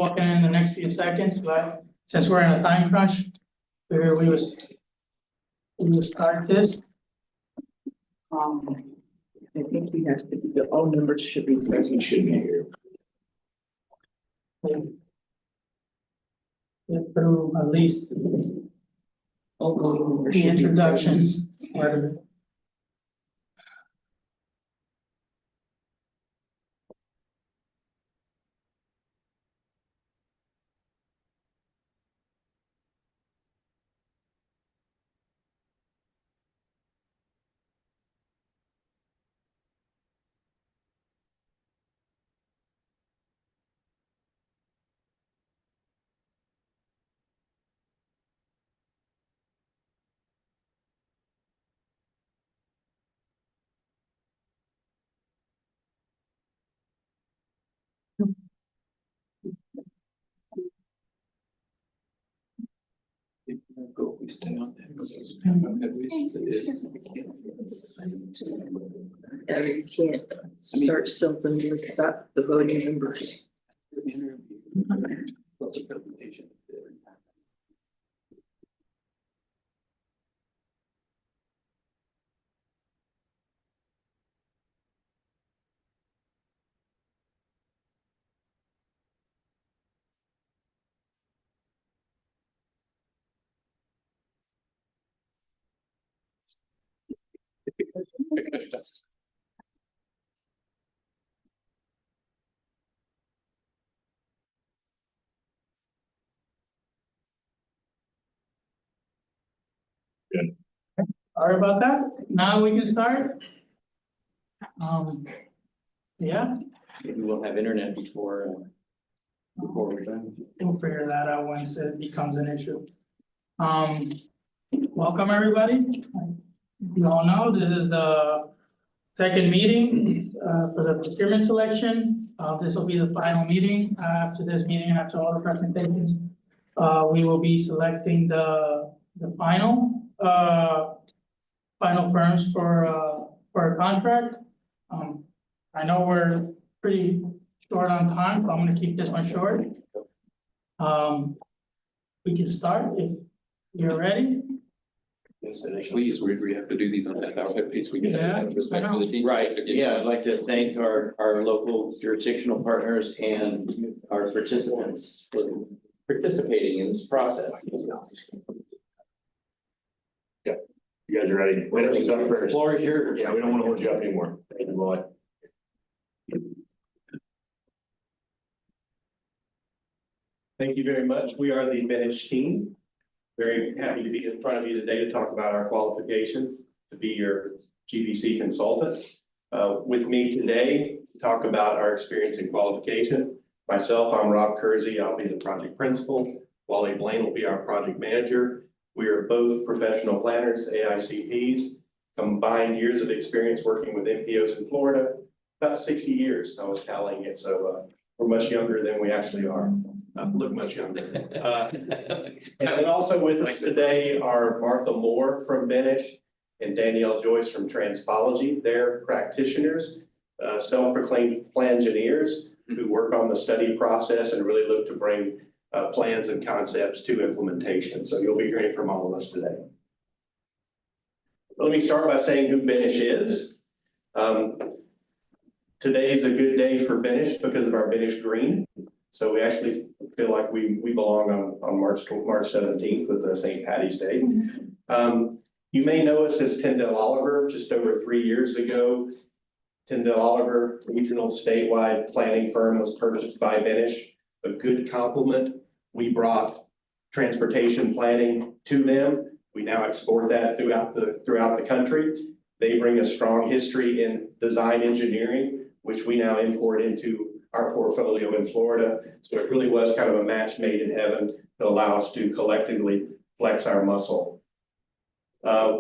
walking in the next few seconds, but since we're in a time crunch, we will start this. I think he has to be, all members should be present. Should be here. Get through at least All members the should be introductions part of it. Go, we stay on that because those are kind of headways it is. I mean, you can't start something without the voting members. Sorry about that. Now we can start. Yeah, Maybe we'll have internet before we're done. we'll figure that out once it becomes an issue. Welcome, everybody. You all know this is the second meeting for the procurement selection. This will be the final meeting. After this meeting, after all the presentations, we will be selecting the final firms for a contract. I know we're pretty short on time, so I'm gonna keep this one short. We can start if you're ready. Please, we have to do these on that ballot piece. We get Yeah, respect I for know. the team. Right, yeah, I'd like to thank our local jurisdictional partners and our participants for participating in this process. You guys are ready? Finish this up first. Floor is yours. Yeah, we don't want to hold you up anymore. Thank you, boy. Thank you very much. We are the Advantage team. Very happy to be in front of you today to talk about our qualifications to be your GPC consultant. With me today, to talk about our experience and qualification. Myself, I'm Rob Kersey. I'll be the project principal. Wally Blaine will be our project manager. We are both professional planners, AICPs, combined years of experience working with NPOs in Florida, about 60 years. I was tallying it, so we're much younger than we actually are. Look much younger. And then also with us today are Martha Moore from Benish and Danielle Joyce from Transpology. They're practitioners, self-proclaimed plangineers who work on the study process and really look to bring plans and concepts to implementation. So you'll be hearing from all of us today. So let me start by saying who Benish is. Today is a good day for Benish because of our Benish green. So we actually feel like we belong on March 17th with the St. Patty's Day. You may know us as Tyndall Oliver. Just over 3 years ago, Tyndall Oliver, regional statewide planning firm, was purchased by Benish. A good compliment. We brought transportation planning to them. We now export that throughout the country. They bring a strong history in design engineering, which we now import into our portfolio in Florida. So it really was kind of a match made in heaven to allow us to collectively flex our muscle.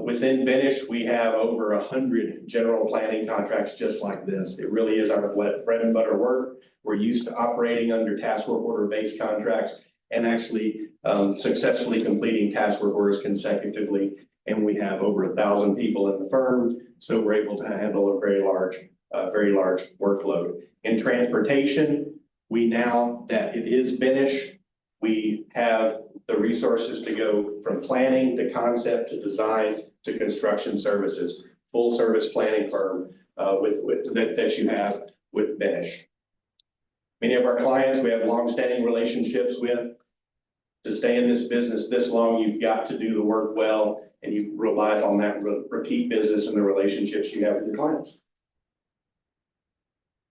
Within Benish, we have over 100 general planning contracts just like this. It really is our bread and butter work. We're used to operating under task work order based contracts and actually successfully completing task work orders consecutively. And we have over 1,000 people in the firm. So we're able to handle a very large workload. In transportation, now that it is finished, we have the resources to go from planning to concept to design to construction services, full service planning firm that you have with Finish. Many of our clients we have longstanding relationships with. To stay in this business this long, you've got to do the work well, and you rely on that repeat business and the relationships you have with your clients.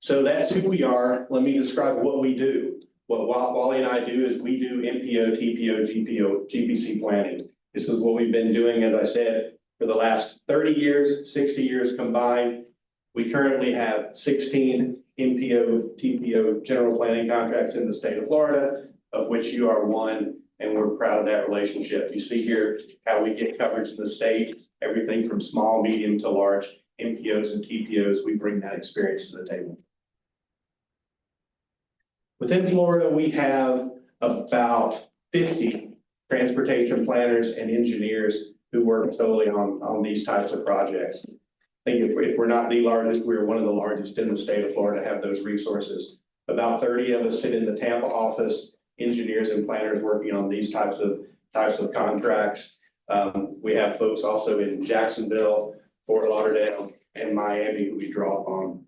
So that's who we are. Let me describe what we do. What Wally and I do is we do MPO, TPO, GPO, GPC planning. This is what we've been doing, as I said, for the last 30 years, 60 years combined. We currently have 16 MPO, TPO general planning contracts in the state of Florida, of which you are one, and we're proud of that relationship. You see here how we get coverage in the state, everything from small, medium to large MPOs and TPOs. We bring that experience to the table. Within Florida, we have about 50 transportation planners and engineers who work solely on these types of projects. I think if we're not the largest, we're one of the largest in the state of Florida to have those resources. About 30 of us sit in the Tampa office, engineers and planners working on these types of contracts. We have folks also in Jacksonville, Fort Lauderdale, and Miami who we draw upon.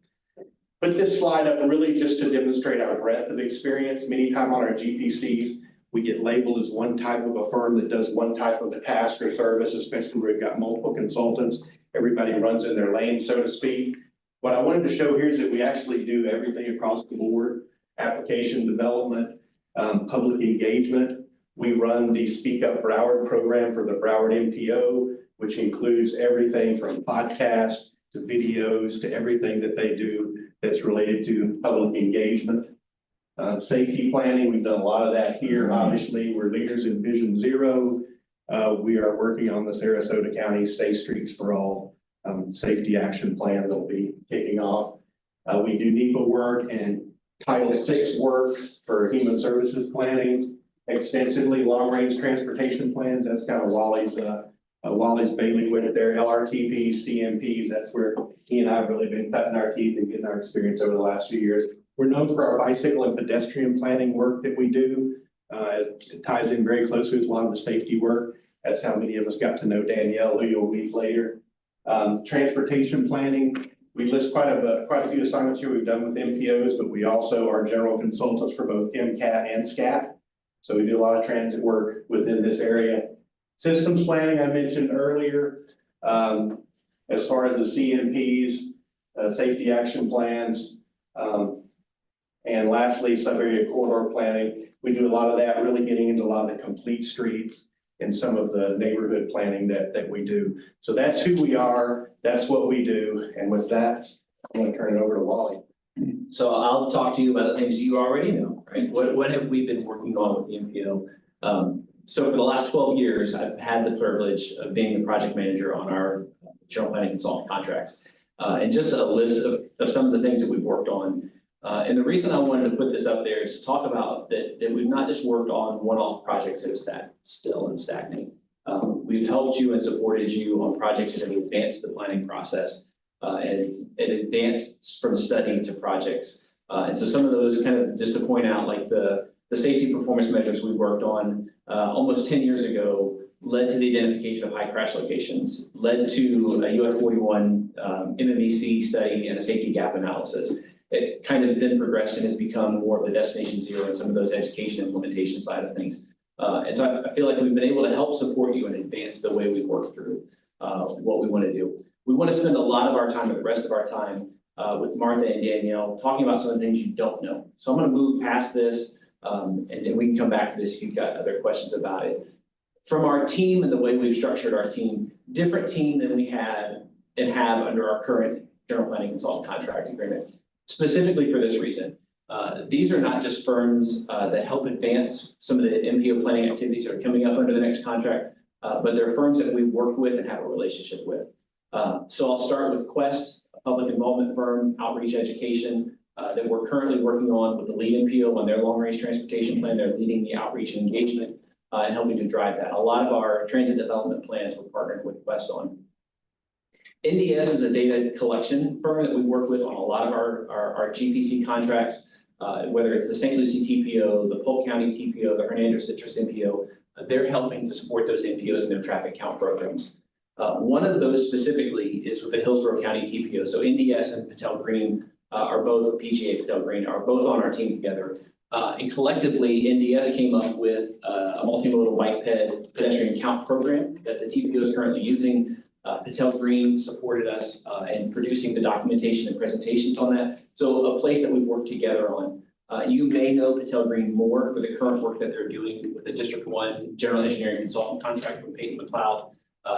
Put this slide up really just to demonstrate our breadth of experience. Many times on our GPCs, we get labeled as one type of a firm that does one type of a task or service, especially where we've got multiple consultants. Everybody runs in their lane, so to speak. What I wanted to show here is that we actually do everything across the board: application development, public engagement. We run the Speak Up Broward program for the Broward MPO, which includes everything from podcasts to videos to everything that they do that's related to public engagement. Safety planning, we've done a lot of that here. Obviously, we're leaders in Vision Zero. We are working on the Sarasota County Safe Streets for All safety action plan that'll be kicking off. We do NEPA work and Title VI work for human services planning extensively. Long range transportation plans, that's kind of Wally's bailiwick there. LRTPs, CMPs, that's where he and I have really been cutting our teeth and getting our experience over the last few years. We're known for our bicycle and pedestrian planning work that we do. It ties in very closely with a lot of the safety work. That's how many of us got to know Danielle, who you'll meet later. Transportation planning, we list quite a few assignments here we've done with MPOs, but we also are general consultants for both MCAT and SCAT. So we do a lot of transit work within this area. Systems planning, I mentioned earlier. As far as the CMPs, safety action plans, and lastly, sub-area corridor planning. We do a lot of that, really getting into a lot of the complete streets and some of the neighborhood planning that we do. So that's who we are, that's what we do. And with that, I'm going to turn it over to Wally. So I'll talk to you about the things you already know, right? What have we been working on with the MPO? So for the last 12 years, I've had the privilege of being the project manager on our general planning consultant contracts. And just a list of some of the things that we've worked on. And the reason I wanted to put this up there is to talk about that we've not just worked on one-off projects that have sat still and stagnant. We've helped you and supported you on projects that have advanced the planning process and advanced from study to projects. And so some of those, kind of just to point out, like the safety performance measures we worked on almost 10 years ago led to the identification of high crash locations, led to a US 41 MMEC study and a safety gap analysis. It kind of then progressed and has become more of the destination zero and some of those education implementation side of things. And so I feel like we've been able to help support you and advance the way we work through what we want to do. We want to spend a lot of our time, the rest of our time, with Martha and Danielle, talking about some of the things you don't know. So I'm going to move past this, and then we can come back to this if you've got other questions about it. From our team and the way we've structured our team, different team than we had and have under our current general planning consultant contract agreement. Specifically for this reason, these are not just firms that help advance some of the MPO planning activities that are coming up under the next contract, but they're firms that we've worked with and have a relationship with. So I'll start with Quest, a public involvement firm, outreach education, that we're currently working on with the lead MPO on their long-range transportation plan. They're leading the outreach and engagement and helping to drive that. A lot of our transit development plans we're partnered with Quest on. NDS is a data collection firm that we work with on a lot of our GPC contracts. whether it's the St. Lucie TPO, the Polk County TPO, the Hernando Citrus NPO, they're helping to support those NPOs in their traffic count programs. One of those specifically is with the Hillsborough County TPO. So NDS and Patel Green are both, PGA Patel Green are both on our team together. And collectively, NDS came up with a multimodal bike pedestrian count program that the TPO is currently using. Patel Green supported us in producing the documentation and presentations on that. So a place that we've worked together on. You may know Patel Green more for the current work that they're doing with the District 1 General Engineering Consultant contract with Peyton McLeod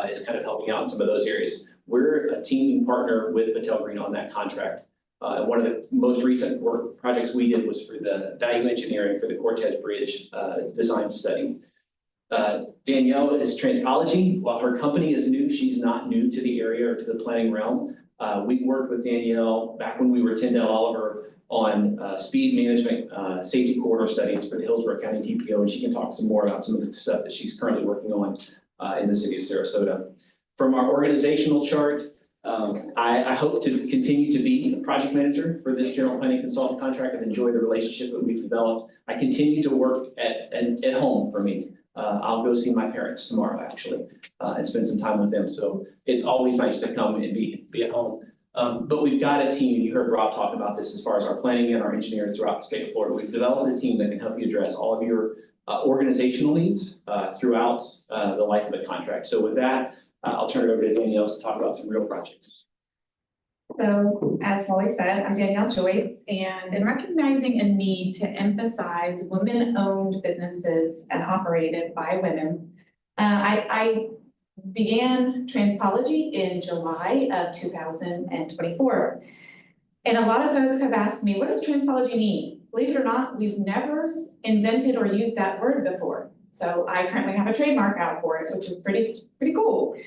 is kind of helping out in some of those areas. We're a teaming partner with Patel Green on that contract. One of the most recent work projects we did was for the value engineering for the Cortez Bridge design study. Danielle is Transpology. While her company is new, she's not new to the area or to the planning realm. We worked with Danielle back when we were Tyndale Oliver on speed management, safety corridor studies for the Hillsborough County TPO, and she can talk some more about some of the stuff that she's currently working on in the city of Sarasota. From our organizational chart, I hope to continue to be the project manager for this general planning consultant contract and enjoy the relationship that we've developed. I continue to work at home for me. I'll go see my parents tomorrow, actually, and spend some time with them. So it's always nice to come and be at home. But we've got a team, you heard Rob talk about this as far as our planning and our engineers throughout the state of Florida. We've developed a team that can help you address all of your organizational needs throughout the life of the contract. So with that, I'll turn it over to Danielle to talk about some real projects. So as Wally said, I'm Danielle Joyce, and in recognizing a need to emphasize women-owned businesses and operated by women, I began Transpology in July of 2024. And a lot of folks have asked me, what does Transpology mean? Believe it or not, we've never invented or used that word before. So I currently have a trademark out for it, which is pretty cool.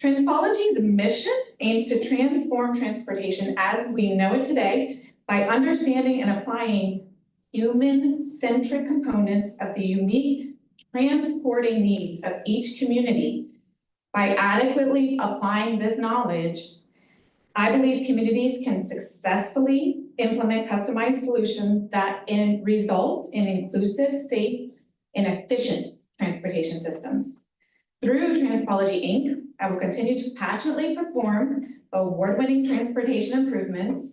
Transpology, the mission, aims to transform transportation as we know it today by understanding and applying human-centric components of the unique transporting needs of each community. By adequately applying this knowledge, I believe communities can successfully implement customized solutions that result in inclusive, safe, and efficient transportation systems. Through Transpology, Inc., I will continue to passionately perform award-winning transportation improvements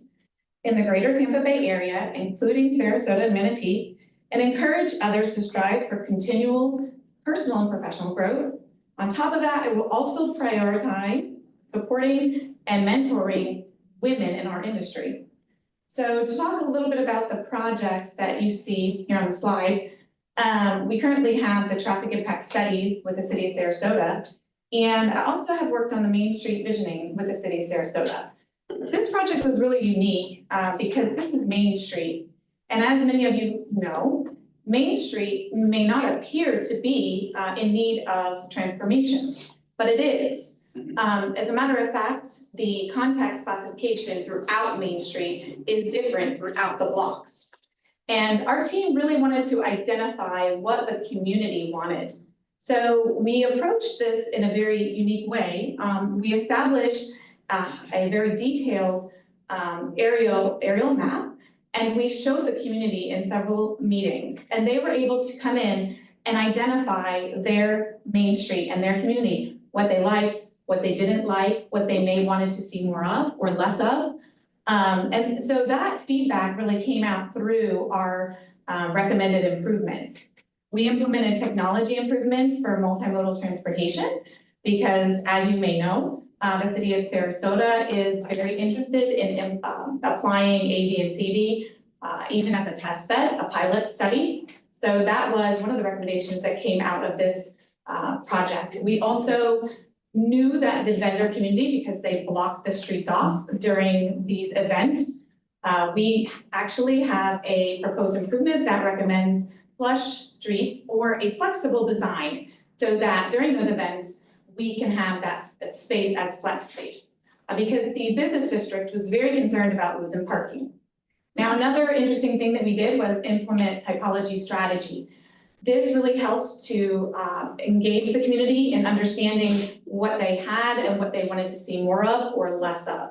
in the greater Tampa Bay area, including Sarasota and Manatee, and encourage others to strive for continual personal and professional growth. On top of that, I will also prioritize supporting and mentoring women in our industry. So to talk a little bit about the projects that you see here on the slide, we currently have the traffic impact studies with the city of Sarasota, and I also have worked on the Main Street visioning with the city of Sarasota. This project was really unique because this is Main Street, and as many of you know, Main Street may not appear to be in need of transformation, but it is. As a matter of fact, the context classification throughout Main Street is different throughout the blocks. And our team really wanted to identify what the community wanted. So we approached this in a very unique way. We established a very detailed aerial map, and we showed the community in several meetings, and they were able to come in and identify their Main Street and their community, what they liked, what they didn't like, what they may wanted to see more of or less of. And so that feedback really came out through our recommended improvements. We implemented technology improvements for multimodal transportation because, as you may know, the city of Sarasota is very interested in applying AV and CV, even as a test bed, a pilot study. So that was one of the recommendations that came out of this project. We also knew that the vendor community, because they blocked the streets off during these events, we actually have a proposed improvement that recommends flush streets or a flexible design so that during those events, we can have that space as flex space. Because the business district was very concerned about losing parking. Now, another interesting thing that we did was implement typology strategy. This really helped to engage the community in understanding what they had and what they wanted to see more of or less of.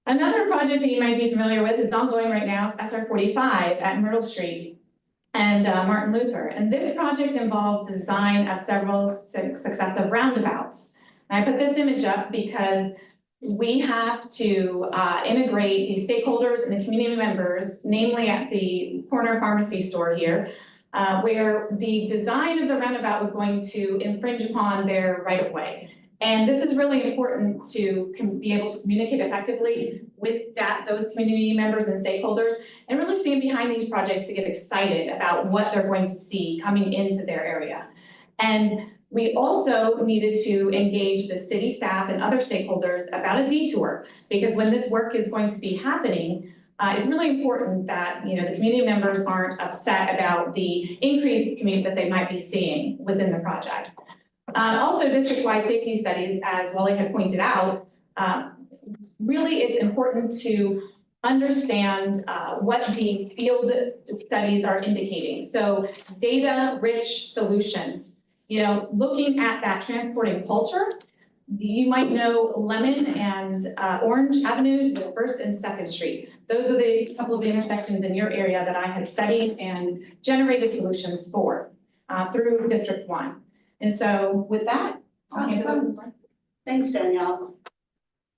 Another project that you might be familiar with is ongoing right now, is SR 45 at Myrtle Street and Martin Luther. And this project involves the design of several successive roundabouts. And I put this image up because we have to integrate the stakeholders and the community members, namely at the corner pharmacy store here, where the design of the roundabout was going to infringe upon their right-of-way. And this is really important to be able to communicate effectively with those community members and stakeholders, and really stand behind these projects to get excited about what they're going to see coming into their area. And we also needed to engage the city staff and other stakeholders about a detour, because when this work is going to be happening, it's really important that the community members aren't upset about the increased commute that they might be seeing within the project. Also, district-wide safety studies, as Wally had pointed out, really it's important to understand what the field studies are indicating. So data-rich solutions. Looking at that transporting culture, you might know Lemon and Orange Avenues with 1st and 2nd Street. Those are the couple of intersections in your area that I had studied and generated solutions for through District 1. And so with that, I'll hand it over to Martha. Thanks, Danielle.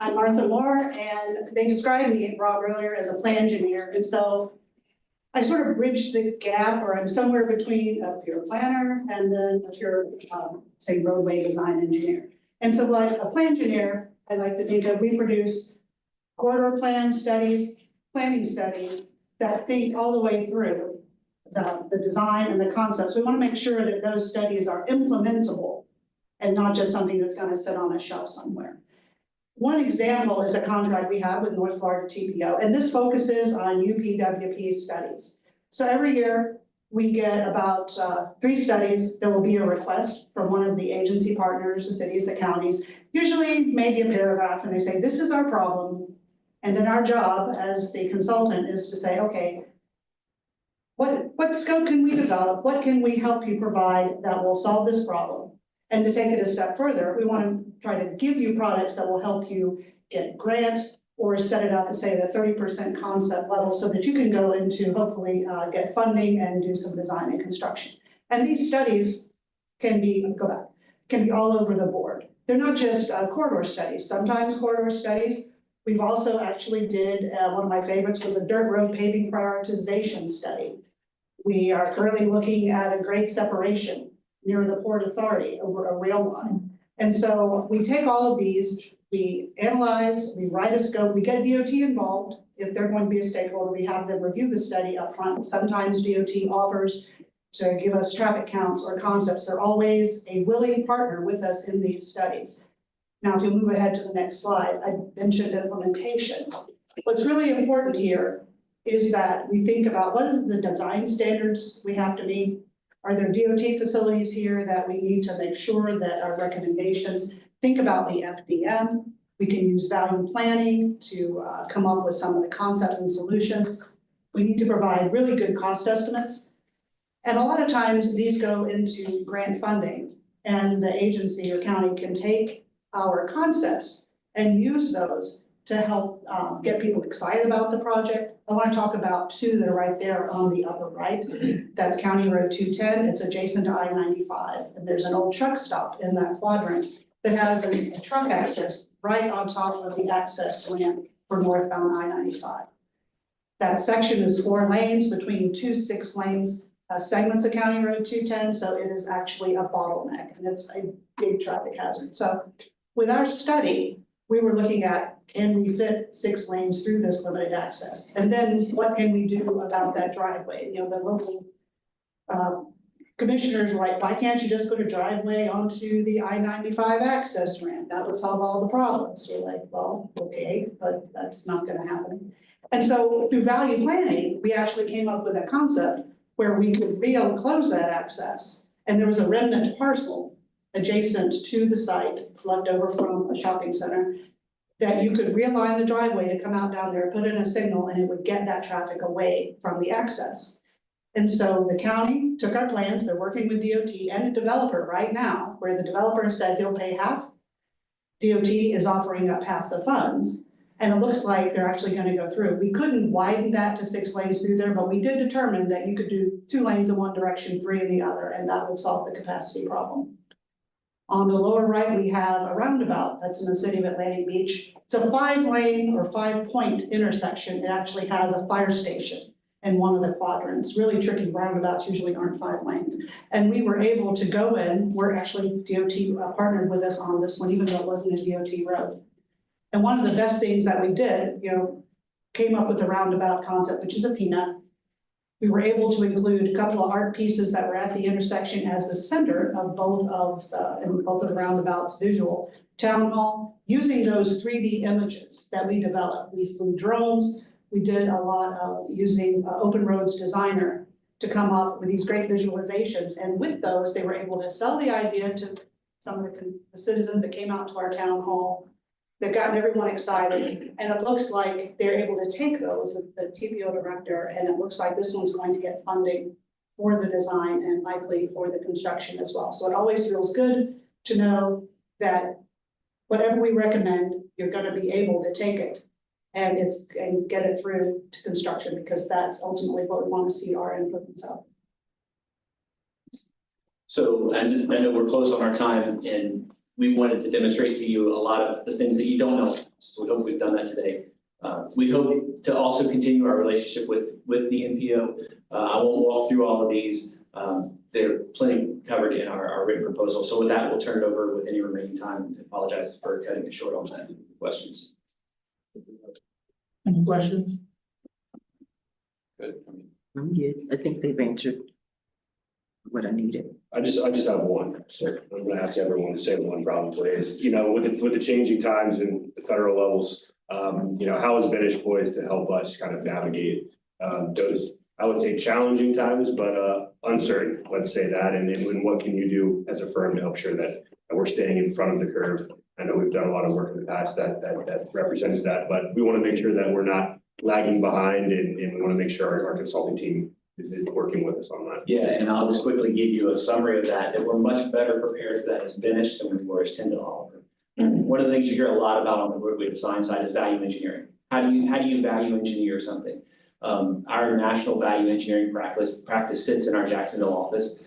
I'm Martha Moore, and they described me, Rob, earlier as a plan engineer. And so I sort of bridge the gap, or I'm somewhere between a pure planner and then a pure, say, roadway design engineer. And so like a plan engineer, I like to think of, we produce corridor plan studies, planning studies that think all the way through the design and the concepts. We want to make sure that those studies are implementable and not just something that's going to sit on a shelf somewhere. One example is a contract we have with North Florida TPO, and this focuses on UPWP studies. So every year we get about 3 studies. There will be a request from one of the agency partners, the cities, the counties, usually maybe a paragraph, and they say, this is our problem. And then our job as the consultant is to say, okay, what scope can we develop? What can we help you provide that will solve this problem? And to take it a step further, we want to try to give you products that will help you get grants or set it up and say at a 30% concept level so that you can go into hopefully get funding and do some design and construction. And these studies can be all over the board. They're not just corridor studies. Sometimes corridor studies. We've also actually did, one of my favorites was a dirt road paving prioritization study. We are currently looking at a grade separation near the Port Authority over a rail line. And so we take all of these, we analyze, we write a scope, we get DOT involved. If they're going to be a stakeholder, we have them review the study up front. Sometimes DOT offers to give us traffic counts or concepts. They're always a willing partner with us in these studies. Now, if you move ahead to the next slide, I mentioned implementation. What's really important here is that we think about what are the design standards we have to meet. Are there DOT facilities here that we need to make sure that our recommendations think about the FDM? We can use value planning to come up with some of the concepts and solutions. We need to provide really good cost estimates. And a lot of times these go into grant funding, and the agency or county can take our concepts and use those to help get people excited about the project. I want to talk about 2 that are right there on the upper right. That's County Road 210. It's adjacent to I-95. And there's an old truck stop in that quadrant that has a truck access right on top of the access ramp for northbound I-95. That section is 4 lanes between 2 6-lane segments of County Road 210. So it is actually a bottleneck, and it's a big traffic hazard. So with our study, we were looking at, can we fit 6 lanes through this limited access? And then what can we do about that driveway? The local commissioners were like, why can't you just put a driveway onto the I-95 access ramp? That would solve all the problems. We're like, well, okay, but that's not going to happen. And so through value planning, we actually came up with a concept where we could close that access. And there was a remnant parcel adjacent to the site, left over from a shopping center, that you could realign the driveway to come out down there, put in a signal, and it would get that traffic away from the access. And so the county took our plans, they're working with DOT and a developer right now, where the developer said he'll pay half. DOT is offering up half the funds. And it looks like they're actually gonna go through. We couldn't widen that to 6 lanes through there, but we did determine that you could do 2 lanes in one direction, 3 in the other, and that would solve the capacity problem. On the lower right, we have a roundabout that's in the city of Atlantic Beach. It's a 5-lane or 5-point intersection. It actually has a fire station in one of the quadrants. Really tricky roundabouts usually aren't 5 lanes. And we were able to go in, we're actually DOT partnered with us on this one, even though it wasn't a DOT road. And one of the best things that we did, came up with the roundabout concept, which is a peanut. We were able to include a couple of art pieces that were at the intersection as the center of both of the roundabouts visual. Town Hall, using those 3D images that we developed. We flew drones, we did a lot of using Open Roads Designer to come up with these great visualizations. And with those, they were able to sell the idea to some of the citizens that came out to our town hall. They've gotten everyone excited, and it looks like they're able to take those with the TPO director, and it looks like this one's going to get funding for the design and likely for the construction as well. So it always feels good to know that whatever we recommend, you're gonna be able to take it and get it through to construction, because that's ultimately what we want to see our improvements of. So, and I know we're close on our time, and we wanted to demonstrate to you a lot of the things that you don't know. So we hope we've done that today. We hope to also continue our relationship with the NPO. I won't walk through all of these. They're plenty covered in our written proposal. So with that, we'll turn it over with any remaining time. I apologize for cutting it short on that. Questions? Any questions? Good. I'm good. I think they've answered what I needed. I just have one, so I'm gonna ask everyone the same one probably is, with the changing times in the federal levels, how is Vintage poised to help us kind of navigate those, I would say challenging times, but uncertain, let's say that, and then what can you do as a firm to help sure that we're staying in front of the curve? I know we've done a lot of work in the past that represents that, but we want to make sure that we're not lagging behind, and we want to make sure our consulting team is working with us on that. Yeah, and I'll just quickly give you a summary of that we're much better prepared for that as Vintage than we were as Tyndall Oliver. One of the things you hear a lot about on the roadway design side is value engineering. How do you value engineer something? Our national value engineering practice sits in our Jacksonville office,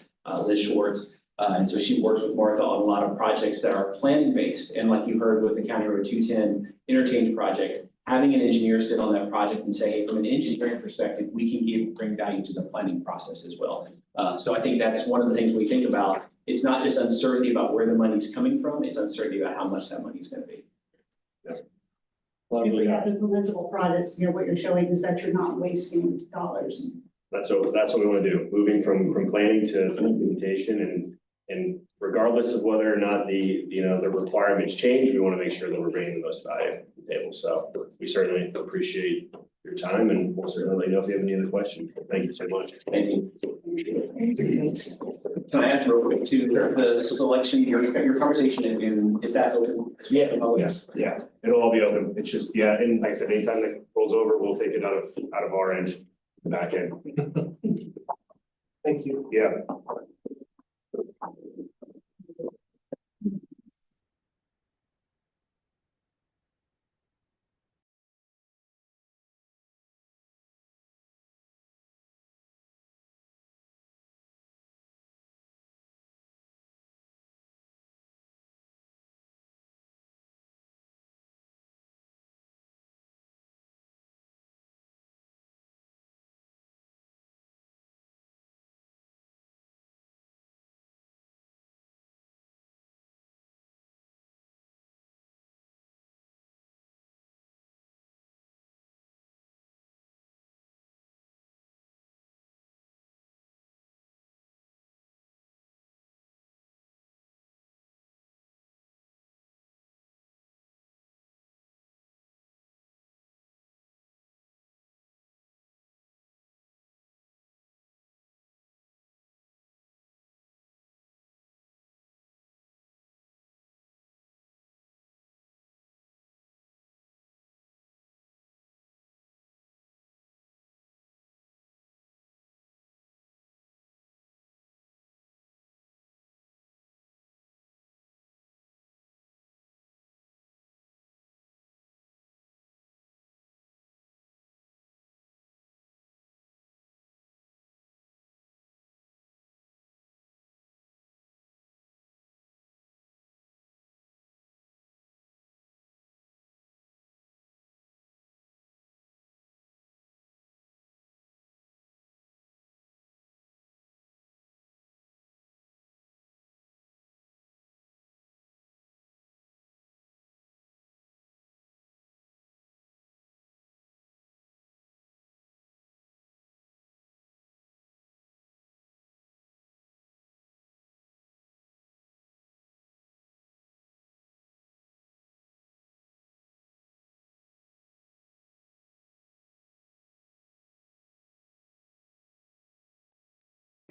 Liz Schwartz. And so she works with Martha on a lot of projects that are planning based. And like you heard with the County Road 210 interchange project, having an engineer sit on that project and say, hey, from an engineering perspective, we can bring value to the planning process as well. So I think that's one of the things we think about. It's not just uncertainty about where the money's coming from, it's uncertainty about how much that money is going to be. If we have implementable projects, what you're showing is that you're not wasting dollars. That's what we want to do, moving from planning to implementation, and regardless of whether or not the requirements change, we want to make sure that we're bringing the most value to the table. So we certainly appreciate your time, and we'll certainly let you know if you have any other questions. Thank you so much. Thank you. Can I ask real quick too, the selection, your conversation at noon, is that open? Yeah, it'll all be open. It's just, and like I said, anytime that rolls over, we'll take it out of our end, the back end. Thank you. Yeah.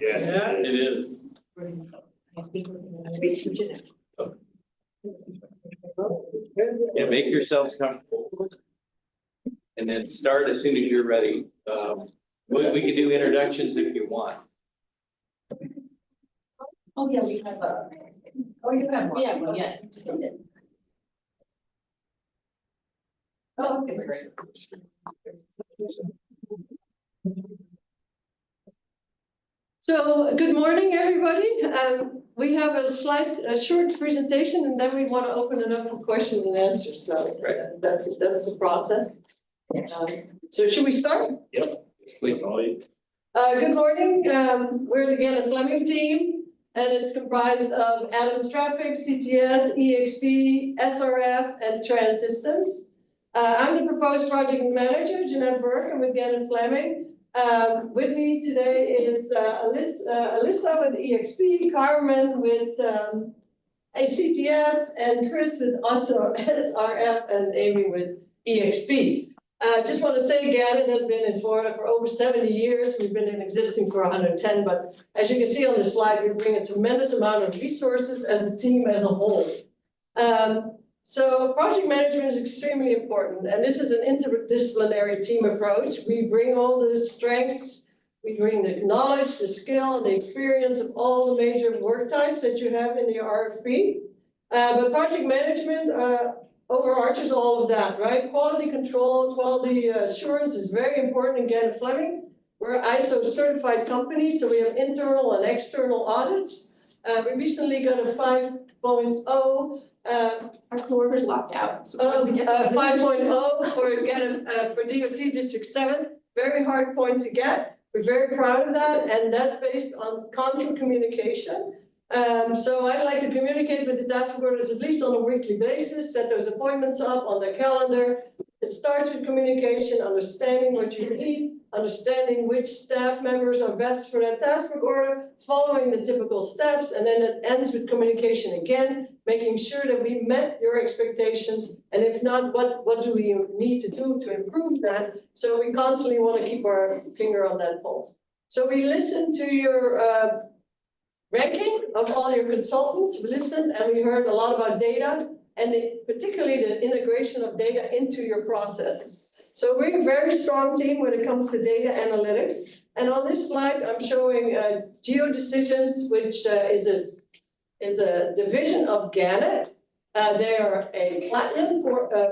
Yes. It is. Yeah, make yourselves comfortable. And then start as soon as you're ready. We can do introductions if you want. Oh, yeah, we have a. Oh, you have one? Yeah, well, yeah. Oh, okay, great. So, good morning, everybody. We have a short presentation, and then we want to open it up for questions and answers. So that's the process. So should we start? Yep. Please. Good morning. We're again a Fleming team, and it's comprised of Adams Traffic, CTS, EXP, SRF, and Trans Systems. I'm the proposed project manager, Jeanette Burke, and with Gannon Fleming. With me today is Alyssa with EXP, Carmen with CTS, and Chris with also SRF, and Amy with EXP. Just want to say Gannon has been in Florida for over 70 years. We've been in existing for 110, but as you can see on this slide, we bring a tremendous amount of resources as a team as a whole. So project management is extremely important, and this is an interdisciplinary team approach. We bring all the strengths, we bring the knowledge, the skill, and the experience of all the major work types that you have in the RFP. But project management overarches all of that, right? Quality control, quality assurance is very important. Again, Fleming, we're an ISO certified company, so we have internal and external audits. We recently got a 5.0. Our coworkers locked out. So 5.0 for DOT District 7, very hard point to get. We're very proud of that, and that's based on constant communication. So I like to communicate with the task force at least on a weekly basis, set those appointments up on their calendar. It starts with communication, understanding what you need, understanding which staff members are best for that task order, following the typical steps, and then it ends with communication again, making sure that we met your expectations, and if not, what do we need to do to improve that? So we constantly want to keep our finger on that pulse. So we listen to your ranking of all your consultants. We listened and we heard a lot about data, and particularly the integration of data into your processes. So we're a very strong team when it comes to data analytics. And on this slide, I'm showing GeoDecisions, which is a division of Gannett. They are a platinum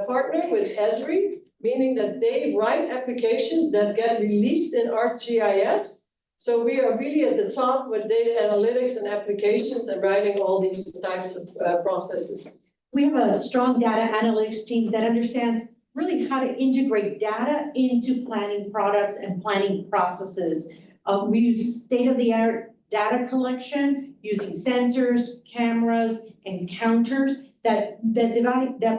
partner with Esri, meaning that they write applications that get released in ArcGIS. So we are really at the top with data analytics and applications and writing all these types of processes. We have a strong data analytics team that understands really how to integrate data into planning products and planning processes. We use state-of-the-art data collection using sensors, cameras, and counters that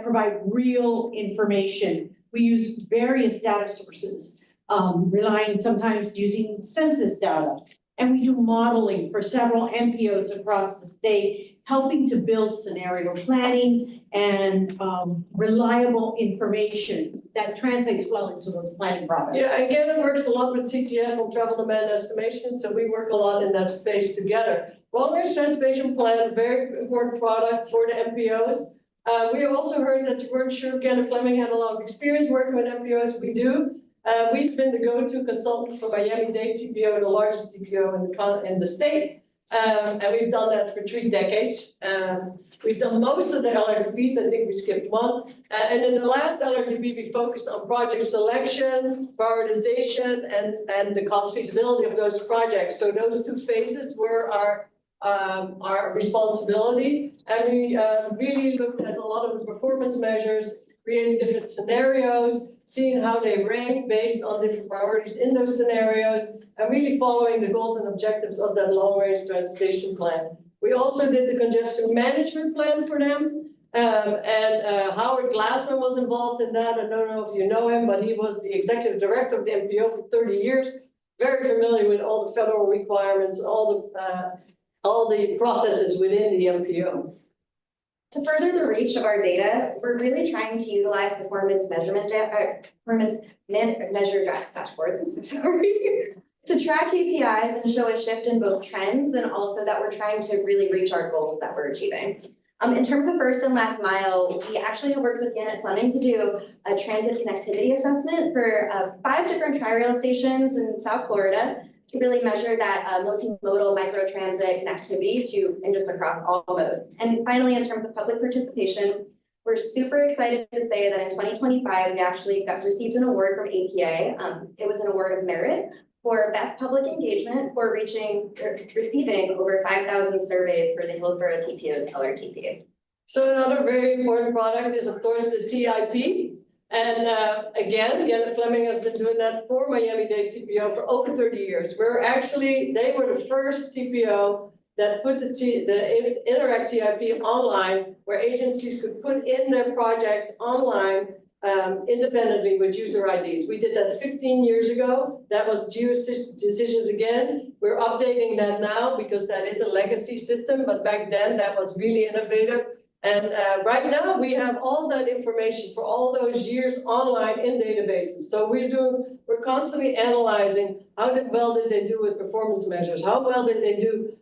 provide real information. We use various data sources, relying sometimes using census data. And we do modeling for several MPOs across the state, helping to build scenario plannings and reliable information that translates well into those planning products. Yeah, again, it works a lot with CTS and travel demand estimation, so we work a lot in that space together. Long-range transportation plan, very important product for the MPOs. We also heard that you weren't sure if Gannon Fleming had a lot of experience working with MPOs. We do. We've been the go-to consultant for Miami-Dade TPO, the largest TPO in the state. And we've done that for 3 decades. We've done most of the LRTPs. I think we skipped one. And in the last LRTP, we focused on project selection, prioritization, and the cost feasibility of those projects. So those 2 phases were our responsibility. And we really looked at a lot of the performance measures, creating different scenarios, seeing how they rank based on different priorities in those scenarios, and really following the goals and objectives of that long-range transportation plan. We also did the congestion management plan for them, and Howard Glassman was involved in that. I don't know if you know him, but he was the executive director of the MPO for 30 years, very familiar with all the federal requirements, all the processes within the MPO. To further the reach of our data, we're really trying to utilize performance measure dashboards. I'm so sorry. to track KPIs and show a shift in both trends and also that we're trying to really reach our goals that we're achieving. In terms of first and last mile, we actually have worked with Gannett Fleming to do a transit connectivity assessment for 5 different tri-rail stations in South Florida to really measure that multimodal microtransit connectivity and just across all modes. And finally, in terms of public participation, we're super excited to say that in 2025, we actually received an award from APA. It was an award of merit for best public engagement for receiving over 5,000 surveys for the Hillsborough TPO's LRTP. So another very important product is, of course, the TIP. And again, Gannett Fleming has been doing that for Miami-Dade TPO for over 30 years. They were the first TPO that put the Interact TIP online, where agencies could put in their projects online independently with user IDs. We did that 15 years ago. That was Decisions again. We're updating that now because that is a legacy system, but back then that was really innovative. And right now we have all that information for all those years online in databases. So we're constantly analyzing how well did they do with performance measures? How well did they do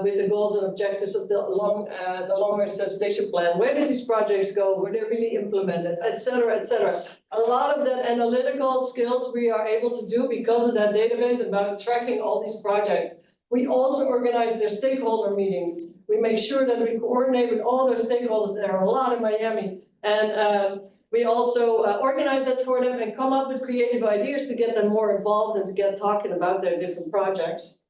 with the goals and objectives of the long-range transportation plan? Where did these projects go? Were they really implemented, et cetera, et cetera? A lot of that analytical skills we are able to do because of that database and by tracking all these projects. We also organize their stakeholder meetings. We make sure that we coordinate with all those stakeholders. There are a lot in Miami. And we also organize that for them and come up with creative ideas to get them more involved and to get talking about their different projects.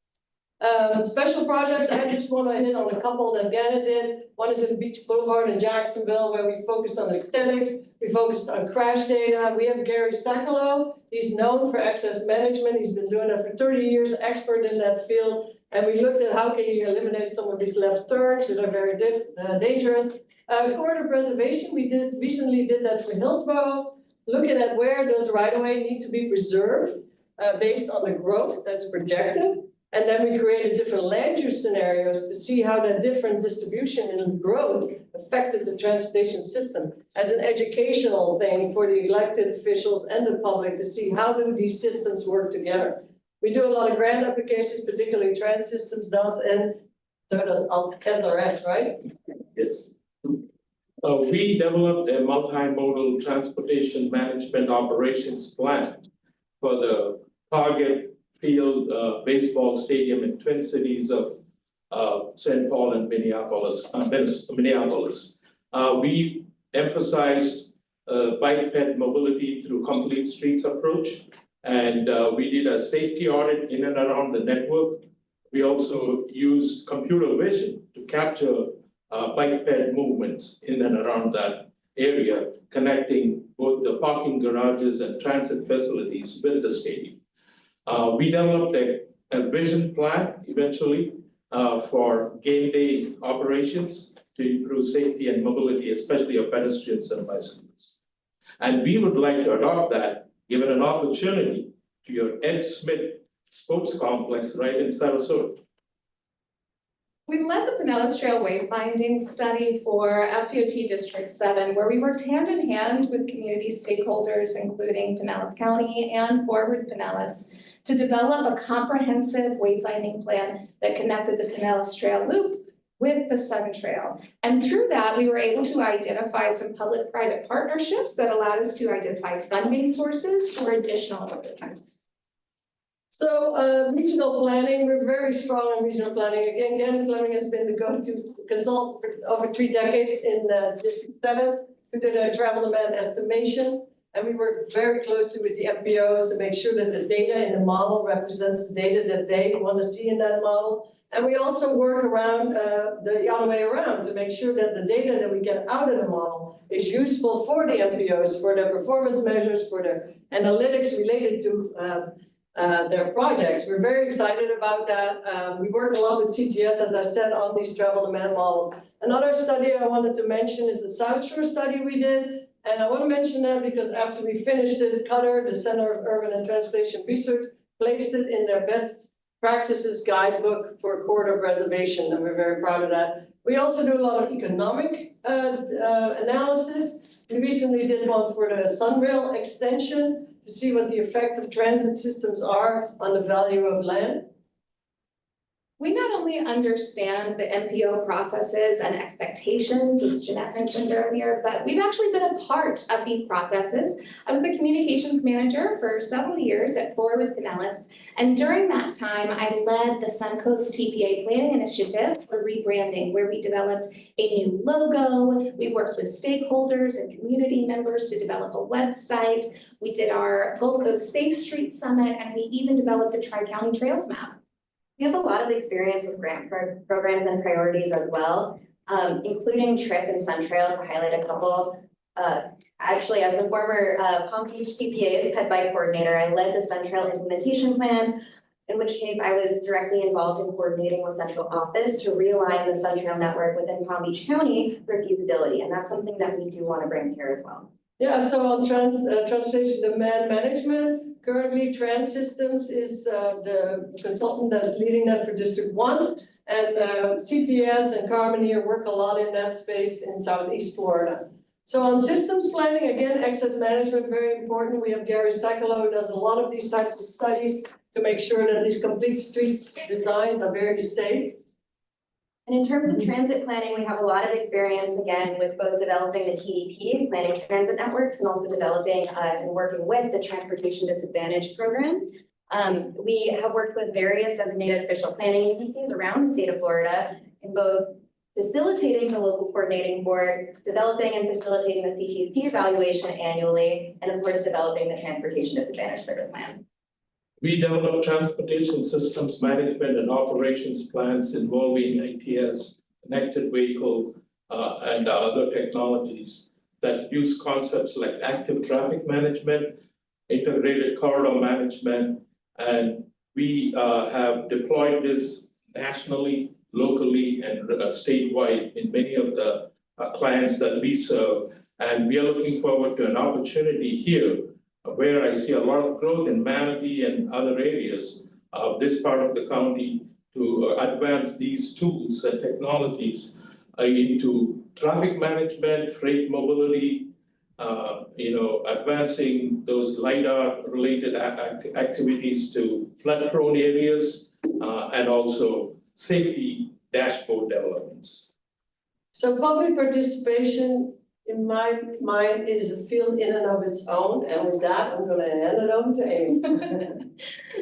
Special projects, I just want to hit on a couple that Gannett did. One is in Beach Boulevard in Jacksonville, where we focused on aesthetics. We focused on crash data. We have Gary Sakalo. He's known for access management. He's been doing that for 30 years, expert in that field. And we looked at how can you eliminate some of these left turns that are very dangerous. Corridor preservation, we recently did that for Hillsborough, looking at where those right-of-way need to be preserved based on the growth that's projected. And then we created different land use scenarios to see how that different distribution and growth affected the transportation system as an educational thing for the elected officials and the public to see how do these systems work together. We do a lot of grant applications, particularly trans systems, and so does SRF, right? Yes. We developed a multimodal transportation management operations plan for the target field baseball stadium in Twin Cities of St. Paul and Minneapolis. We emphasized bike-ped mobility through complete streets approach, and we did a safety audit in and around the network. We also used computer vision to capture bike-ped movements in and around that area, connecting both the parking garages and transit facilities with the stadium. We developed a vision plan eventually for game day operations to improve safety and mobility, especially of pedestrians and bicyclists. And we would like to adopt that, given an opportunity, to your Ed Smith Sports Complex right in Sarasota. We led the Pinellas Trail Wayfinding Study for FDOT District 7, where we worked hand in hand with community stakeholders, including Pinellas County and Forward Pinellas, to develop a comprehensive wayfinding plan that connected the Pinellas Trail Loop with the 7 Trail. And through that, we were able to identify some public-private partnerships that allowed us to identify funding sources for additional improvements. So regional planning, we're very strong in regional planning. Again, Gannett Fleming has been the go-to consultant for over 3 decades in District 7 to do their travel demand estimation. And we work very closely with the MPOs to make sure that the data in the model represents the data that they want to see in that model. And we also work around the other way around to make sure that the data that we get out of the model is useful for the MPOs, for their performance measures, for their analytics related to their projects. We're very excited about that. We work a lot with CTS, as I said, on these travel demand models. Another study I wanted to mention is the South Shore study we did. And I want to mention that because after we finished it, Qatar, the Center of Urban and Transportation Research, placed it in their best practices guidebook for corridor preservation, and we're very proud of that. We also do a lot of economic analysis. We recently did one for the Sunrail extension, to see what the effect of transit systems are on the value of land? We not only understand the MPO processes and expectations, as Jeanette mentioned earlier, but we've actually been a part of these processes. I was the communications manager for several years at Forward Pinellas, and during that time, I led the Suncoast TPA planning initiative for rebranding, where we developed a new logo. We worked with stakeholders and community members to develop a website. We did our Gulf Coast Safe Street Summit, and we even developed a Tri-County Trails map. We have a lot of experience with grant programs and priorities as well, including TRIP and SunTrail to highlight a couple. Actually, as the former Palm Beach TPA's ped bike coordinator, I led the SunTrail implementation plan, in which case I was directly involved in coordinating with central office to realign the SunTrail network within Palm Beach County for feasibility, and that's something that we do want to bring here as well. Yeah, so on transportation demand management, currently Trans Systems is the consultant that's leading that for District 1. And CTS and Carmen here work a lot in that space in Southeast Florida. So on systems planning, again, access management, very important. We have Gary Sakalo who does a lot of these types of studies to make sure that these complete streets designs are very safe. And in terms of transit planning, we have a lot of experience, again, with both developing the TDP, planning transit networks, and also developing and working with the Transportation Disadvantaged Program. We have worked with various designated official planning agencies around the state of Florida in both facilitating the local coordinating board, developing and facilitating the CTC evaluation annually, and of course, developing the Transportation Disadvantaged Service Plan. We develop transportation systems management and operations plans involving ITS, connected vehicle, and other technologies that use concepts like active traffic management, integrated corridor management, and we have deployed this nationally, locally, and statewide in many of the clients that we serve. And we are looking forward to an opportunity here where I see a lot of growth in Manatee and other areas of this part of the county to advance these tools and technologies into traffic management, freight mobility, advancing those LiDAR related activities to flood prone areas, and also safety dashboard developments. So public participation, in my mind, is a field in and of its own, and with that, I'm gonna hand it over to Amy.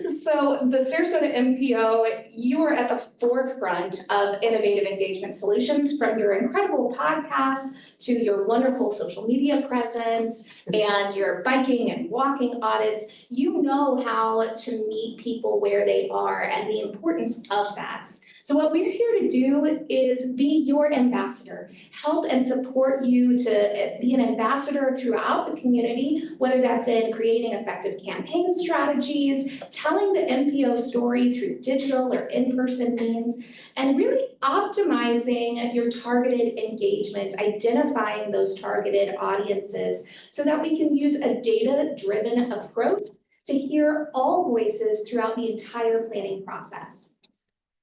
So the Sarasota MPO, you are at the forefront of innovative engagement solutions, from your incredible podcasts to your wonderful social media presence and your biking and walking audits. You know how to meet people where they are and the importance of that. So what we're here to do is be your ambassador, help and support you to be an ambassador throughout the community, whether that's in creating effective campaign strategies, telling the MPO story through digital or in-person means, and really optimizing your targeted engagement, identifying those targeted audiences so that we can use a data-driven approach to hear all voices throughout the entire planning process.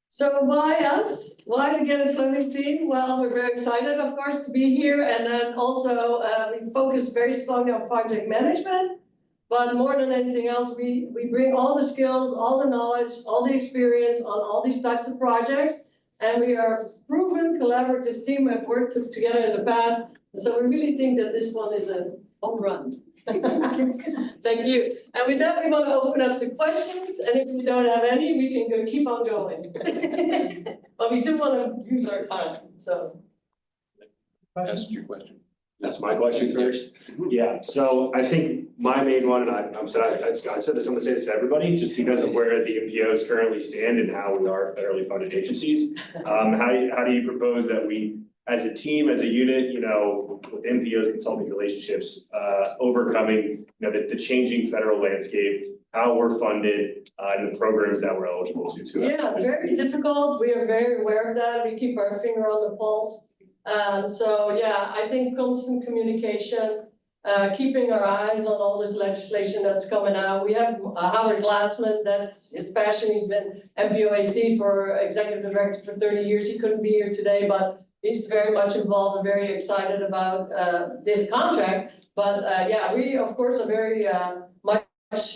So why us? Why the Get It Fleming team? Well, we're very excited, of course, to be here. And then also we focus very strongly on project management. But more than anything else, we bring all the skills, all the knowledge, all the experience on all these types of projects. And we are a proven collaborative team. We've worked together in the past. So we really think that this one is a home run. Thank you. And with that, we want to open up to questions. And if we don't have any, we can keep on going. But we do want to use our time, so. Ask your question. That's my question first. Yeah, so I think my main one, and I said this, I'm gonna say this to everybody, just because of where the MPOs currently stand and how we are federally funded agencies. How do you propose that we, as a team, as a unit, with MPOs consulting relationships, overcoming, the changing federal landscape, how we're funded, and the programs that we're eligible to? Yeah, very difficult. We are very aware of that. We keep our finger on the pulse. So yeah, I think constant communication, keeping our eyes on all this legislation that's coming out. We have Howard Glassman, that's his passion. He's been MPOAC for executive director for 30 years. He couldn't be here today, but he's very much involved and very excited about this contract. But yeah, we of course are very much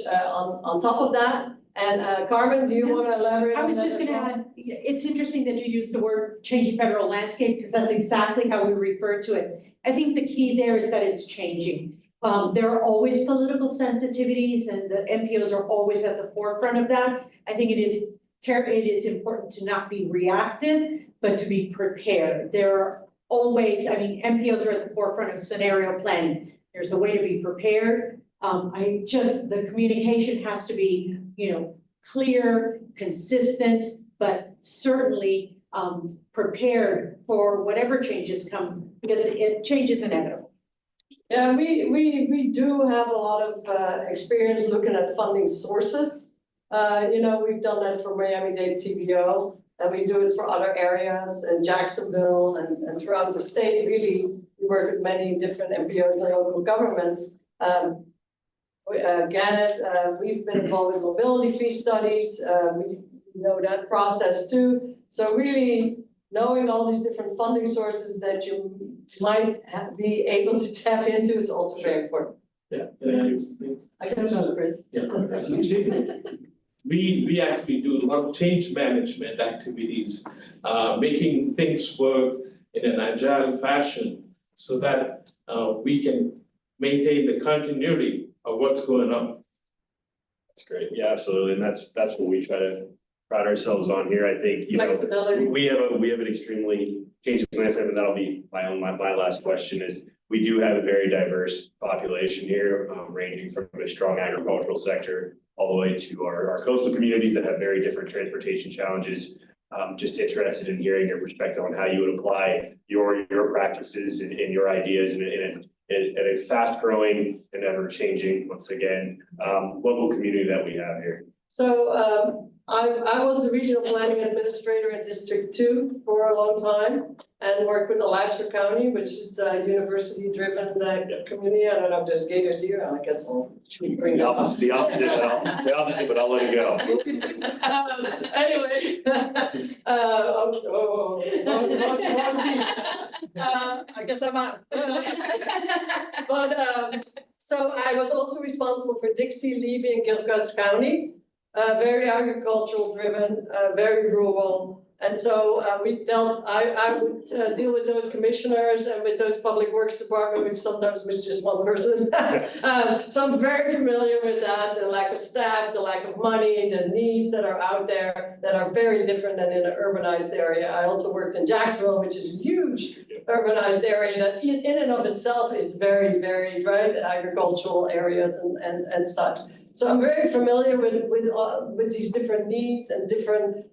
on top of that. And Carmen, do you want to elaborate I on was that just as gonna well? add, it's interesting that you used the word changing federal landscape, because that's exactly how we refer to it. I think the key there is that it's changing. There are always political sensitivities and the MPOs are always at the forefront of that. I think it is important to not be reactive, but to be prepared. There are always, I mean, MPOs are at the forefront of scenario planning. There's a way to be prepared. The communication has to be, clear, consistent, but certainly prepared for whatever changes come, because change is inevitable. Yeah, we do have a lot of experience looking at funding sources. We've done that for Miami-Dade TBO, and we do it for other areas in Jacksonville and throughout the state. Really, we work with many different MPOs and local governments. Gannett, we've been involved in mobility fee studies. We know that process too. So really knowing all these different funding sources that you might be able to tap into is also very important. Yeah. I don't know, Chris. Yeah. We actually do a lot of change management activities, making things work in an agile fashion so that we can maintain the continuity of what's going on. That's great. Yeah, absolutely. And that's what we try to pride ourselves on here. I think, Flexibility. we have an extremely changing landscape, and that'll be my last question is we do have a very diverse population here, ranging from a strong agricultural sector all the way to our coastal communities that have very different transportation challenges. Just interested in hearing your perspective on how you would apply your practices and your ideas in a fast growing and ever changing, once again, local community that we have here. So I was the regional planning administrator in District 2 for a long time and worked with Alachua County, which is a university-driven community. I don't know if there's gators here. I guess I'll bring The it up. opposite, but I'll let it go. Anyway, I guess I'm out. But so I was also responsible for Dixie, Levy, and Gilchrist County. Very agricultural driven, very rural. And so I would deal with those commissioners and with those public works department, which sometimes was just one person. So I'm very familiar with that, the lack of staff, the lack of money, the needs that are out there that are very different than in an urbanized area. I also worked in Jacksonville, which is a huge urbanized area that in and of itself is very varied, right? Agricultural areas and such. So I'm very familiar with these different needs and different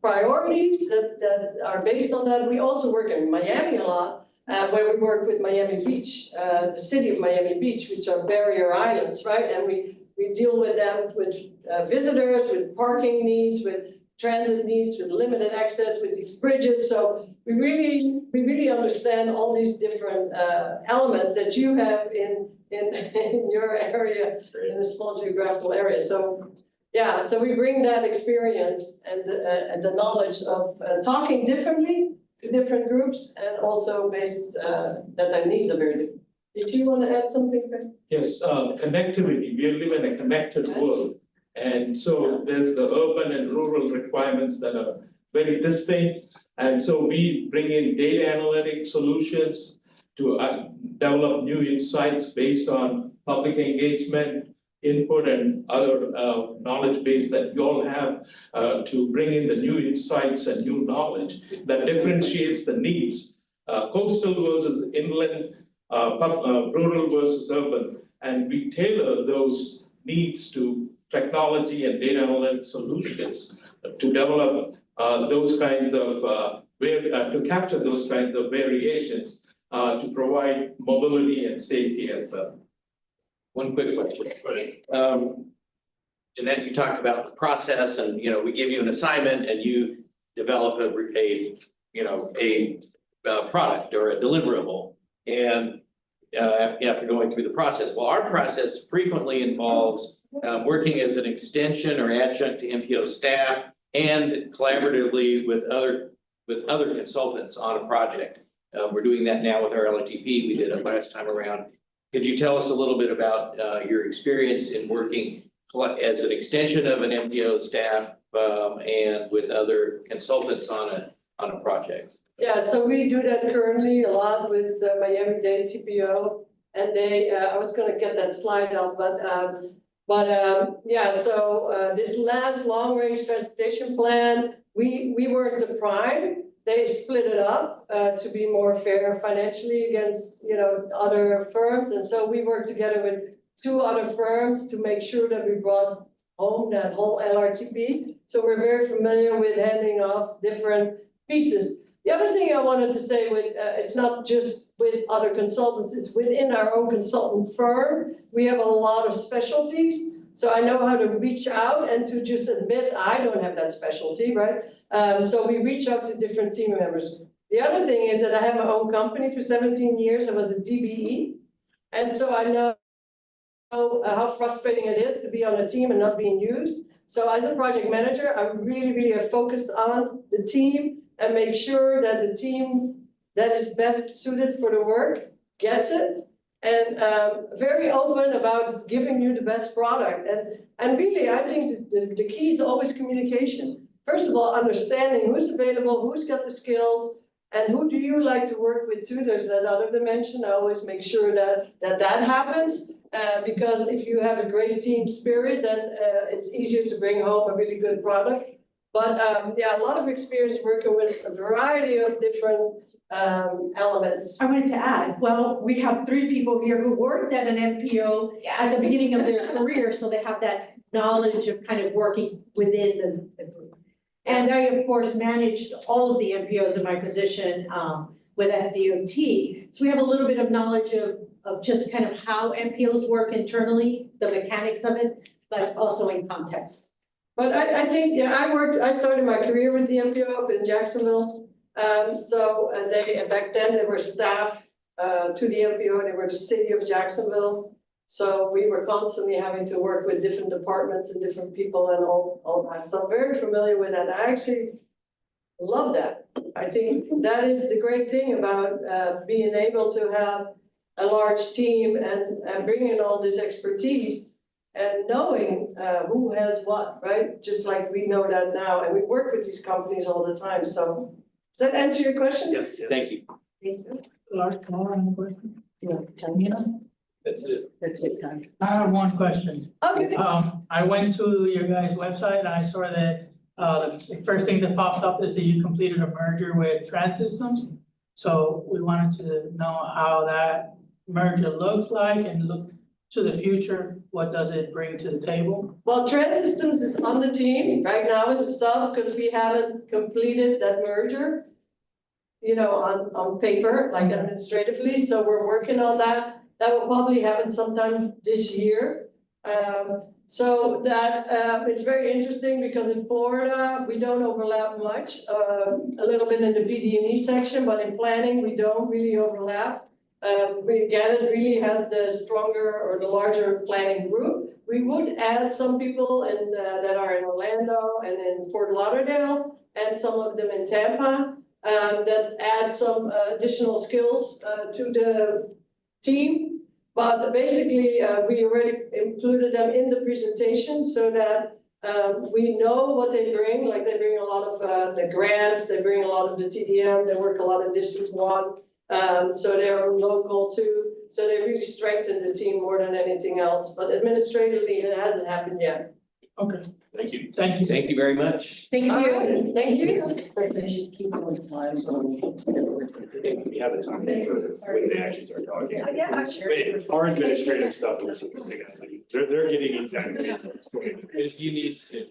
priorities that are based on that. We also work in Miami a lot, where we work with Miami Beach, the city of Miami Beach, which are barrier islands, right? And we deal with them with visitors, with parking needs, with transit needs, with limited access, with these bridges. So we really understand all these different elements that you have in your area, in a small geographical area. So yeah, so we bring that experience and the knowledge of talking differently to different groups, and also based that their needs are very different. Did you want to add something, Chris? Yes, connectivity. We live in a connected world. And so there's the urban and rural requirements that are very distinct. And so we bring in data analytic solutions to develop new insights based on public engagement, input, and other knowledge base that you all have to bring in the new insights and new knowledge that differentiates the needs, coastal versus inland, rural versus urban. And we tailor those needs to technology and data analytic solutions to develop those kinds of, to capture those kinds of variations to provide mobility and safety as well. One quick question. Jeanette, you talked about the process and, we give you an assignment and you develop a product or a deliverable. And after going through the process, well, our process frequently involves working as an extension or adjunct to MPO staff and collaboratively with with other consultants on a project. We're doing that now with our LTP. We did it last time around. Could you tell us a little bit about your experience in working as an extension of an MPO staff and with other consultants on a project? Yeah, so we do that currently a lot with Miami-Dade TPO. And I was gonna get that slide up, yeah, so this last long-range transportation plan, we weren't the prime. They split it up to be more fair financially against, other firms. And so we worked together with 2 other firms to make sure that we brought home that whole LRTP. So we're very familiar with handing off different pieces. The other thing I wanted to say with, it's not just with other consultants, it's within our own consultant firm. We have a lot of specialties. So I know how to reach out and to just admit I don't have that specialty, right? So we reach out to different team members. The other thing is that I have my own company for 17 years. I was a DBE. And so I know how frustrating it is to be on a team and not being used. So as a project manager, I really are focused on the team and make sure that the team that is best suited for the work gets it. And very open about giving you the best product. And really, I think the key is always communication. First of all, understanding who's available, who's got the skills, and who do you like to work with too. There's that other dimension. I always make sure that happens. Because if you have a great team spirit, then it's easier to bring home a really good product. But yeah, a lot of experience working with a variety of different elements. I wanted to add, well, we have 3 people here who worked at an NPO at the beginning of their career, so they have that knowledge of kind of working within the group. And I, of course, managed all of the NPOs in my position with FDOT. So we have a little bit of knowledge of just kind of how NPOs work internally, the mechanics of it, but also in context. But I think, yeah, I started my career with the NPO up in Jacksonville. Back then they were staff to the NPO, they were the city of Jacksonville. So we were constantly having to work with different departments and different people and all that. So I'm very familiar with that. I actually love that. I think that is the great thing about being able to have a large team and bringing all this expertise and knowing who has what, right? Just like we know that now, and we work with these companies all the time. So does that answer your question? Yes, thank you. Thank you. Laura, any question? Yeah, Tamina? That's it. That's it, time. I have one question. Okay. I went to your guys' website and I saw that the first thing that popped up is that you completed a merger with Trans Systems. So we wanted to know how that merger looks like and look to the future. What does it bring to the table? Well, Trans Systems is on the team right now as a sub because we haven't completed that merger, on paper, like administratively. So we're working on that. That will probably happen sometime this year. So that it's very interesting because in Florida, we don't overlap much, a little bit in the PD&E section, but in planning, we don't really overlap. Gannon really has the stronger or the larger planning group. We would add some people that are in Orlando and in Fort Lauderdale and some of them in Tampa that add some additional skills to the team. But basically, we already included them in the presentation so that we know what they bring. Like they bring a lot of the grants, they bring a lot of the TDM, they work a lot in District 1. So they're local too. So they really strengthen the team more than anything else. But administratively, it hasn't happened yet. Okay, Thank you. thank you. Thank you very much. Thank you. All right, thank you. They should keep on time. We have the time when they actually start talking. Yeah, But our administrative stuff, they're getting exactly. If you need to.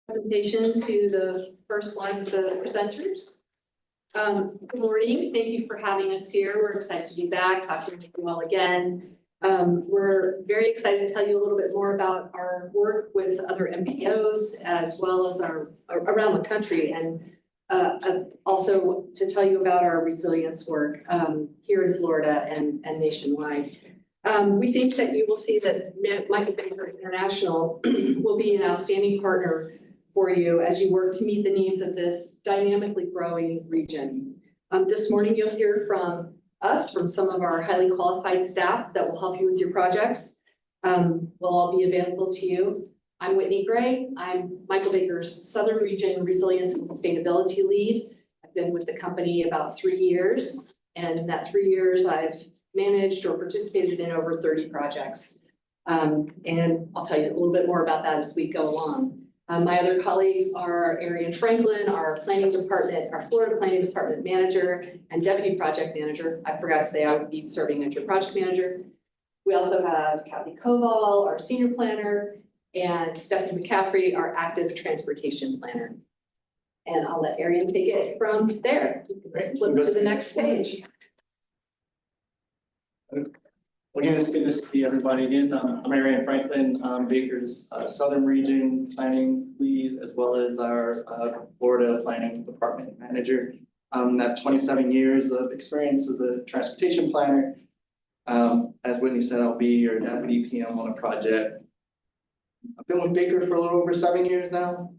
presentation to the first line of the presenters. Good morning. Thank you for having us here. We're excited to be back talking with you all again. We're very excited to tell you a little bit more about our work with other MPOs as well as our around the country, and also to tell you about our resilience work here in Florida and nationwide. We think that you will see that Michael Baker International will be an outstanding partner for you as you work to meet the needs of this dynamically growing region. This morning, you'll hear from us, from some of our highly qualified staff that will help you with your projects. We'll all be available to you. I'm Whitney Gray. I'm Michael Baker's Southern Region Resilience and Sustainability Lead. I've been with the company about 3 years, and in that 3 years, I've managed or participated in over 30 projects. And I'll tell you a little bit more about that as we go along. My other colleagues are Arian Franklin, our planning department, our Florida Planning Department manager and deputy project manager. I forgot to say I would be serving as your project manager. We also have Kathy Koval, our senior planner, and Stephanie McCaffrey, our active transportation planner. And I'll let Arian take it from there. Flip to the next page. Again, it's good to see everybody again. I'm Arian Franklin. I'm Baker's Southern Region Planning Lead, as well as our Florida Planning Department Manager. I have 27 years of experience as a transportation planner. As Whitney said, I'll be your deputy PM on a project. I've been with Baker for a little over 7 years now.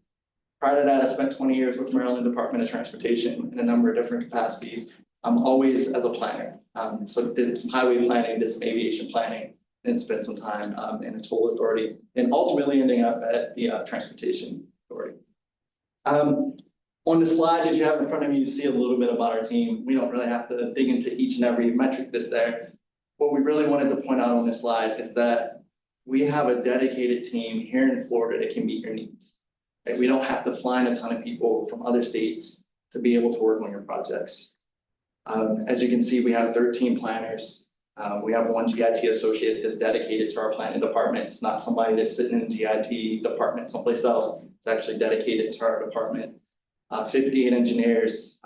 Prior to that, I spent 20 years with Maryland Department of Transportation in a number of different capacities. I'm always as a planner. So did some highway planning, did some aviation planning, and spent some time in a toll authority, and ultimately ending up at the transportation authority. On the slide that you have in front of you, you see a little bit about our team. We don't really have to dig into each and every metric that's there. What we really wanted to point out on this slide is that we have a dedicated team here in Florida that can meet your needs. Right? We don't have to fly in a ton of people from other states to be able to work on your projects. As you can see, we have 13 planners. We have one GIT associate that's dedicated to our planning department. It's not somebody that's sitting in the GIT department someplace else. It's actually dedicated to our department. 58 engineers.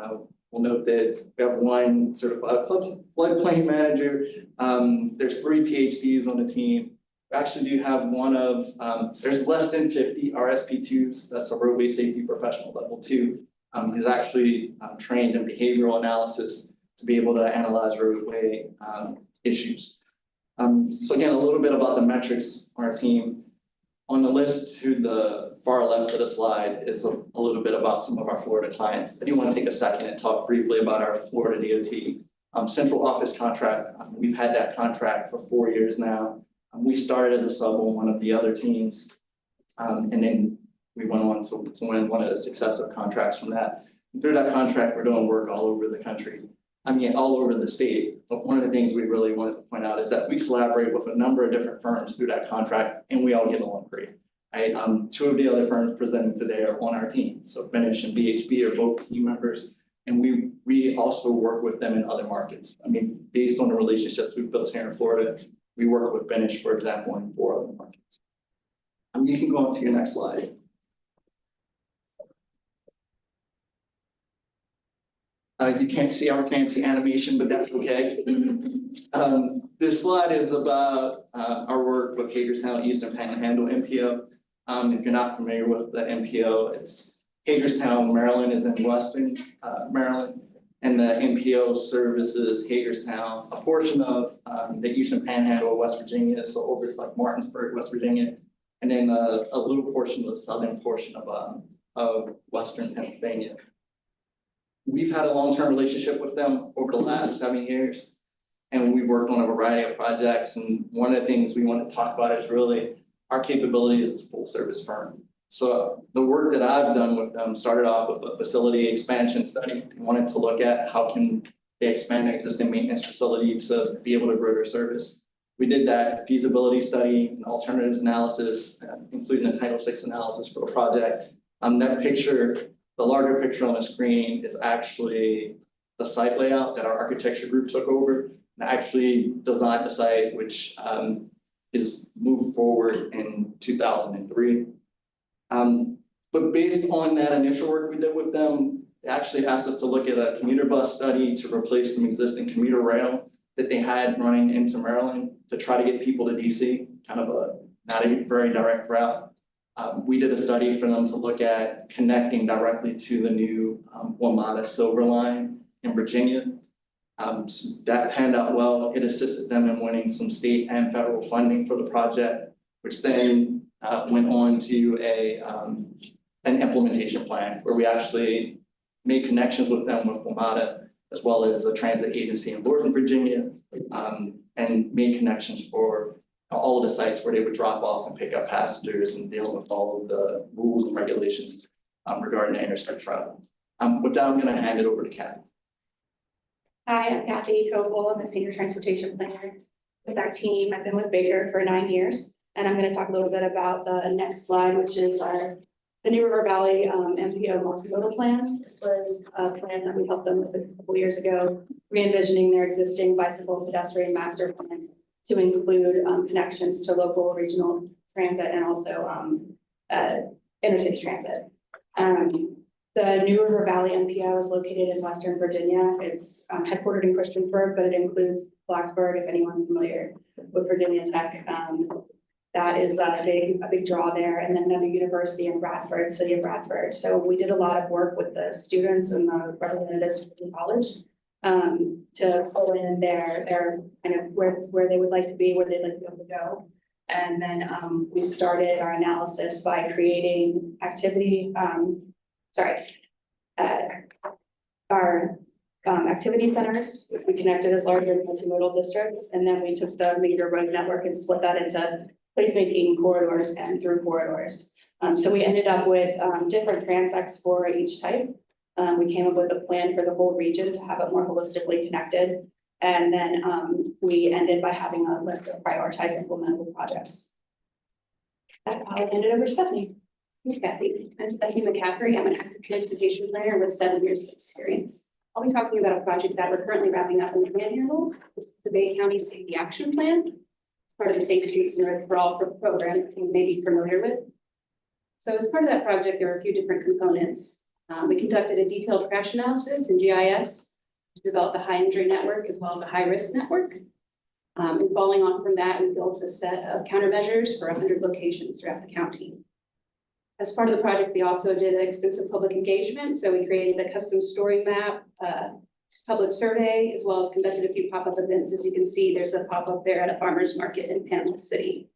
We'll note that we have one certified floodplain manager. There's 3 PhDs on the team. We actually do have one of, there's less than 50 RSP2s. That's a roadway safety professional level 2. He's actually trained in behavioral analysis to be able to analyze roadway issues. So again, a little bit about the metrics on our team. On the list to the far left of the slide is a little bit about some of our Florida clients. I do want to take a second and talk briefly about our Florida DOT central office contract. We've had that contract for 4 years now. We started as a sub on one of the other teams, and then we went on to win one of the successive contracts from that. And through that contract, we're doing work all over the country. I mean, all over the state. But one of the things we really wanted to point out is that we collaborate with a number of different firms through that contract, and we all get along great. Right? 2 of the other firms presenting today are on our team. So Finish and BHP are both team members, and we also work with them in other markets. I mean, based on the relationships we've built here in Florida, we work with Finish, for example, in 4 other markets. You can go on to your next slide. You can't see our fancy animation, but that's okay. This slide is about our work with Hagerstown Eastern Panhandle MPO. If you're not familiar with the MPO, it's Hagerstown, Maryland is in Western Maryland, and the MPO services Hagerstown, a portion of the Eastern Panhandle of West Virginia, so over to like Martinsburg, West Virginia, and then a little portion of the southern portion of Western Pennsylvania. We've had a long-term relationship with them over the last 7 years, and we've worked on a variety of projects. And one of the things we want to talk about is really our capability as a full-service firm. So the work that I've done with them started off with a facility expansion study. We wanted to look at how can they expand their existing maintenance facilities to be able to grow their service. We did that feasibility study and alternatives analysis, including the Title VI analysis for the project. That picture, the larger picture on the screen, is actually the site layout that our architecture group took over and actually designed the site, which is moved forward in 2003. But based on that initial work we did with them, they actually asked us to look at a commuter bus study to replace some existing commuter rail that they had running into Maryland to try to get people to DC, kind of a not a very direct route. We did a study for them to look at connecting directly to the new WMATA Silver Line in Virginia. So that panned out well. It assisted them in winning some state and federal funding for the project, which then went on to an implementation plan where we actually made connections with them with WMATA, as well as the transit agency in Northern Virginia, and made connections for all of the sites where they would drop off and pick up passengers and dealing with all of the rules and regulations regarding the interstate travel. With that, I'm going to hand it over to Kathy. Hi, I'm Kathy Koval. I'm a senior transportation planner with our team. I've been with Baker for 9 years, and I'm going to talk a little bit about the next slide, which is the New River Valley MPO multimodal plan. This was a plan that we helped them with a couple years ago, re-envisioning their existing bicycle and pedestrian master plan to include connections to local, regional transit and also intercity transit. The New River Valley MPO is located in Western Virginia. It's headquartered in Christiansburg, but it includes Blacksburg, if anyone's familiar with Virginia Tech. That is a big draw there, and then another university in Bradford, city of Bradford. So we did a lot of work with the students and the representatives from the college to pull in their kind of where they would like to be, where they'd like to be able to go. And then we started our analysis by creating our activity centers, which we connected as larger multimodal districts. And then we took the major road network and split that into placemaking corridors and through corridors. So we ended up with different transects for each type. We came up with a plan for the whole region to have it more holistically connected. And then we ended by having a list of prioritized implementable projects. I'll hand it over to Stephanie. Thanks, Kathy. I'm Stephanie McCaffrey. I'm an active transportation planner with 7 years of experience. I'll be talking about a project that we're currently wrapping up in the Panhandle. This is the Bay County Safety Action Plan. It's part of the Safe Streets and Roads for All program that you may be familiar with. So as part of that project, there were a few different components. We conducted a detailed crash analysis in GIS to develop the high injury network as well as the high risk network. And following on from that, we built a set of countermeasures for 100 locations throughout the county. As part of the project, we also did an extensive public engagement. So we created a custom story map, public survey, as well as conducted a few pop-up events. As you can see, there's a pop-up there at a farmer's market in Panama City.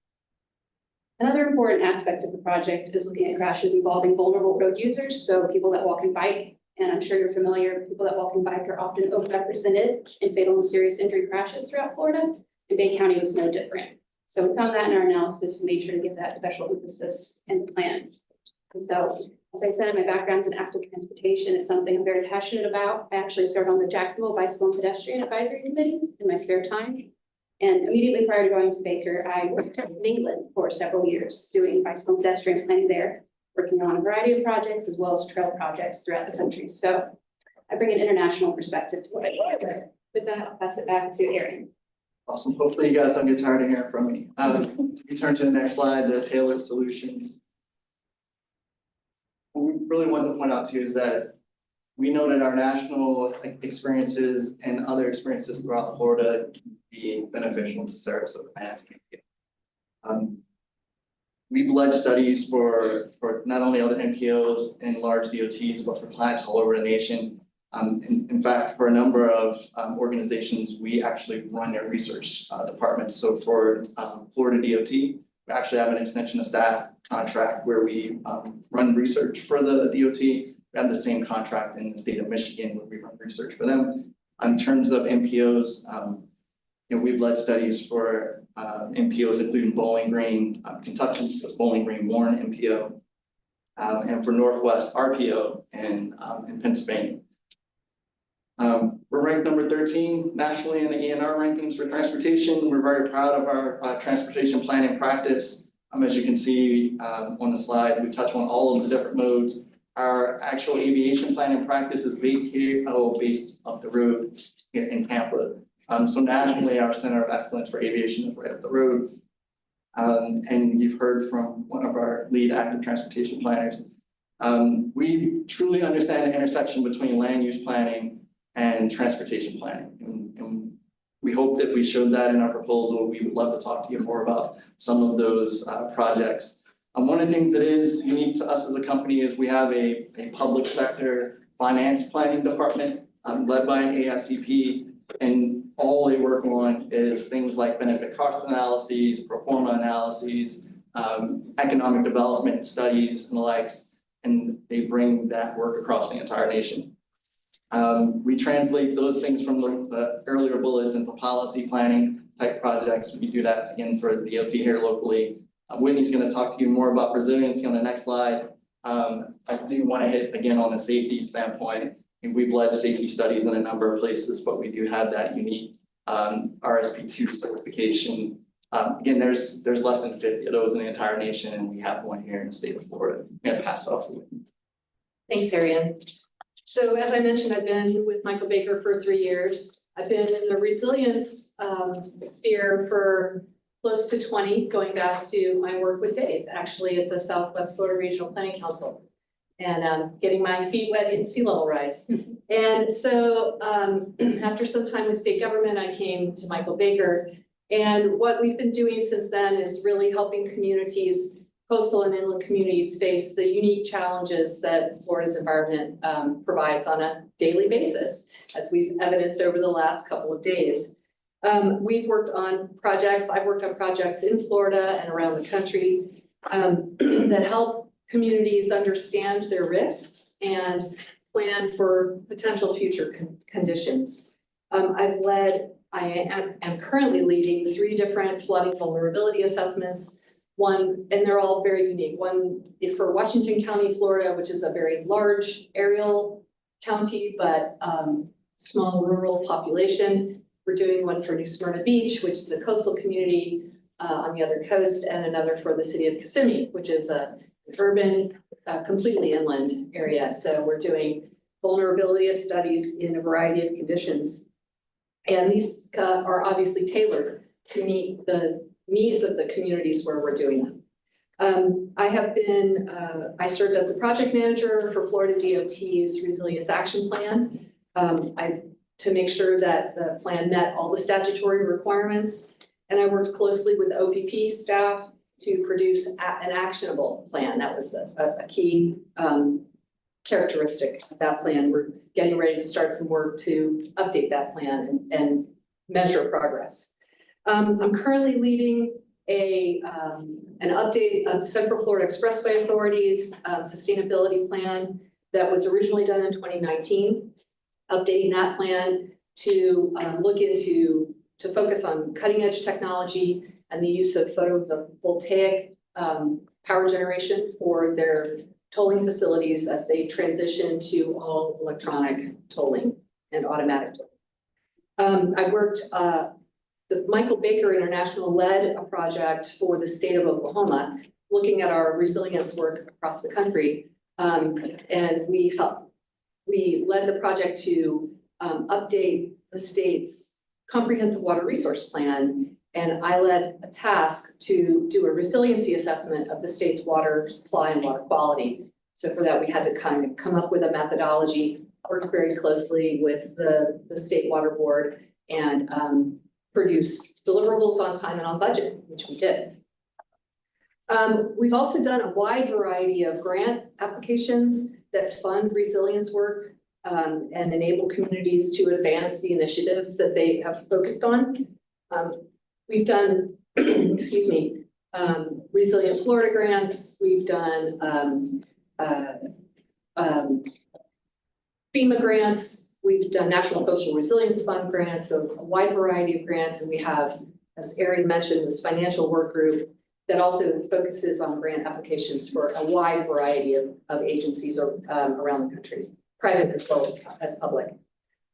Another important aspect of the project is looking at crashes involving vulnerable road users. So people that walk and bike, and I'm sure you're familiar, people that walk and bike are often overrepresented in fatal and serious injury crashes throughout Florida, and Bay County was no different. So we found that in our analysis and made sure to give that special emphasis in the plan. And so, as I said, my background's in active transportation. It's something I'm very passionate about. I actually served on the Jacksonville Bicycle and Pedestrian Advisory Committee in my spare time. And immediately prior to going to Baker, I worked in England for several years doing bicycle and pedestrian planning there, working on a variety of projects as well as trail projects throughout the country. So I bring an international perspective to what I do. With that, I'll pass it back to Aaron. Awesome. Hopefully you guys don't get tired of hearing from me. We turn to the next slide, the tailored solutions. What we really want to point out to you is that we know that our national experiences and other experiences throughout Florida can be beneficial to Sarasota and we've led studies for not only other NPOs and large DOTs, but for clients all over the nation. In fact, for a number of organizations, we actually run their research departments. So for Florida DOT, we actually have an extension of staff contract where we run research for the DOT. We have the same contract in the state of Michigan where we run research for them. In terms of MPOs, we've led studies for MPOs, including Bowling Green, Kentucky, so it's Bowling Green Warren MPO, and for Northwest RPO in Pennsylvania. We're ranked number 13 nationally in the ENR rankings for transportation. We're very proud of our transportation planning practice. As you can see on the slide, we touch on all of the different modes. Our actual aviation planning practice is based here, based up the road here in Tampa. So nationally, our Center of Excellence for Aviation is right up the road. And you've heard from one of our lead active transportation planners We truly understand the intersection between land use planning and transportation planning. And we hope that we showed that in our proposal. We would love to talk to you more about some of those projects. One of the things that is unique to us as a company is we have a public sector finance planning department led by an ASCP, and all they work on is things like benefit cost analyses, pro forma analyses, economic development studies and the likes, and they bring that work across the entire nation. We translate those things from the earlier bullets into policy planning type projects. We do that again for the DOT here locally. Whitney's going to talk to you more about resiliency on the next slide. I do want to hit again on the safety standpoint. And we've led safety studies in a number of places, but we do have that unique RSP2 certification. Again, there's less than 50 of those in the entire nation, and we have one here in the state of Florida. I'm going to pass it off to Whitney. Thanks, Arian. So as I mentioned, I've been with Michael Baker for 3 years. I've been in the resilience sphere for close to 20, going back to my work with Dave, actually at the Southwest Florida Regional Planning Council, and getting my feet wet in sea level rise. And so after some time with state government, I came to Michael Baker. And what we've been doing since then is really helping communities, coastal and inland communities, face the unique challenges that Florida's environment provides on a daily basis, as we've evidenced over the last couple of days. We've worked on projects, I've worked on projects in Florida and around the country that help communities understand their risks and plan for potential future conditions. I am currently leading 3 different flooding vulnerability assessments. One, and they're all very unique. One for Washington County, Florida, which is a very large aerial county, but small rural population. We're doing one for New Smyrna Beach, which is a coastal community on the other coast, and another for the city of Kissimmee, which is an urban, completely inland area. So we're doing vulnerability studies in a variety of conditions. And these are obviously tailored to meet the needs of the communities where we're doing them. I served as the project manager for Florida DOT's Resilience Action Plan to make sure that the plan met all the statutory requirements. And I worked closely with OPP staff to produce an actionable plan. That was a key characteristic of that plan. We're getting ready to start some work to update that plan and measure progress. I'm currently leading an update of Central Florida Expressway Authority's sustainability plan that was originally done in 2019. Updating that plan to to focus on cutting edge technology and the use of photovoltaic power generation for their tolling facilities as they transition to all electronic tolling and automatic tolling. I worked, the Michael Baker International led a project for the state of Oklahoma, looking at our resilience work across the country. And we led the project to update the state's comprehensive water resource plan. And I led a task to do a resiliency assessment of the state's water supply and water quality. So for that, we had to kind of come up with a methodology, work very closely with the state water board, and produce deliverables on time and on budget, which we did. We've also done a wide variety of grant applications that fund resilience work and enable communities to advance the initiatives that they have focused on. We've done, excuse me, Resilient Florida grants. We've done FEMA grants. We've done National Coastal Resilience Fund grants, so a wide variety of grants. And we have, as Erin mentioned, this financial work group that also focuses on grant applications for a wide variety of agencies around the country, private as well as public.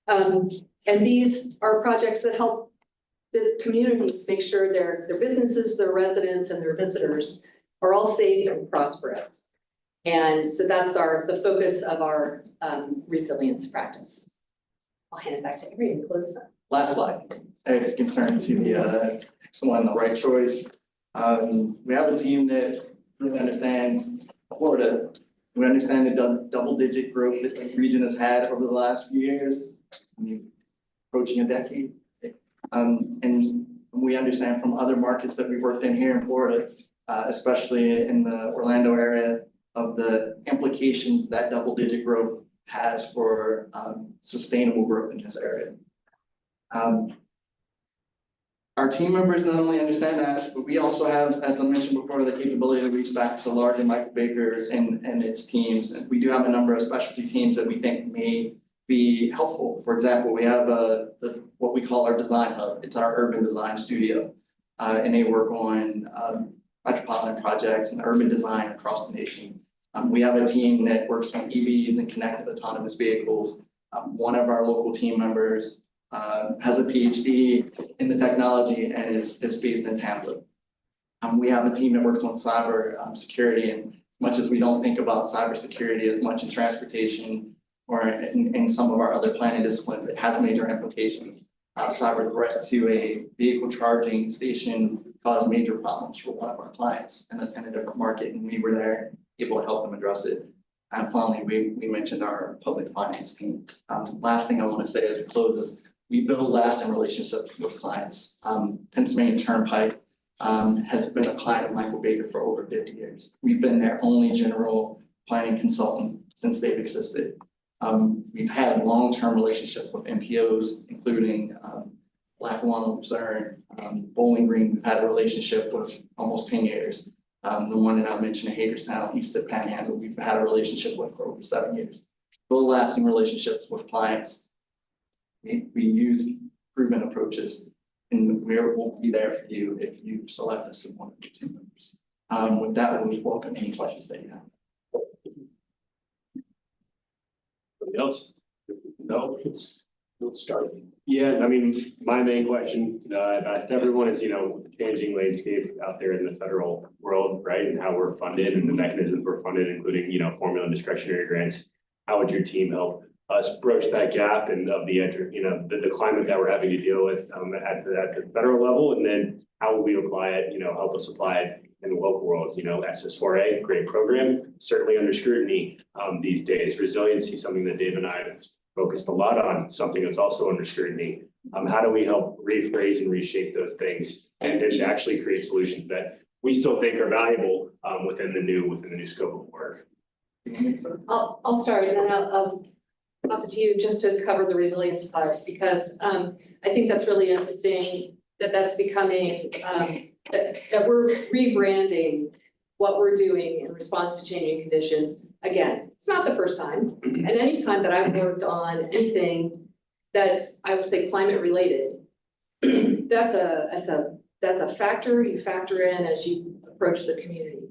And these are projects that help the communities make sure their businesses, their residents, and their visitors are all safe and prosperous. And so that's the focus of our resilience practice. I'll hand it back to Erin to close this up. Last slide. If you can turn to the next one, the right choice. We have a team that really understands Florida We understand the double-digit growth that the region has had over the last few years, I mean, approaching a decade. And we understand from other markets that we've worked in here in Florida, especially in the Orlando area, of the implications that double-digit growth has for sustainable growth in this area. Our team members not only understand that, but we also have, as I mentioned before, the capability to reach back to larger Michael Baker and its teams. And we do have a number of specialty teams that we think may be helpful. For example, we have what we call our design hub. It's our urban design studio. And they work on metropolitan projects and urban design across the nation. We have a team that works on EVs and connected autonomous vehicles. One of our local team members has a PhD in the technology and is based in Tampa. We have a team that works on cyber security, and much as we don't think about cybersecurity as much in transportation or in some of our other planning disciplines, it has major implications. Cyber threat to a vehicle charging station caused major problems for one of our clients in a different market, and we were there able to help them address it. And finally, we mentioned our public finance team. Last thing I want to say as we close is we build lasting relationships with clients. Pennsylvania Turnpike has been a client of Michael Baker for over 50 years. We've been their only general planning consultant since they've existed. We've had long-term relationships with MPOs, including Lackawanna, Luzerne, Bowling Green. We've had a relationship with almost 10 years. The one that I mentioned in Hagerstown, east of Panhandle, we've had a relationship with for over 7 years. Build lasting relationships with clients. We use proven approaches, and we'll be there for you if you select us as one of your team members. With that, we'll welcome any questions that you have. Anybody else? No, let's start. Yeah, I mean, my main question I've asked everyone is, with the changing landscape out there in the federal world, right, and how we're funded and the mechanisms we're funded, including, formula and discretionary grants, how would your team help us broach that gap and of the climate that we're having to deal with at the federal level, and then how will we apply it, help us apply it in the local world? SS4A, great program, certainly under scrutiny these days. Resiliency, something that Dave and I have focused a lot on, something that's also under scrutiny. How do we help rephrase and reshape those things and actually create solutions that we still think are valuable within the new scope of work? I'll start and then I'll pass it to you just to cover the resilience part, because I think that's really interesting that that's becoming, that we're rebranding what we're doing in response to changing conditions. Again, it's not the first time, and any time that I've worked on anything that's, I would say, climate related, that's a factor you factor in as you approach the community.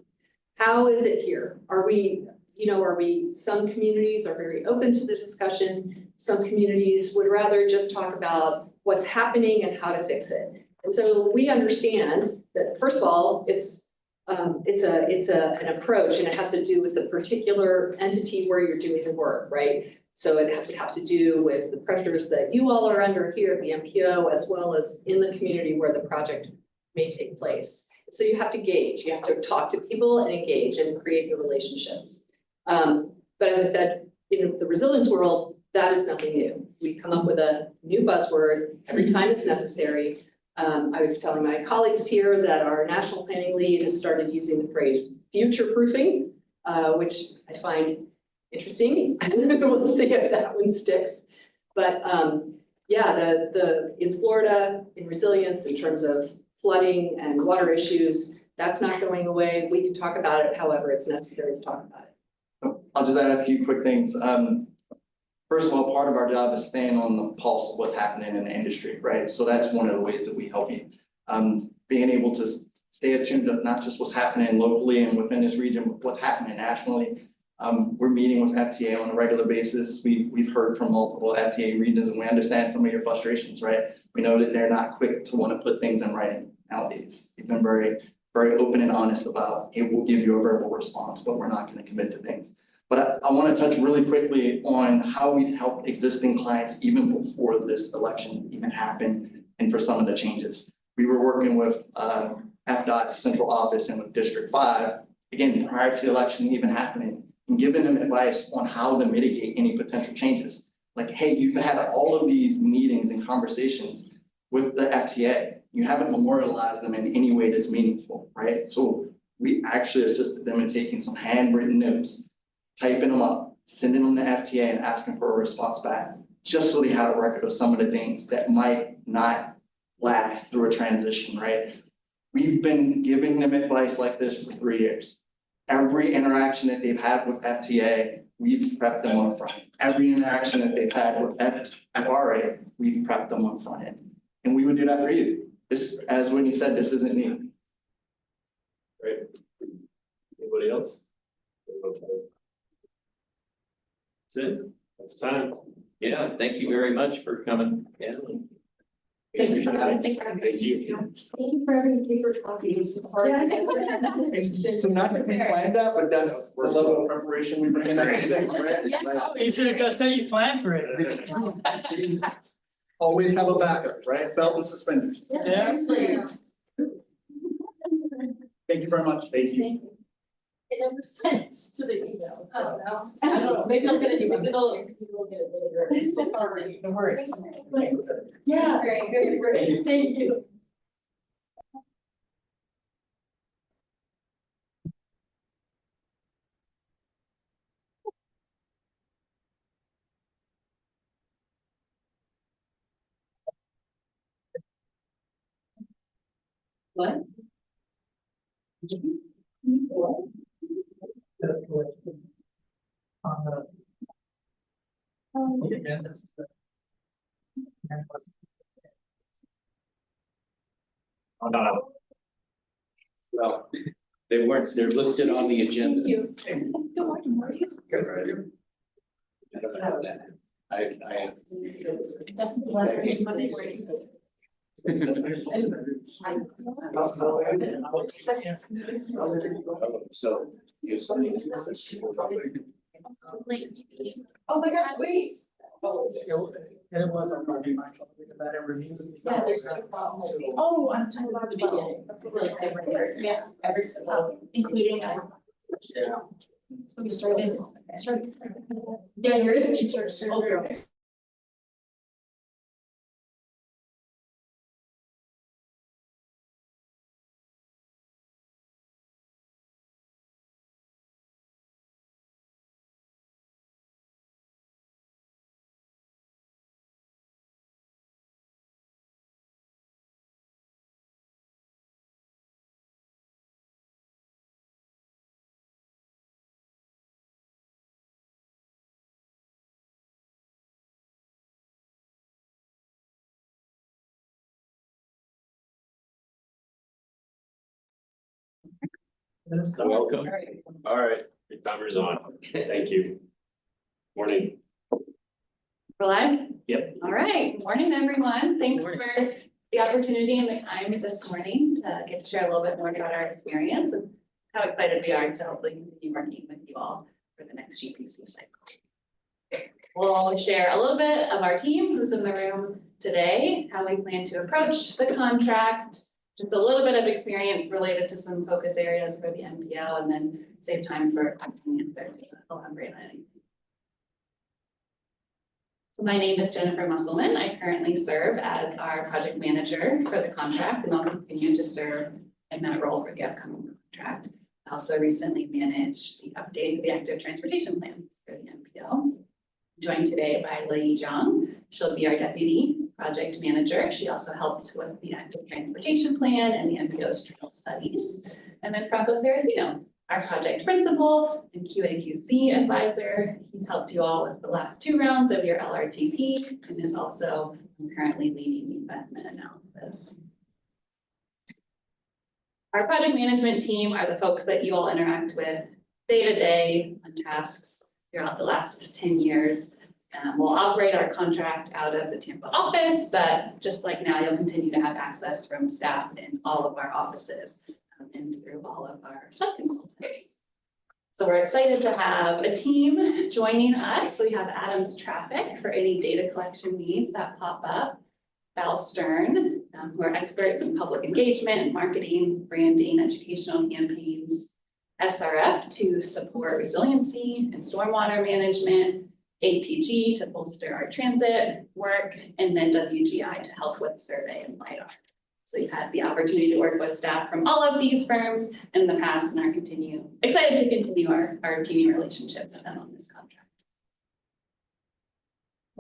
How is it here? Are we, some communities are very open to the discussion. Some communities would rather just talk about what's happening and how to fix it. And so we understand that, first of all, it's an approach, and it has to do with the particular entity where you're doing the work, right? So it has to have to do with the pressures that you all are under here at the MPO, as well as in the community where the project may take place. So you have to gauge, you have to talk to people and engage and create the relationships. But as I said, in the resilience world, that is nothing new. We come up with a new buzzword every time it's necessary. I was telling my colleagues here that our national planning lead has started using the phrase future proofing, which I find interesting. We'll see if that one sticks. But yeah, in Florida, in resilience, in terms of flooding and water issues, that's not going away. We can talk about it however it's necessary to talk about it. I'll just add a few quick things. First of all, part of our job is staying on the pulse of what's happening in the industry, right? So that's one of the ways that we help you. Being able to stay attuned to not just what's happening locally and within this region, but what's happening nationally. We're meeting with FTA on a regular basis. We've heard from multiple FTA regions, and we understand some of your frustrations, right? We know that they're not quick to want to put things in writing nowadays. They've been very, very open and honest about, hey, we'll give you a verbal response, but we're not going to commit to things. But I want to touch really quickly on how we've helped existing clients even before this election even happened, and for some of the changes. We were working with FDOT's central office and with District 5, again, prior to the election even happening, and giving them advice on how to mitigate any potential changes. Like, hey, you've had all of these meetings and conversations with the FTA. You haven't memorialized them in any way that's meaningful, right? So we actually assisted them in taking some handwritten notes, typing them up, sending them to FTA and asking for a response back, just so they had a record of some of the things that might not last through a transition, right? We've been giving them advice like this for 3 years. Every interaction that they've had with FTA, we've prepped them on front. Every interaction that they've had with FRA, we've prepped them on front end. And we would do that for you. This, as Whitney said, this isn't new. Great. Anybody else? That's it. That's time. Yeah, thank you very much for coming. Yeah. Thanks. Thank you. Thank you for having paper copies. So not that we planned that, but that's the level of preparation we bring in every day, right? Oh, you should have just said you planned for it. Always have a backup, right? Belt and suspenders. Yeah. Seriously. Thank you very much. Thank you. It never sends to the email, so now, I don't know, maybe I'll get it, maybe we'll get it later. I'm so sorry. No worries. Yeah, great, thank you. What? What? On the. Yeah, that's the- Oh, no. Well, they're listed on the agenda. Thank you. Good morning, how are you? I don't know that. I. So. you sign it. Oh my gosh, wait. Oh, It was our project, because that ever means. yeah, there's no problem. Oh, I'm talking about the beginning. Yeah, every single, including. Yeah. We started. Yeah, you're in. Okay. Welcome. All right, your timer's on. Thank you. Morning. We're live? Yep. All right, morning, everyone. Thanks for the opportunity and the time this morning to get to share a little bit more about our experience and how excited we are to hopefully continue working with you all for the next GPC cycle. We'll share a little bit of our team who's in the room today, how we plan to approach the contract, just a little bit of experience related to some focus areas for the NPO, and then save time for answer to elaborate on anything. So my name is Jennifer Musselman. I currently serve as our project manager for the contract, and I'll continue to serve in that role for the upcoming contract. I also recently managed the update of the active transportation plan for the NPO. Joined today by Lei Zhang. She'll be our deputy project manager. She also helped with the active transportation plan and the NPO's trail studies. And then Franco Serafino, our project principal and QA/QC advisor. He helped you all with the last 2 rounds of your LRTP and is also currently leading the investment analysis. Our project management team are the folks that you all interact with day to day on tasks throughout the last 10 years. We'll operate our contract out of the Tampa office, but just like now, you'll continue to have access from staff in all of our offices and through all of our sub-consultants. So we're excited to have a team joining us. So we have Adams Traffic for any data collection needs that pop up. Val Stern, who are experts in public engagement, marketing, branding, educational campaigns. SRF to support resiliency and stormwater management, ATG to bolster our transit work, and then WGI to help with survey and LiDAR. So we've had the opportunity to work with staff from all of these firms in the past and are excited to continue our teaming relationship with them on this contract.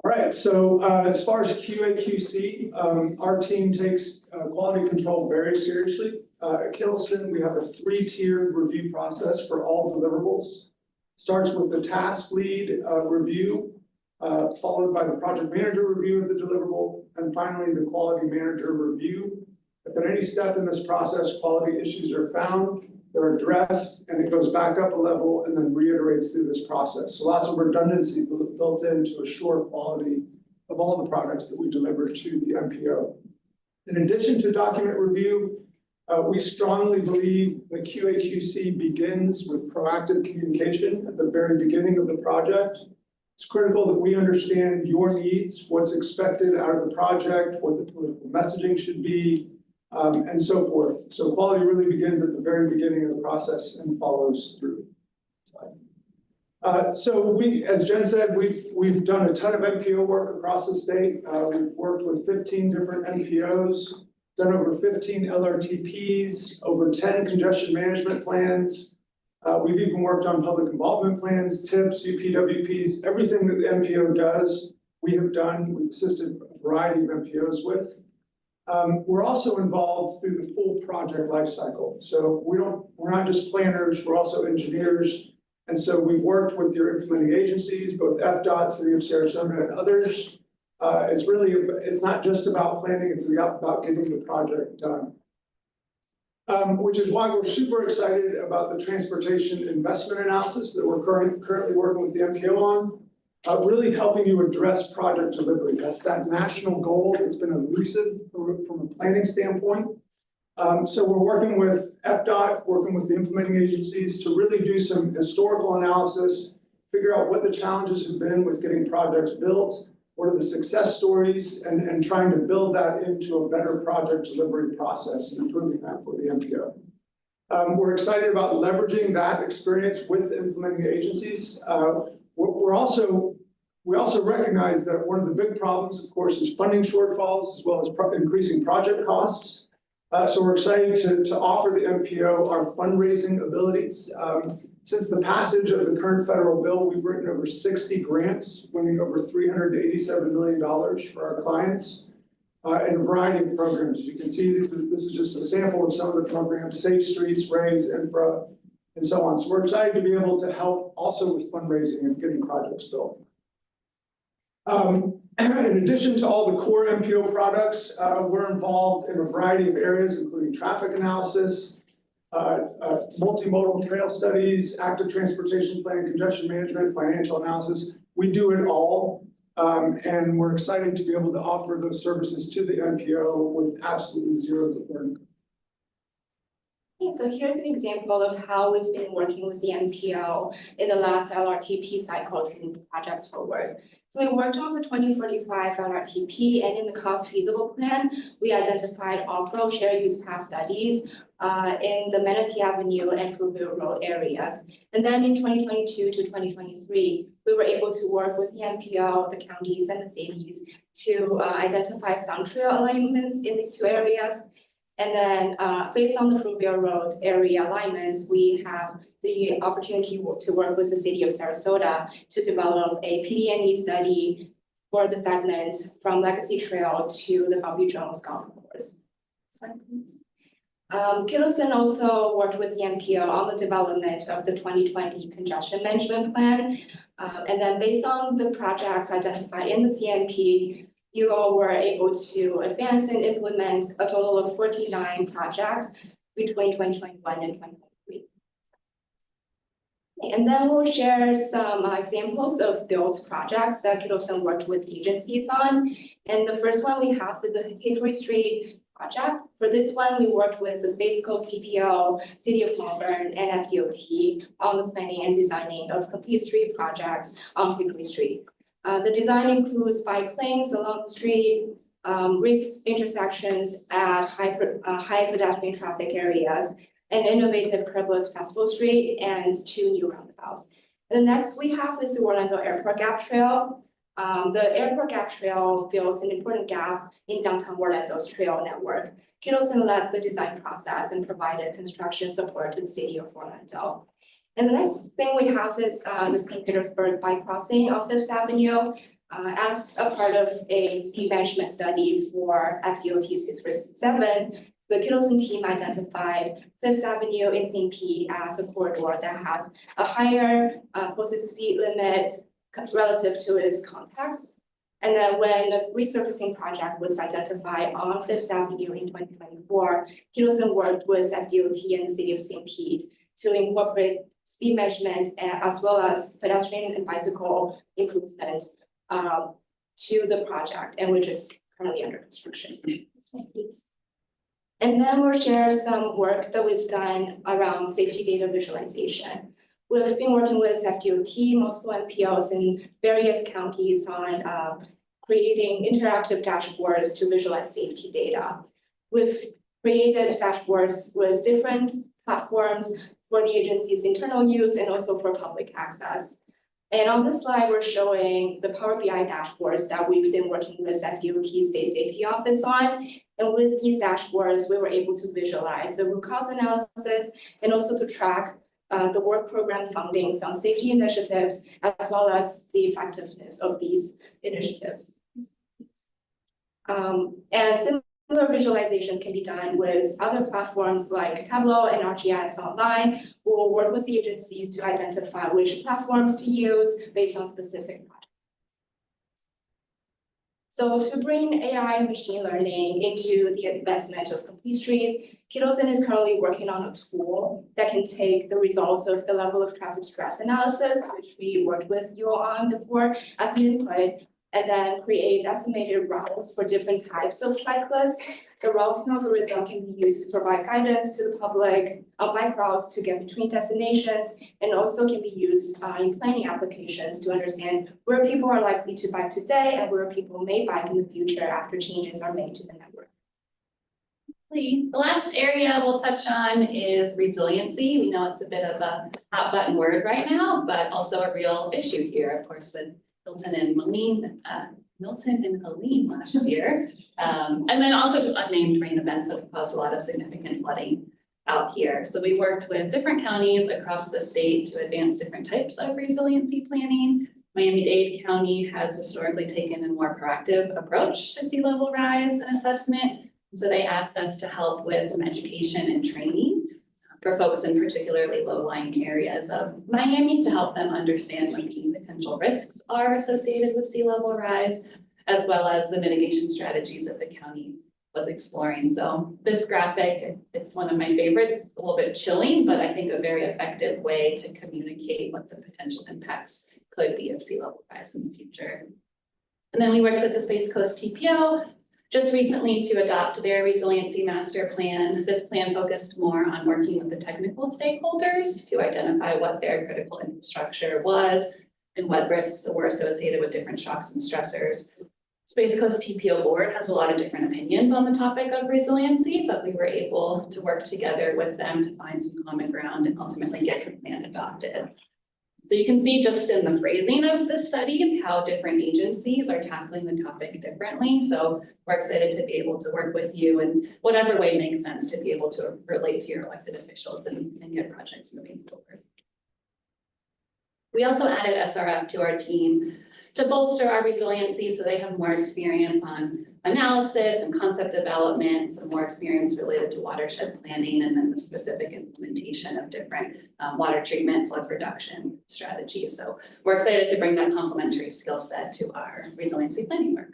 All right, so as far as QA/QC, our team takes quality control very seriously. At Kittleson, we have a 3-tiered review process for all deliverables. Starts with the task lead review, followed by the project manager review of the deliverable, and finally the quality manager review. If at any step in this process, quality issues are found, they're addressed, and it goes back up a level and then reiterates through this process. So lots of redundancy built in to assure quality of all the products that we deliver to the MPO. In addition to document review, we strongly believe that QA/QC begins with proactive communication at the very beginning of the project. It's critical that we understand your needs, what's expected out of the project, what the political messaging should be, and so forth. So quality really begins at the very beginning of the process and follows through. So as Jen said, we've done a ton of MPO work across the state. We've worked with 15 different MPOs, done over 15 LRTPs, over 10 congestion management plans. We've even worked on public involvement plans, TIPs, UPWPs, everything that the MPO does, we have done. We've assisted a variety of MPOs with. We're also involved through the full project lifecycle. So we're not just planners, we're also engineers. And so we've worked with your implementing agencies, both FDOT, City of Sarasota, and others. It's not just about planning, it's about getting the project done. Which is why we're super excited about the transportation investment analysis that we're currently working with the MPO on, really helping you address project delivery. That's that national goal that's been elusive from a planning standpoint. So we're working with FDOT, working with the implementing agencies to really do some historical analysis, figure out what the challenges have been with getting projects built, what are the success stories, and trying to build that into a better project delivery process and improving that for the MPO. We're excited about leveraging that experience with implementing agencies. We also recognize that one of the big problems, of course, is funding shortfalls as well as increasing project costs. So we're excited to offer the MPO our fundraising abilities. Since the passage of the current federal bill, we've written over 60 grants, winning over $387 million for our clients in a variety of programs. As you can see, this is just a sample of some of the programs: Safe Streets, Raise, Infra, and so on. So we're excited to be able to help also with fundraising and getting projects built. In addition to all the core MPO products, we're involved in a variety of areas, including traffic analysis, multimodal trail studies, active transportation plan, congestion management, financial analysis. We do it all, and we're excited to be able to offer those services to the MPO with absolutely zeros of learning. Okay, so here's an example of how we've been working with the MPO in the last LRTP cycle to move projects forward. So we worked on the 2045 LRTP, and in the cost feasible plan, we identified off-road share use path studies in the Manatee Avenue and Fruitvale Road areas. And then in 2022 to 2023, we were able to work with the MPO, the counties, and the cities to identify sun trail alignments in these two areas. And then based on the Fruitvale Road area alignments, we have the opportunity to work with the City of Sarasota to develop a PD&E study for the segment from Legacy Trail to the Bobby Jones Golf Course. Slide, please. Kittleson also worked with the MPO on the development of the 2020 congestion management plan. And then based on the projects identified in the CNP, you all were able to advance and implement a total of 49 projects between 2021 and 2023. And then we'll share some examples of built projects that Kittleson worked with agencies on. And the first one we have is the Hickory Street project. For this one, we worked with the Space Coast TPO, City of Melbourne, and FDOT on the planning and designing of complete street projects on Hickory Street. The design includes bike lanes along the street, risk intersections at high pedestrian traffic areas, an innovative curbless Festival Street, and 2 new roundabouts. And the next we have is the Orlando Airport Gap Trail. The Airport Gap Trail fills an important gap in downtown Orlando's trail network. Kittleson led the design process and provided construction support to the city of Orlando. And the next thing we have is the St. Petersburg bike crossing of Fifth Avenue. As a part of a speed management study for FDOT's District 7, the Kittleson team identified Fifth Avenue in St. Pete as a corridor that has a higher posted speed limit relative to its context. And then when the resurfacing project was identified on Fifth Avenue in 2024, Kittleson worked with FDOT and the city of St. Pete to incorporate speed measurement as well as pedestrian and bicycle improvement to the project, and which is currently under construction. And then we'll share some work that we've done around safety data visualization. We've been working with FDOT, multiple NPOs in various counties on creating interactive dashboards to visualize safety data. We've created dashboards with different platforms for the agency's internal use and also for public access. And on this slide, we're showing the Power BI dashboards that we've been working with FDOT State Safety Office on. And with these dashboards, we were able to visualize the root cause analysis and also to track the work program fundings on safety initiatives, as well as the effectiveness of these initiatives. And similar visualizations can be done with other platforms like Tableau and ArcGIS Online. We'll work with the agencies to identify which platforms to use based on specific projects. So to bring AI and machine learning into the advancement of complete streets, Kittleson is currently working on a tool that can take the results of the level of traffic stress analysis, which we worked with you all on before as the input, and then create estimated routes for different types of cyclists. The routing algorithm can be used to provide guidance to the public on bike routes to get between destinations, and also can be used in planning applications to understand where people are likely to bike today and where people may bike in the future after changes are made to the network. The last area we'll touch on is resiliency. We know it's a bit of a hot button word right now, but also a real issue here, of course, with Milton and Helene last year. And then also just unnamed rain events that have caused a lot of significant flooding out here. So we worked with different counties across the state to advance different types of resiliency planning. Miami-Dade County has historically taken a more proactive approach to sea level rise and assessment. So they asked us to help with some education and training for folks in particularly low-lying areas of Miami to help them understand what key potential risks are associated with sea level rise, as well as the mitigation strategies that the county was exploring. So this graphic, it's one of my favorites, a little bit chilling, but I think a very effective way to communicate what the potential impacts could be of sea level rise in the future. And then we worked with the Space Coast TPO just recently to adopt their resiliency master plan. This plan focused more on working with the technical stakeholders to identify what their critical infrastructure was and what risks were associated with different shocks and stressors. Space Coast TPO board has a lot of different opinions on the topic of resiliency, but we were able to work together with them to find some common ground and ultimately get the plan adopted. So you can see just in the phrasing of the studies how different agencies are tackling the topic differently. So we're excited to be able to work with you in whatever way makes sense to be able to relate to your elected officials and get projects moving forward. We also added SRF to our team to bolster our resiliency so they have more experience on analysis and concept development, some more experience related to watershed planning, and then the specific implementation of different water treatment, flood reduction strategies. So we're excited to bring that complementary skill set to our resiliency planning work.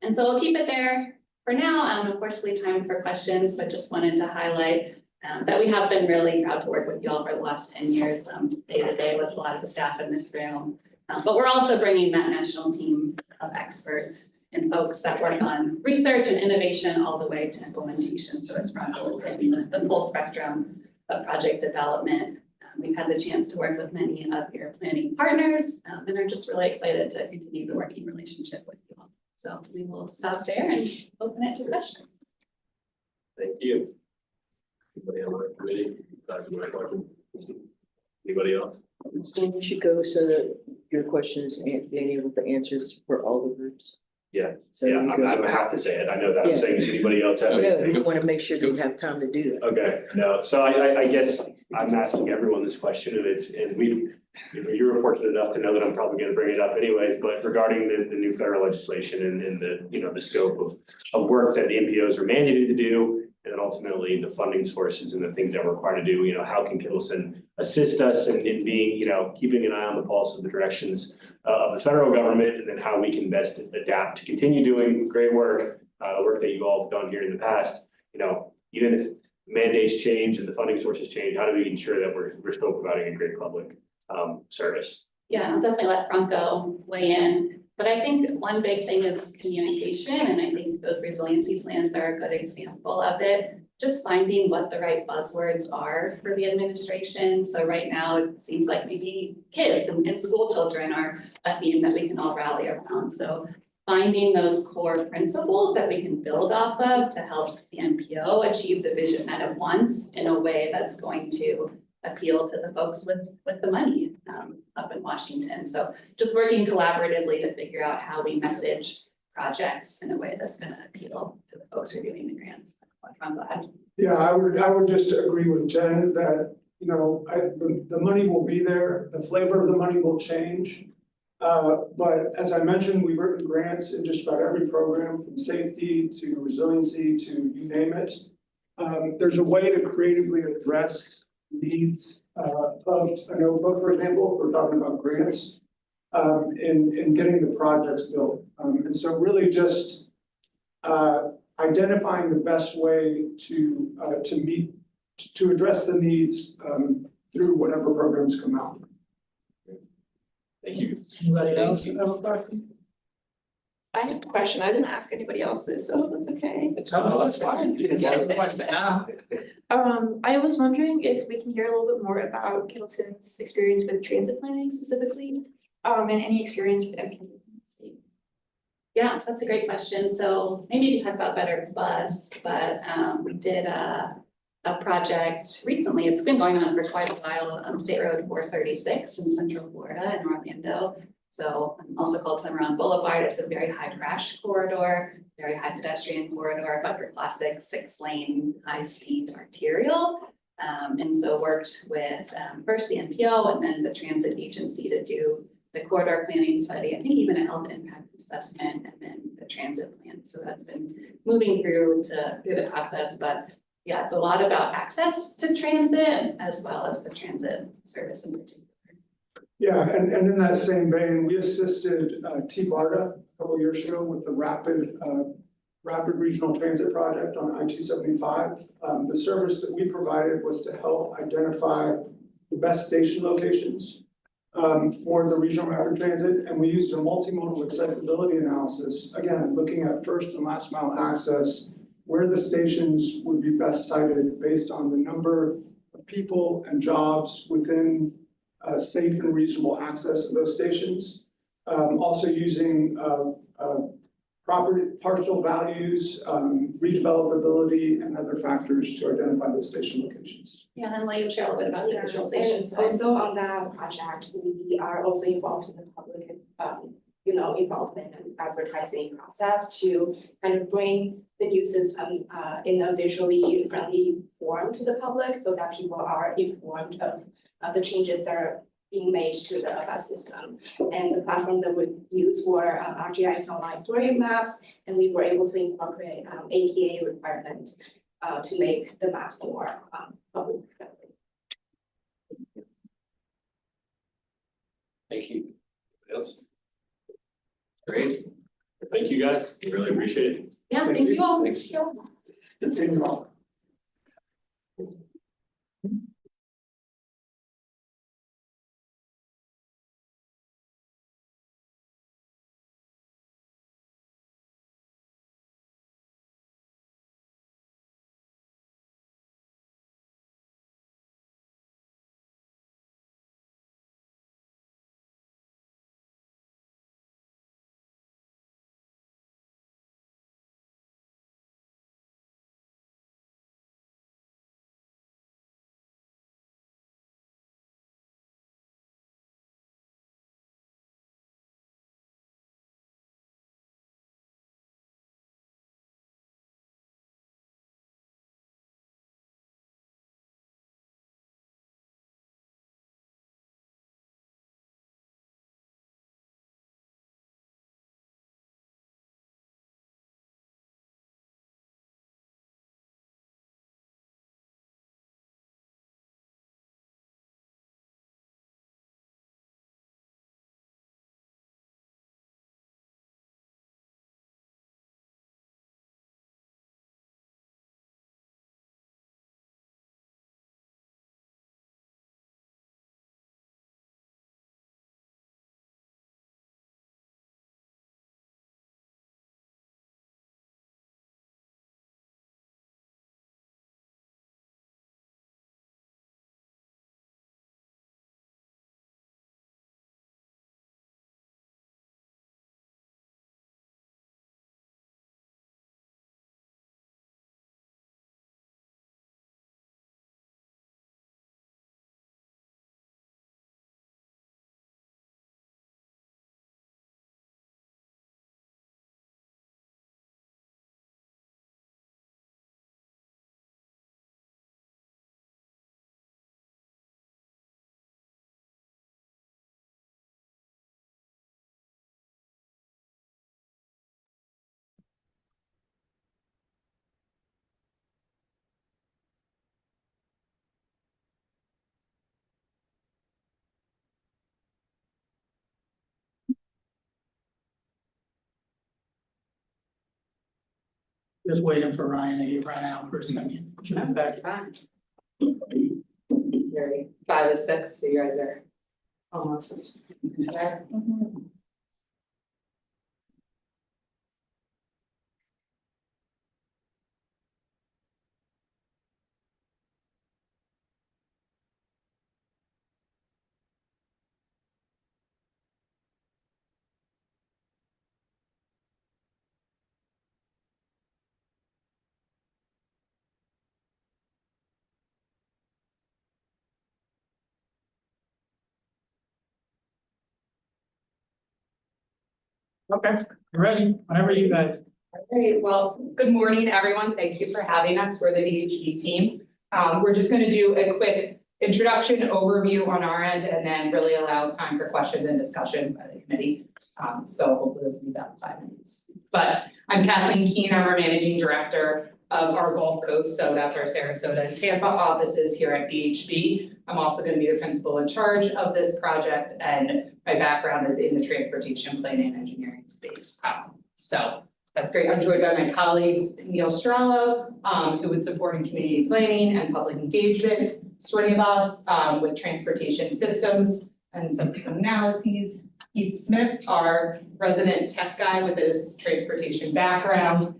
And so we'll keep it there for now. Of course, leave time for questions, but just wanted to highlight that we have been really proud to work with you all for the last 10 years, day to day with a lot of the staff in this room. But we're also bringing that national team of experts and folks that work on research and innovation all the way to implementation. So it's representing the full spectrum of project development. We've had the chance to work with many of your planning partners and are just really excited to continue the working relationship with you all. So we will stop there and open it to questions. Thank you. Anybody on our committee? Anybody else? Then you should go so that your questions, being able to answers for all the groups. Yeah, So yeah, you I'm go- gonna have to say it. I know that. Yeah. I'm saying, does anybody else have No, anything? you want to make sure that you have time to do that. Okay, no, so I guess I'm asking everyone this question and you were fortunate enough to know that I'm probably gonna bring it up anyways, but regarding the new federal legislation and the, the scope of work that the NPOs are mandated to do, and then ultimately the funding sources and the things that we're required to do, how can Kittleson assist us in being, keeping an eye on the pulse of the directions of the federal government, and then how we can best adapt to continue doing great work, work that you all have done here in the past, even if mandates change and the funding sources change, how do we ensure that we're still providing a great public service? Yeah, I'll definitely let Franco weigh in. But I think one big thing is communication, and I think those resiliency plans are a good example of it. Just finding what the right buzzwords are for the administration. So right now, it seems like maybe kids and school children are a theme that we can all rally around. So finding those core principles that we can build off of to help the NPO achieve the vision at once in a way that's going to appeal to the folks with the money up in Washington. So just working collaboratively to figure out how we message projects in a way that's going to appeal to the folks who are doing the grants. I'm glad. Yeah, I would just agree with Jen that, the money will be there, the flavor of the money will change. But as I mentioned, we've written grants in just about every program, from safety to resiliency to you name it. There's a way to creatively address needs of a notebook, for example, if we're talking about grants, in getting the projects built. And so really just identifying the best way to address the needs through whatever programs come out. Thank you. Anybody else have a question? I have a question. I didn't ask anybody else this, so that's okay. That's fine. You can get a question now. I was wondering if we can hear a little bit more about Kittleton's experience with transit planning specifically, and any experience with MPD. Yeah, that's a great question. So maybe you can talk about Better Bus, but we did a project recently. It's been going on for quite a while, State Road 436 in Central Florida in Orlando. So also called Summerall Boulevard. It's a very high crash corridor, very high pedestrian corridor, but your classic 6-lane high-speed arterial. And so worked with first the NPO and then the transit agency to do the corridor planning study, I think even a health impact assessment, and then the transit plan. So that's been moving through the process, but yeah, it's a lot about access to transit as well as the transit service in particular. Yeah, and in that same vein, we assisted T-BARTA a couple years ago with the rapid regional transit project on I-275. The service that we provided was to help identify the best station locations for the regional rapid transit, and we used a multimodal accessibility analysis, again, looking at first and last mile access, where the stations would be best sited based on the number of people and jobs within safe and reasonable access to those stations. Also using property partial values, redevelopability, and other factors to identify those station locations. Yeah, and let you share a little bit about the visualization. And also on that project, we are also involved in the public, involvement and advertising process to kind of bring the new system in a visually friendly form to the public, so that people are informed of the changes that are being made to the bus system. And the platform that we use were RGI's online story maps, and we were able to incorporate ATA requirement to make the maps more public friendly. Thank you. Anybody else? Great. Thank you, guys. We really appreciate it. Yeah, thank you all. Thanks. Good seeing you all. Just waiting for Ryan to get run out for a second. I'm back. Very 5 to 6, so you guys are almost there. Okay, ready, whenever you guys. Great, well, good morning, everyone. Thank you for having us. We're the VHB team. We're just gonna do a quick introduction overview on our end and then really allow time for questions and discussions by the committee. So hopefully this will be about 5 minutes. But I'm Kathleen Keene, I'm our managing director of our Gulf Coast, so that's our Sarasota and Tampa offices here at VHB. I'm also gonna be the principal in charge of this project, and my background is in the transportation planning and engineering space. So that's great. I'm joined by my colleagues, Neil Strallo, who would support in community planning and public engagement, Srinivas, with transportation systems and subsequent analyses, Keith Smith, our resident tech guy with his transportation background,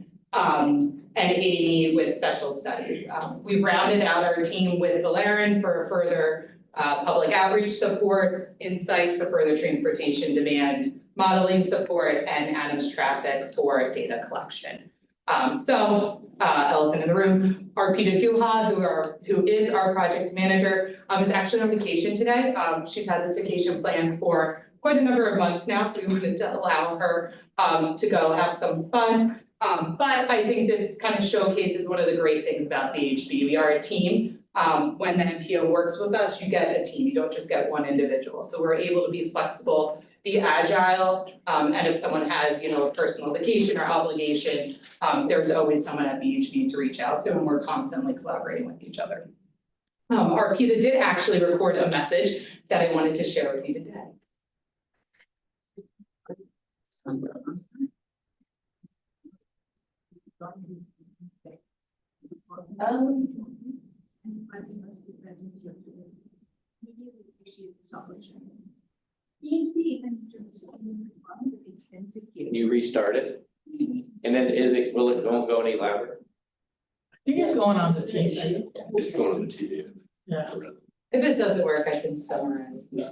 and Amy with special studies. We've rounded out our team with Valerian for further public outreach support, insight for further transportation demand, modeling support, and Adams Traffic for data collection. Elephant in the room, Arpita Guha, who is our project manager, is actually on vacation today. She's had this vacation planned for quite a number of months now, so we wanted to allow her to go have some fun. But I think this kind of showcases one of the great things about VHB. We are a team. When the MPO works with us, you get a team. You don't just get one individual. So we're able to be flexible, be agile, and if someone has, a personal vacation or obligation, there's always someone at VHB to reach out to, and we're constantly collaborating with each other. Arpita did actually record a message that I wanted to share with you today. Can you restart it? And then will it don't go any louder? I think it's going on the TV. It's going on the TV. Yeah. If it doesn't work, I can summarize. It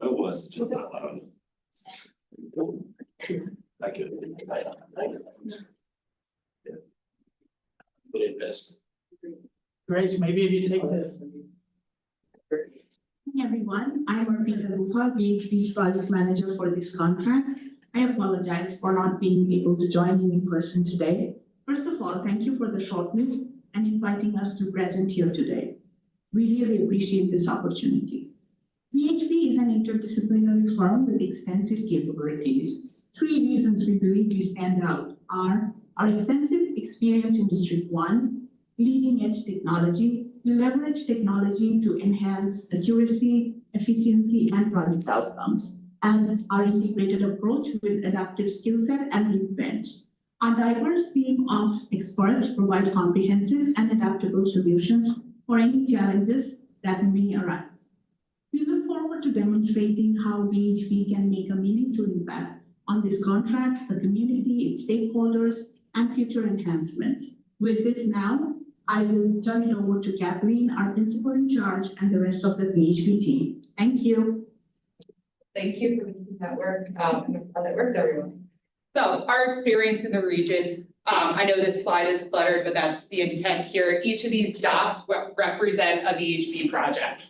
was just not loud. I could. But invest. Grace, maybe if you take this. Hi everyone, I am Arpita Guha, VHB's project manager for this contract. I apologize for not being able to join you in person today. First of all, thank you for the shortness and inviting us to present here today. We really appreciate this opportunity. VHB is an interdisciplinary firm with extensive capabilities. 3 reasons we believe we stand out are our extensive experience in District 1, leading edge technology. We leverage technology to enhance accuracy, efficiency, and project outcomes, and our integrated approach with adaptive skill set and lead bench. Our diverse team of experts provide comprehensive and adaptable solutions for any challenges that may arise. We look forward to demonstrating how VHB can make a meaningful impact on this contract, the community, its stakeholders, and future enhancements. With this now, I will turn it over to Kathleen, our principal in charge, and the rest of the VHB team. Thank you. Thank you for making that work, how that worked, everyone. So our experience in the region, I know this slide is cluttered, but that's the intent here. Each of these dots represent a VHB project.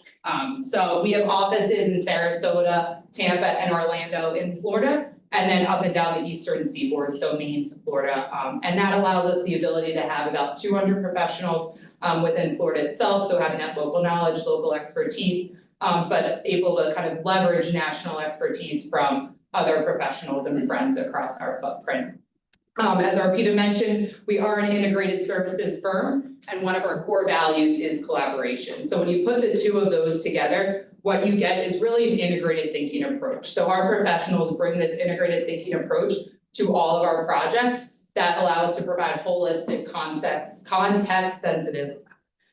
So we have offices in Sarasota, Tampa, and Orlando in Florida, and then up and down the eastern seaboard, so Maine to Florida. And that allows us the ability to have about 200 professionals within Florida itself, so having that local knowledge, local expertise, but able to kind of leverage national expertise from other professionals and friends across our footprint. As Arpita mentioned, we are an integrated services firm, and one of our core values is collaboration. So when you put the two of those together, what you get is really an integrated thinking approach. So our professionals bring this integrated thinking approach to all of our projects that allow us to provide holistic context-sensitive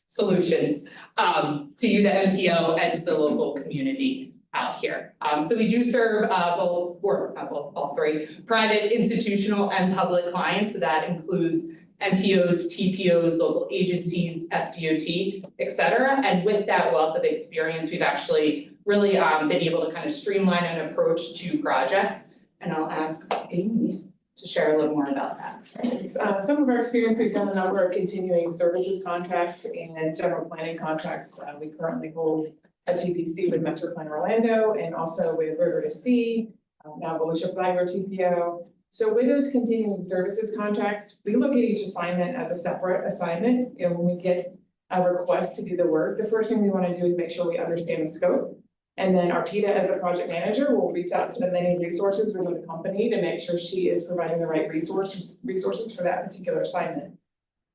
solutions to you, the MPO, and to the local community out here. So we do serve all three, private, institutional, and public clients. So that includes MPOs, TPOs, local agencies, FDOT, et cetera. And with that wealth of experience, we've actually really been able to kind of streamline an approach to projects. And I'll ask Amy to share a little more about that. Some of our experience, we've done a number of continuing services contracts and general planning contracts. We currently hold a GPC with Metro Plan Orlando and also with River to Sea, now Volusia Flagler TPO. So with those continuing services contracts, we look at each assignment as a separate assignment. You know, when we get a request to do the work, the first thing we want to do is make sure we understand the scope. And then Artida, as the project manager, will reach out to the many resources within the company to make sure she is providing the right resources for that particular assignment.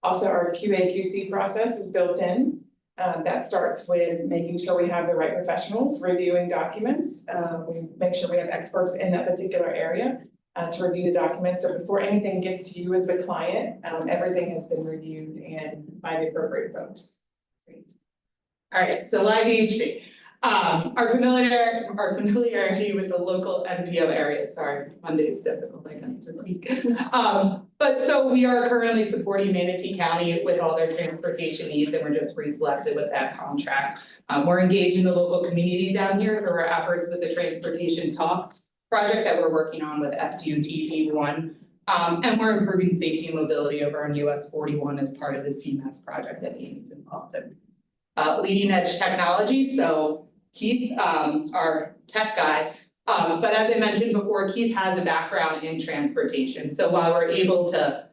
Also, our QA/QC process is built in. That starts with making sure we have the right professionals reviewing documents. We make sure we have experts in that particular area to review the documents. So before anything gets to you as the client, everything has been reviewed and by the appropriate folks. Great. All right, so live EHP. Our familiarity with the local MPO area, sorry, Monday is difficult, I guess, to speak. But so we are currently supporting Manatee County with all their transportation needs, and we're just reselected with that contract. We're engaging the local community down here through our efforts with the Transportation Talks project that we're working on with FDOT D1. And we're improving safety and mobility over on US 41 as part of the CMAS project that Amy's involved in. Leading edge technology, so Keith, our tech guy, but as I mentioned before, Keith has a background in transportation. So while we're able to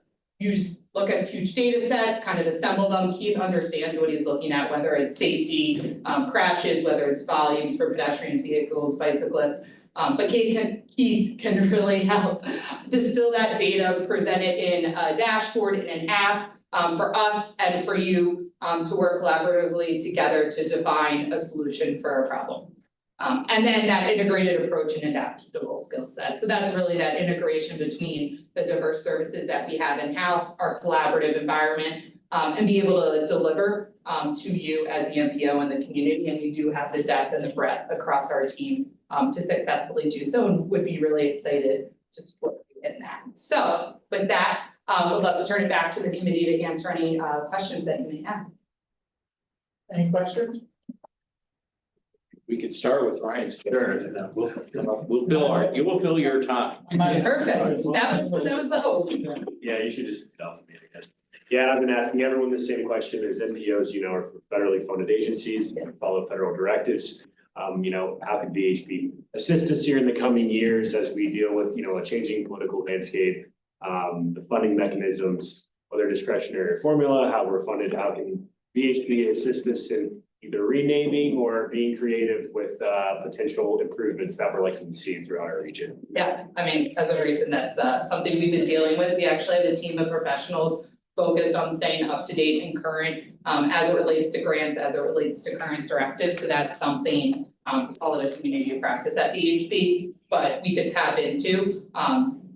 look at huge data sets, kind of assemble them, Keith understands what he's looking at, whether it's safety, crashes, whether it's volumes for pedestrians, vehicles, bicyclists. But Keith can really help distill that data, present it in a dashboard, in an app, for us and for you to work collaboratively together to define a solution for a problem. And then that integrated approach and adaptable skill set. So that's really that integration between the diverse services that we have in-house, our collaborative environment, and be able to deliver to you as the MPO and the community. And we do have the depth and the breadth across our team to successfully do so, and would be really excited to support you in that. So with that, would love to turn it back to the committee to answer any questions that you may have. Any questions? We could start with Ryan's turn, and then we'll you will fill your time. Perfect, that was the hope. Yeah, you should just help me, I guess. Yeah, I've been asking everyone the same question. As NPOs, you know, are federally funded agencies, follow federal directives. You know, how can VHP assist us here in the coming years as we deal with, you know, a changing political landscape, the funding mechanisms, whether discretionary formula, how we're funded, how can VHP assist us in either renaming or being creative with potential improvements that we're likely to see throughout our region? Yeah, I mean, as a reason, that's something we've been dealing with. We actually have a team of professionals focused on staying up to date and current as it relates to grants, as it relates to current directives. So that's something, call it a community practice at VHP, but we could tap into.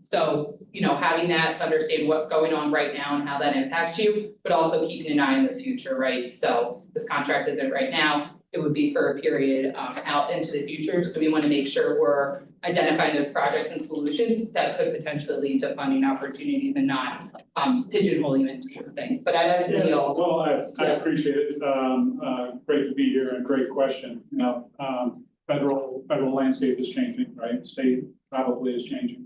So, you know, having that to understand what's going on right now and how that impacts you, but also keeping an eye on the future, right? So this contract isn't right now, it would be for a period out into the future. So we want to make sure we're identifying those projects and solutions that could potentially lead to funding opportunities and not pigeonholing you into one thing. But as Neil. Well, I appreciate it. Great to be here and great question. You know, federal landscape is changing, right? State probably is changing.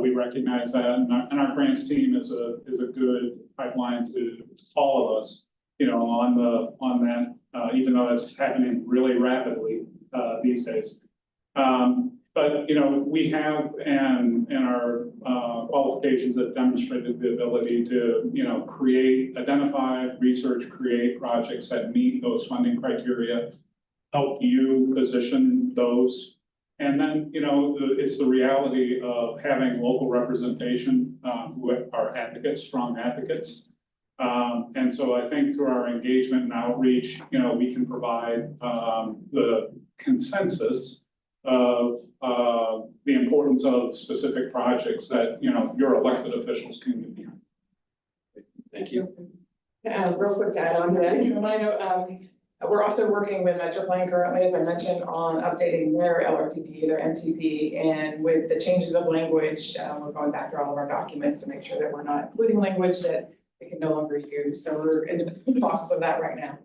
We recognize that, and our grants team is a good pipeline to all of us, you know, on that, even though it's happening really rapidly these days. But, you know, we have in our qualifications that demonstrated the ability to, you know, identify, research, create projects that meet those funding criteria, help you position those. And then, you know, it's the reality of having local representation who are advocates, strong advocates. And so I think through our engagement and outreach, you know, we can provide the consensus of, the importance of specific projects that, your elected officials can get behind. Thank you. Real quick to add on to that, we're also working with Metroplan currently, as I mentioned, on updating their LRTP, their MTP, and with the changes of language, we're going back through all of our documents to make sure that we're not including language that they can no longer use. So we're in the process of that right now.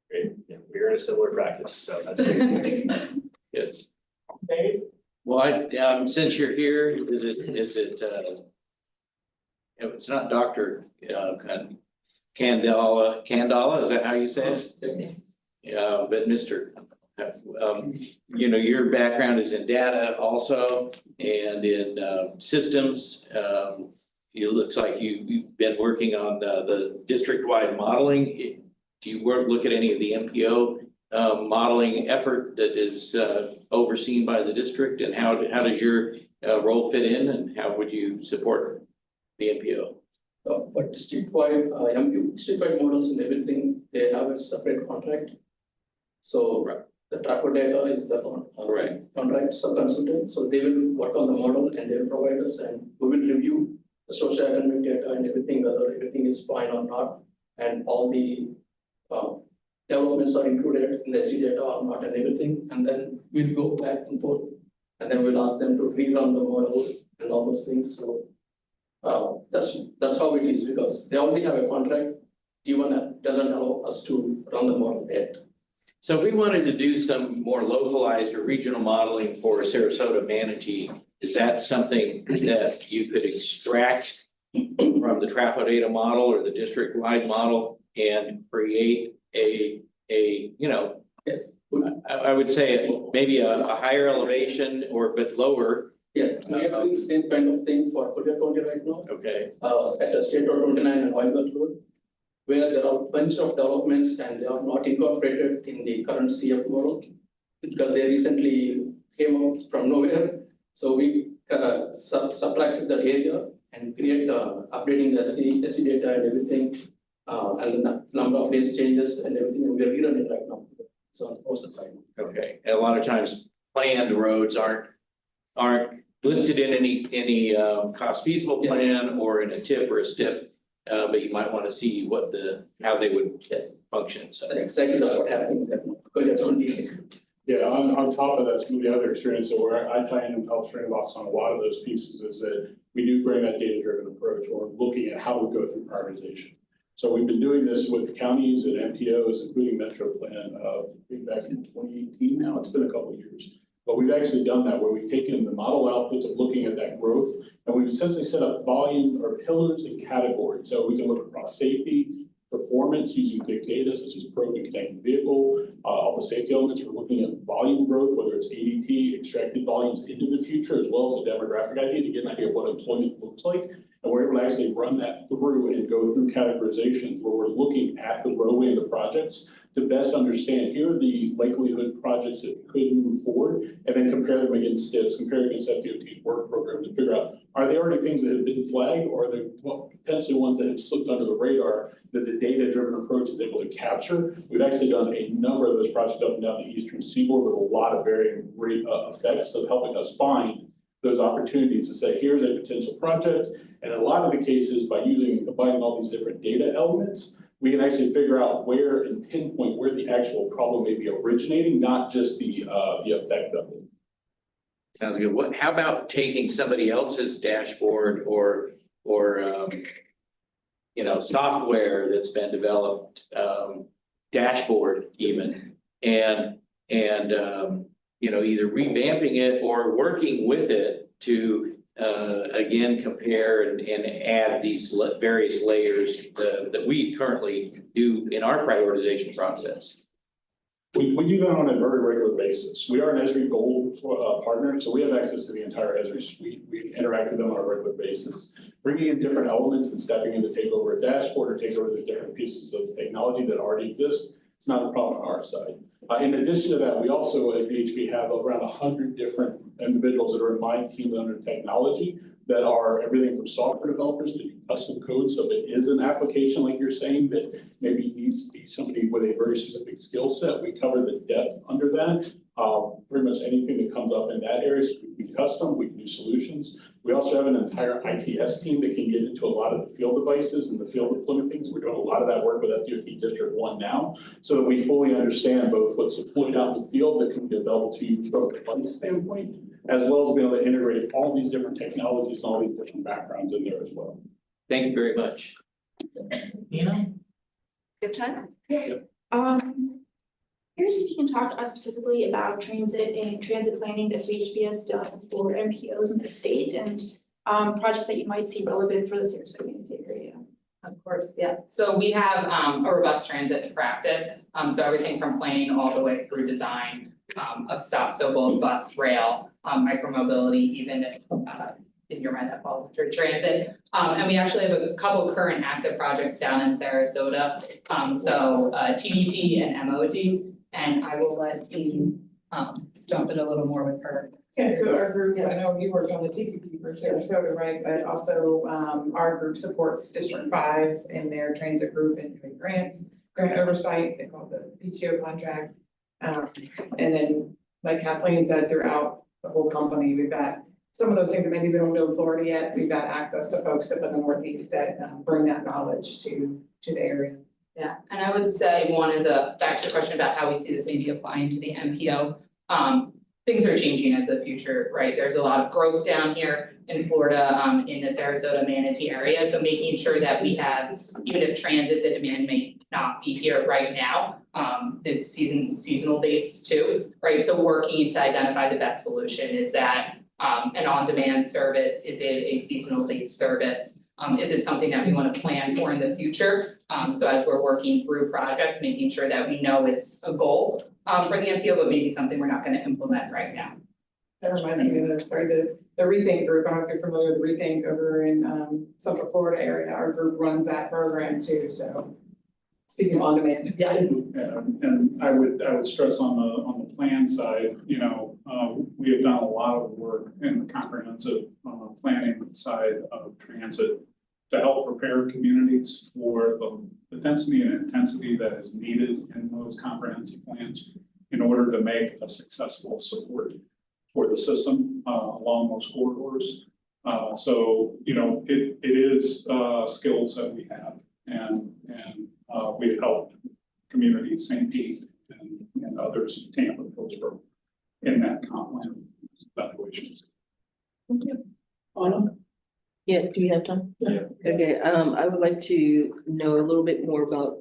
Great. Yeah, we're in a similar practice, so that's great. Yes. Dave? Well, since you're here, is it, it's not Dr. Candela, is that how you say it? Yes. But Mr. Your background is in data also and in systems. It looks like you've been working on the district-wide modeling. Do you look at any of the MPO modeling effort that is overseen by the district, and how does your role fit in, and how would you support the MPO? But district-wide, district-wide models and everything, they have a separate contract. So the traffic data is the contract sub-consultant, so they will work on the model and they will provide us, and we will review the socio-economic data and everything, whether everything is fine or not, and all the developments are included in the SE data or not and everything, and then we'll go back and forth, and then we'll ask them to rerun the model and all those things. So that's how it is, because they already have a contract. T1 doesn't allow us to run the model yet. So if we wanted to do some more localized or regional modeling for Sarasota Manatee, is that something that you could extract from the traffic data model or the district-wide model and create I would say maybe a higher elevation but lower? Yes, we are doing the same kind of thing for Korea County right now. Okay. At State Road 29 and Wildwood Road, where there are a bunch of developments and they are not incorporated in the current CF model because they recently came out from nowhere. So we subtracted that area and create updating the SC data and everything, and the number of days changes and everything, and we are rerunning right now. So on the process right now. Okay, and a lot of times planned roads aren't listed in any cost feasible plan or in a TIP or a STIF, but you might want to see how they would function. So exactly that's what happened. Yeah, on top of that, some of the other experience that where I tie in and help train us on a lot of those pieces is that we do bring that data-driven approach where we're looking at how we go through prioritization. So we've been doing this with counties and MPOs, including Metroplan, back in 2018 now. It's been a couple of years. But we've actually done that where we've taken the model outputs of looking at that growth, and we've essentially set up volume or pillars and categories. So we can look across safety, performance using big data such as probe and connected vehicle, all the safety elements. We're looking at volume growth, whether it's ADT, extracted volumes into the future, as well as the demographic idea to get an idea of what employment looks like. And we're able to actually run that through and go through categorizations where we're looking at the roadway and the projects to best understand here are the likelihood projects that could move forward, and then compare them against STIPs, compare against FDOT's work program to figure out, are they already things that have been flagged, or are they potentially ones that have slipped under the radar that the data-driven approach is able to capture? We've actually done a number of those projects up and down the Eastern Seaboard with a lot of varying effects of helping us find those opportunities to say, here's a potential project. And in a lot of the cases, by combining all these different data elements, we can actually figure out where and pinpoint where the actual problem may be originating, not just the effect of it. Sounds good. How about taking somebody else's dashboard or software that's been developed, dashboard even, and either revamping it or working with it to again compare and add these various layers that we currently do in our prioritization process? We do that on a very regular basis. We are an Esri Gold partner, so we have access to the entire Esri suite. We interact with them on a regular basis, bringing in different elements and stepping in to take over a dashboard or take over the different pieces of technology that already exist. It's not a problem on our side. In addition to that, we also at VHB have around 100 different individuals that are in my team under technology that are everything from software developers to do custom code. So if it is an application like you're saying that maybe needs to be somebody with a very specific skill set, we cover the depth under that. Pretty much anything that comes up in that area, so we can custom, we can do solutions. We also have an entire ITS team that can get into a lot of the field devices and the field deployment things. We're doing a lot of that work with FDOT District 1 now, so that we fully understand both what's deployed out in the field that can be available to you from a device standpoint, as well as being able to integrate all these different technologies and all these different backgrounds in there as well. Thank you very much. Nina? Good time? Yeah. Curious if you can talk to us specifically about transit and transit planning that VHB has done for MPOs in the state and projects that you might see relevant for the Sarasota community area. Of course, yeah. So we have a robust transit practice. So everything from planning all the way through design of stops, so both bus, rail, micromobility, even in your mind that falls under transit. And we actually have a couple current active projects down in Sarasota. So TDP and MOD, and I will let Amy jump in a little more with her. Yeah, so our group, I know you worked on the TPP for Sarasota, right, but also our group supports District 5 in their transit group and doing grant oversight, they call it the PTO contract. And then, like Kathleen said, throughout the whole company, we've got some of those things that maybe we don't know in Florida yet. We've got access to folks up in the Northeast that bring that knowledge to the area. Yeah, and I would say back to your question about how we see this maybe applying to the MPO. Things are changing as the future, right? There's a lot of growth down here in Florida, in the Sarasota Manatee area. So making sure that we have, even if transit, the demand may not be here right now. It's seasonal based too, right? So working to identify the best solution. Is that an on-demand service? Is it a seasonal based service? Is it something that we want to plan for in the future? So as we're working through projects, making sure that we know it's a goal for the MPO, but maybe something we're not going to implement right now. That reminds me of the Rethink group. I don't know if you're familiar with Rethink over in Central Florida area. Our group runs that program too. So speaking of on demand. Yeah, and I would stress on the plan side, you know, we have done a lot of work in the comprehensive planning side of transit to help prepare communities for the density and intensity that is needed in those comprehensive plans in order to make a successful support for the system along those corridors. So, you know, it is skills that we have, and we've helped communities, St. Pete and others, Tampa, Hillsborough, in that comp plan evaluations. Thank you. Anna? Yeah, do we have time? Yeah. Okay, I would like to know a little bit more about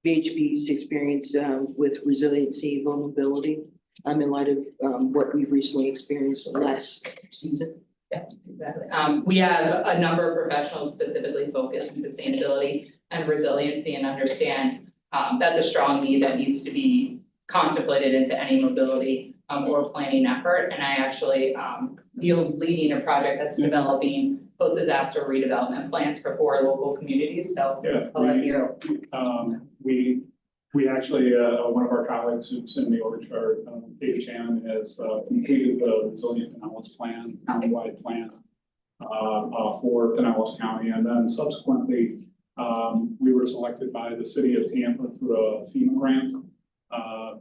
VHB's experience with resiliency, vulnerability, in light of what we've recently experienced last season. Yeah, exactly. We have a number of professionals specifically focused on sustainability and resiliency, and understand that's a strong need that needs to be contemplated into any mobility or planning effort. And I actually Neil's leading a project that's developing post-disaster redevelopment plans for 4 local communities. So yeah, I'll let Neil. We actually, one of our colleagues who's in the org chart, Dave Chan, has completed the resilient Pinellas plan, countywide plan for Pinellas County. And then subsequently, we were selected by the city of Tampa through a FEMA grant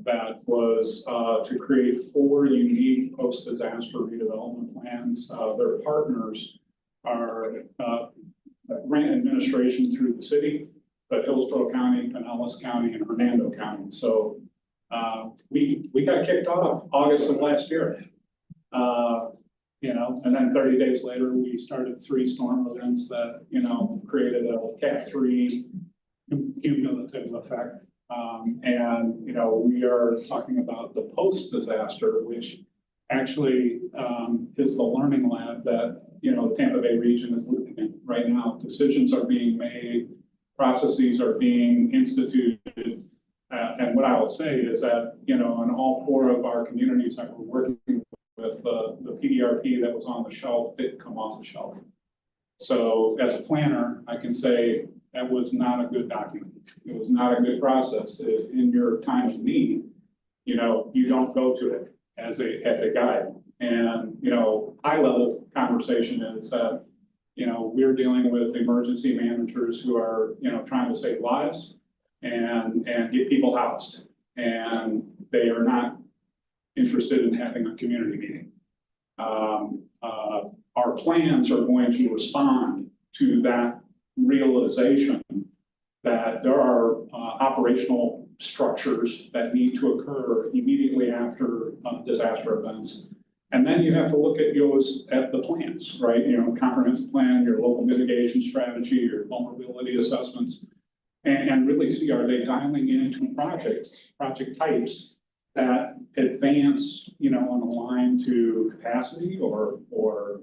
that was to create 4 unique post-disaster redevelopment plans. Their partners are grant administration through the city, but Hillsborough County, Pinellas County, and Hernando County. So we got kicked off August of last year. You know, and then 30 days later, we started 3 storm events that, you know, created a Cat 3 cumulative effect. And, you know, we are talking about the post-disaster, which actually is the learning lab that, you know, the Tampa Bay region is living in right now. Decisions are being made, processes are being instituted. And what I will say is that, you know, in all 4 of our communities that we're working with, the PDRP that was on the shelf didn't come off the shelf. So as a planner, I can say that was not a good document. It was not a good process. In your time of need, you know, you don't go to it as a guide. And, you know, high level conversation is that, you know, we're dealing with emergency managers who are, you know, trying to save lives and get people housed. And they are not interested in having a community meeting. Our plans are going to respond to that realization that there are operational structures that need to occur immediately after disaster events. And then you have to look at the plans, right? You know, comprehensive plan, your local mitigation strategy, your vulnerability assessments, and really see, are they dialing into project types that advance, you know, and align to capacity or,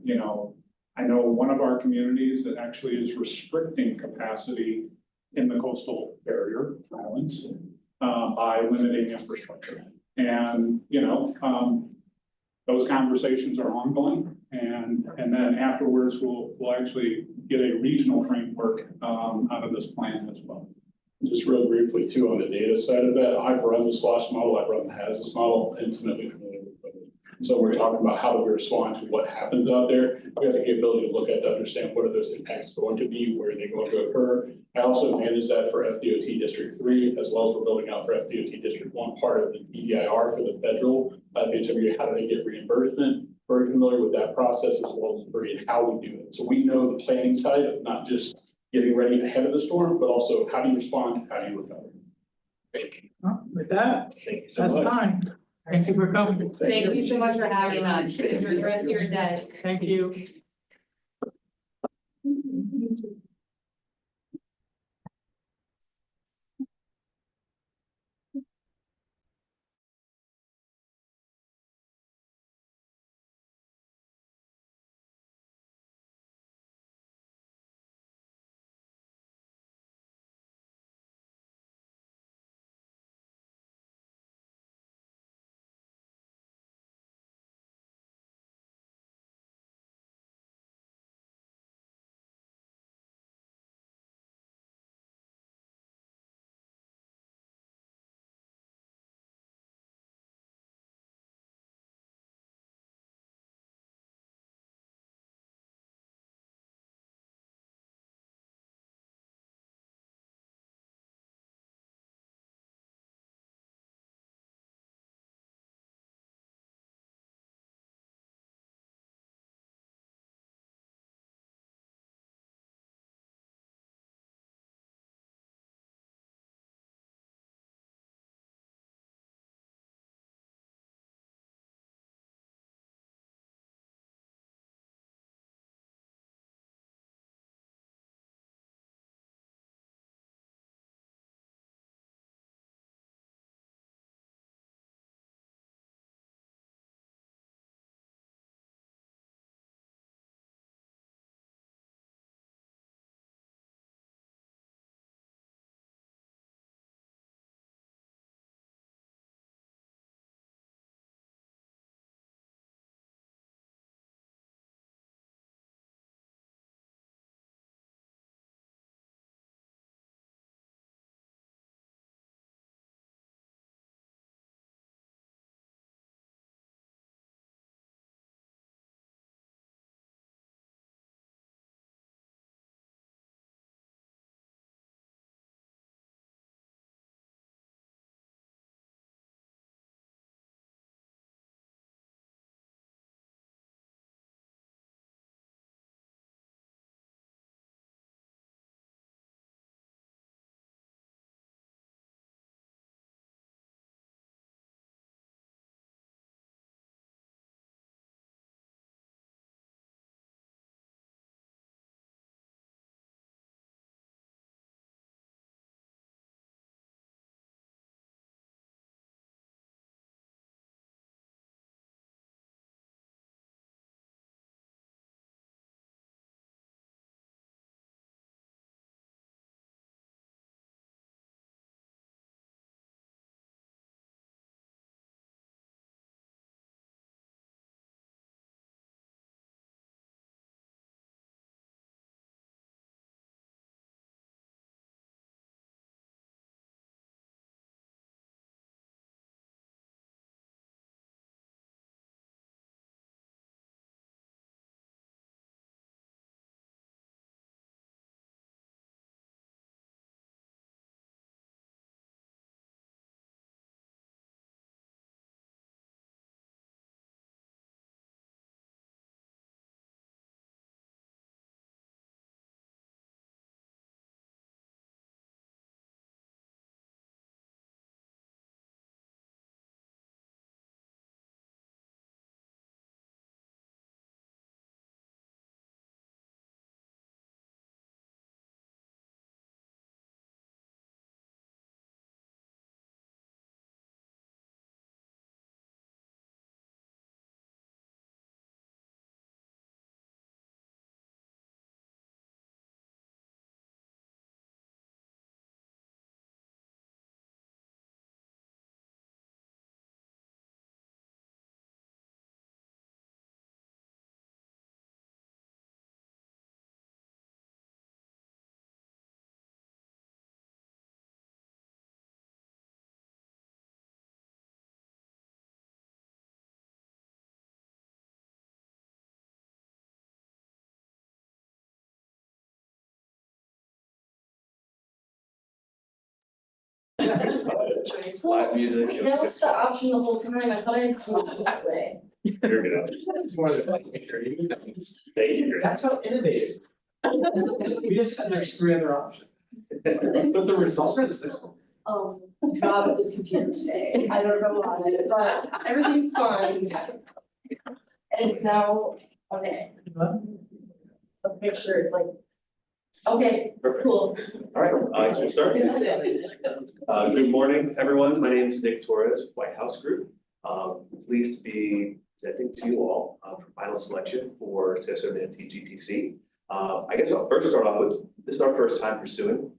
you know, I know one of our communities that actually is restricting capacity in the coastal barrier islands by limiting infrastructure. And, you know, those conversations are ongoing, and then afterwards, we'll actually get a regional framework out of this plan as well. Just real briefly too, on the data side of that, I've run the SLOSS model, I've run the HAZAS model, intimately familiar with it. So we're talking about how do we respond to what happens out there. We have the ability to look at to understand what are those impacts going to be, where are they going to occur. I also manage that for FDOT District 3, as well as we're building out for FDOT District 1, part of the EDIR for the federal. How do they get reimbursement? Very familiar with that process as well as how we do it. So we know the planning side of not just getting ready ahead of the storm, but also how do you respond, how do you recover? Well, with that, Thank you so that's much. fine. Thank you for coming. Thank you so much for having us. Enjoy the rest of your day. Thank you. Live music. Wait, that was the option the whole time. I thought I didn't come up that way. You're good. It's more than. Thank you. That's how innovative. We just said there's 3 other options. But the results are the same. Job at this computer today. I don't know why, but everything's fine. And now, okay. A picture, like. Okay, cool. All right, so we'll start. Good morning, everyone. My name is Nick Torres, White House Group. Pleased to be presenting to you all for final selection for CSO GPC. I guess I'll first start off with, this is our first time pursuing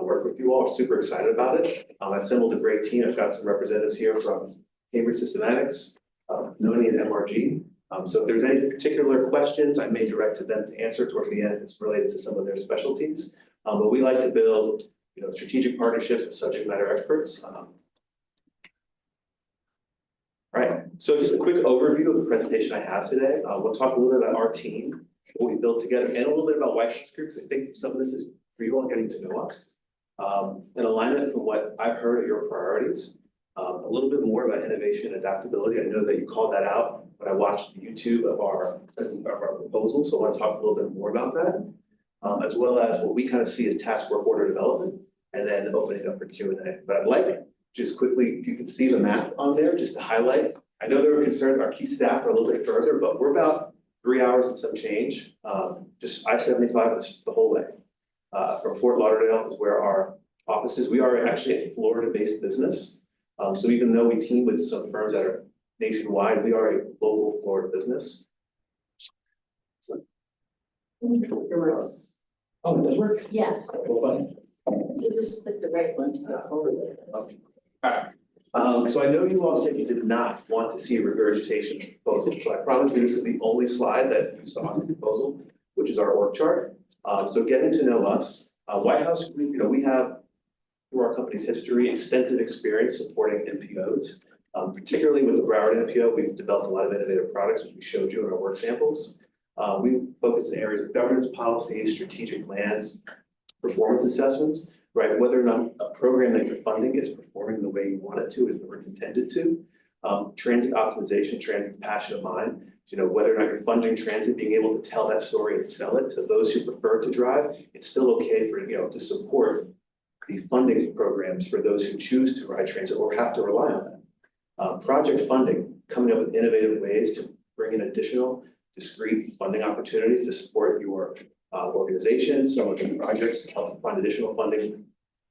work with you all. I'm super excited about it. I assembled a great team. I've got some representatives here from Cambridge Systematics, Noni and MRG. So if there's any particular questions, I may direct to them to answer towards the end. It's related to some of their specialties. But we like to build, strategic partnerships with subject matter experts. All right, so just a quick overview of the presentation I have today. We'll talk a little bit about our team, what we built together, and a little bit about White House Group, because I think some of this is for you all getting to know us. An alignment from what I've heard of your priorities, a little bit more about innovation and adaptability. I know that you called that out when I watched the YouTube of our proposal, so I want to talk a little bit more about that, as well as what we kind of see as task work order development, and then opening up for Q&A. But I'd like just quickly, if you can see the map on there, just to highlight. I know there were concerns that our key staff are a little bit further, but we're about 3 hours and some change, just I-75 the whole way. From Fort Lauderdale is where our office is. We are actually a Florida-based business. So even though we team with some firms that are nationwide, we are a local Florida business. So. Oh, it does work? Yeah. Well, So just click the right one. okay. All right. So I know you all said you did not want to see a regurgitation proposal. So I promise you this is the only slide that you saw in the proposal, which is our org chart. So getting to know us, White House Group, we have, through our company's history, extensive experience supporting NPOs. Particularly with the Broward NPO, we've developed a lot of innovative products, which we showed you in our work samples. We focus in areas of governance, policy, strategic plans, performance assessments, right? Whether or not a program that you're funding is performing the way you want it to, or it's intended to. Transit optimization, transit passion of mine. Whether or not you're funding transit, being able to tell that story and sell it to those who prefer to drive, it's still okay for, to support the funding programs for those who choose to ride transit or have to rely on it. Project funding, coming up with innovative ways to bring in additional discrete funding opportunities to support your organizations, some of the projects, help find additional funding,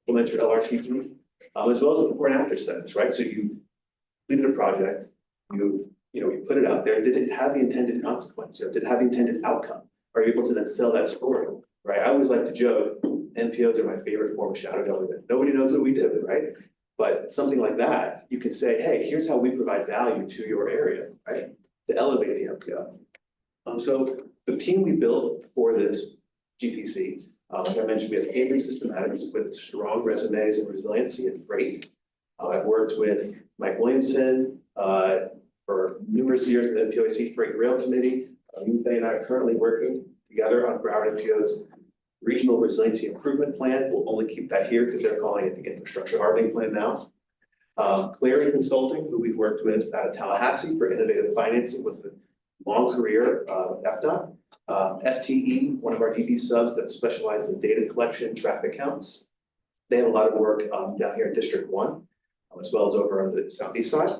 implement your LRTP, as well as before and after studies, right? So you completed a project, you put it out there. Did it have the intended consequence? Did it have the intended outcome? Are you able to then sell that story, right? I always like to joke, NPOs are my favorite form of shadow government. Nobody knows what we do, right? But something like that, you can say, hey, here's how we provide value to your area, right? To elevate the NPO. So the team we built for this GPC, like I mentioned, we have Cambridge Systematics with strong resumes in resiliency and freight. I've worked with Mike Williamson for numerous years in the NPOAC Freight Rail Committee. They and I are currently working together on Broward NPO's Regional Resiliency Improvement Plan. We'll only keep that here because they're calling it the Infrastructure Hardening Plan now. Clarity Consulting, who we've worked with out of Tallahassee for innovative financing with a long career with FDOT. FTE, one of our DB subs that specializes in data collection, traffic counts. They have a lot of work down here in District 1, as well as over on the southeast side.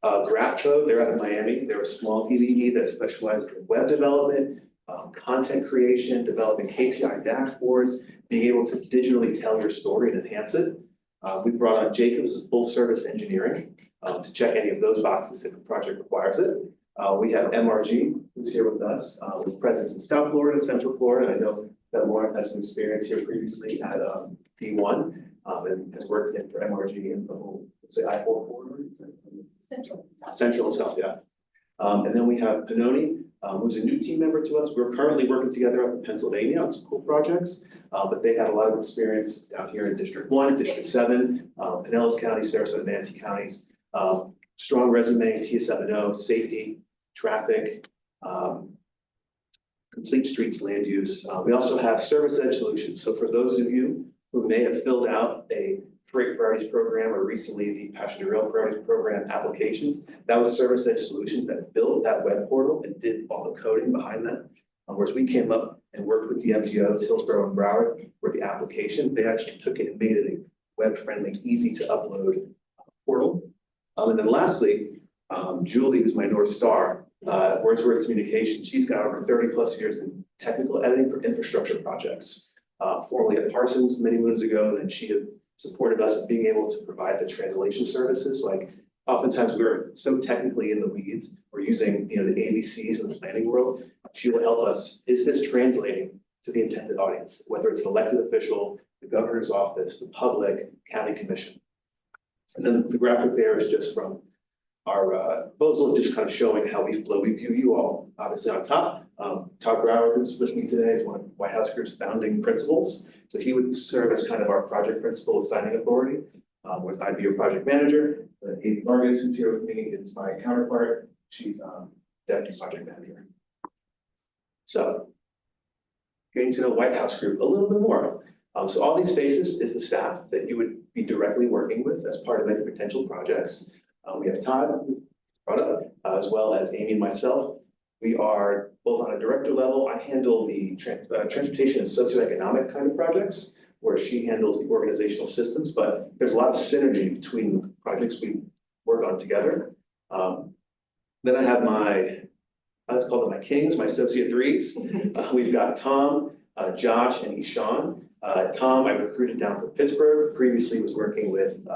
GraphCode, they're out of Miami. They're a small DBE that specializes in web development, content creation, developing KPI dashboards, being able to digitally tell your story and enhance it. We brought on Jacobs as full service engineering to check any of those boxes if the project requires it. We have MRG, who's here with us, with presence in South Florida, Central Florida. I know that Lauren had some experience here previously at P1 and has worked in for MRG in the whole, say, I-4 corridor. Central. Central and South, yeah. And then we have Noni, who's a new team member to us. We're currently working together up in Pennsylvania on some cool projects, but they had a lot of experience down here in District 1, District 7, Pinellas County, Sarasota, Manatee counties. Strong resume in TS70, safety, traffic, complete streets land use. We also have service edge solutions. So for those of you who may have filled out a Freight Priorities Program, or recently the Passenger Rail Priorities Program applications. That was Service Edge Solutions that built that web portal and did all the coding behind that. Whereas we came up and worked with the MPOs, Hillsborough and Broward, for the application. They actually took it and made it a web-friendly, easy to upload portal. And then lastly, Julie, who's my North Star, Wordsworth Communications, she's got over 30+ years in technical editing for infrastructure projects. Formerly at Parsons many moons ago, and then she had supported us in being able to provide the translation services. Like oftentimes we're so technically in the weeds, we're using the ABCs in the planning world. She will help us, is this translating to the intended audience, whether it's an elected official, the governor's office, the public, county commission. And then the graphic there is just from our proposal, just kind of showing how we flow. We view you all obviously on top. Todd Brower, who's with me today, is one of White House Group's founding principals. So he would serve as kind of our project principal signing authority, whereas I'd be your project manager. Amy Vargas, who's here with me, is my counterpart. She's deputy project manager. So getting to know White House Group a little bit more. So all these faces is the staff that you would be directly working with as part of any potential projects. We have Todd, who brought up, as well as Amy and myself. We are both on a director level. I handle the transportation and socioeconomic kind of projects, where she handles the organizational systems, but there's a lot of synergy between the projects we work on together. Then I have let's call them my kings, my associate threes. We've got Tom, Josh, and Ishan. Tom, I recruited down from Pittsburgh, previously was working with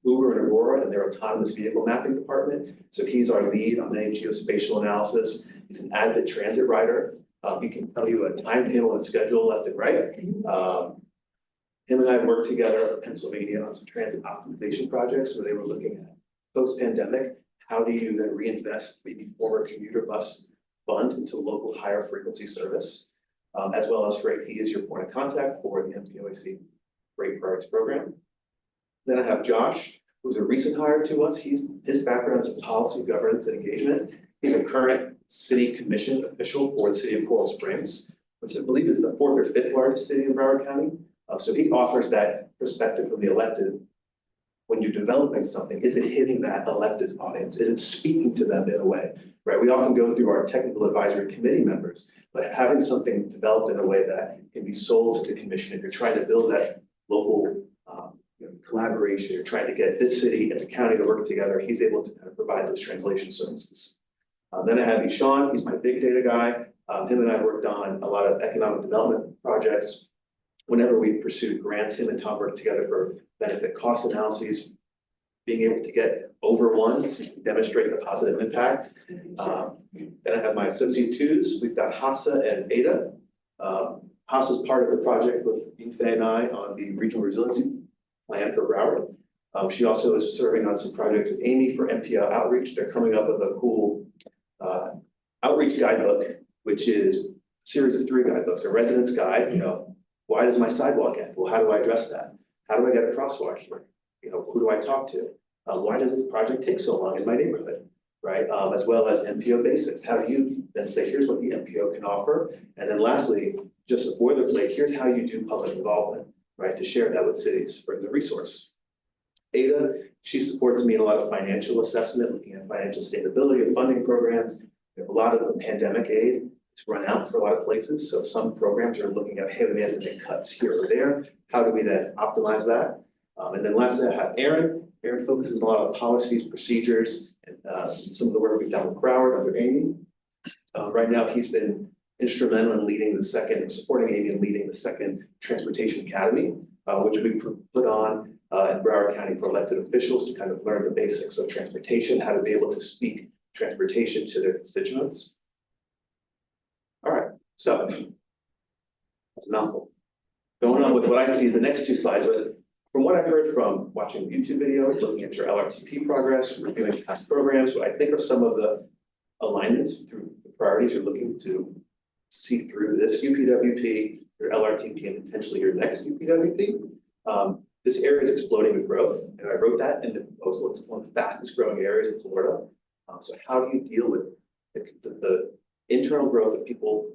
Uber and Aurora and their autonomous vehicle mapping department. So he's our lead on any geospatial analysis. He's an avid transit rider. He can tell you a timetable and schedule left and right. Him and I worked together in Pennsylvania on some transit optimization projects where they were looking at post-pandemic, how do you then reinvest maybe former commuter bus funds into local higher frequency service, as well as freight. He is your point of contact for the MPOAC Freight Priorities Program. Then I have Josh, who's a recent hire to us. His background is in policy, governance, and engagement. He's a current city commission official for the city of Coral Springs, which I believe is the 4th or 5th largest city in Broward County. So he offers that perspective from the elected. When you're developing something, is it hitting that elected audience? Is it speaking to them in a way, right? We often go through our technical advisory committee members, but having something developed in a way that can be sold to the commission, if you're trying to build that local collaboration, you're trying to get this city and the county to work together, he's able to kind of provide those translation services. Then I have Ishan, he's my big data guy. Him and I worked on a lot of economic development projects. Whenever we pursued grants, him and Tom worked together for benefit cost analyses, being able to get over one to demonstrate the positive impact. Then I have my associate twos. We've got Hassa and Ada. Hassa's part of the project with Ife and I on the regional resiliency plan for Broward. She also is serving on some projects with Amy for MPO outreach. They're coming up with a cool outreach guidebook, which is a series of 3 guidebooks, a residence guide, why does my sidewalk end? Well, how do I address that? How do I get a crosswalk here? Who do I talk to? Why does the project take so long in my neighborhood, right? As well as MPO basics. How do you then say, here's what the MPO can offer? And then lastly, just a boilerplate, here's how you do public involvement, right? To share that with cities for the resource. Ada, she supports me in a lot of financial assessment, looking at financial stability of funding programs. We have a lot of the pandemic aid. It's run out for a lot of places. So some programs are looking at, hey, we have to make cuts here or there. How do we then optimize that? And then lastly, I have Aaron. Aaron focuses a lot on policies, procedures, and some of the work we've done with Broward under Amy. Right now, he's been instrumental in leading supporting Amy in leading the 2nd Transportation Academy, which we put on in Broward County for elected officials to kind of learn the basics of transportation, how to be able to speak transportation to their constituents. All right, so that's a mouthful. Going on with what I see is the next 2 slides, but from what I've heard from watching YouTube videos, looking at your LRTP progress, reviewing past programs, what I think are some of the alignments through the priorities you're looking to see through this UPWP, your LRTP, and potentially your next UPWP. This area is exploding with growth, and I wrote that in the proposal. It's one of the fastest growing areas in Florida. So how do you deal with the internal growth of people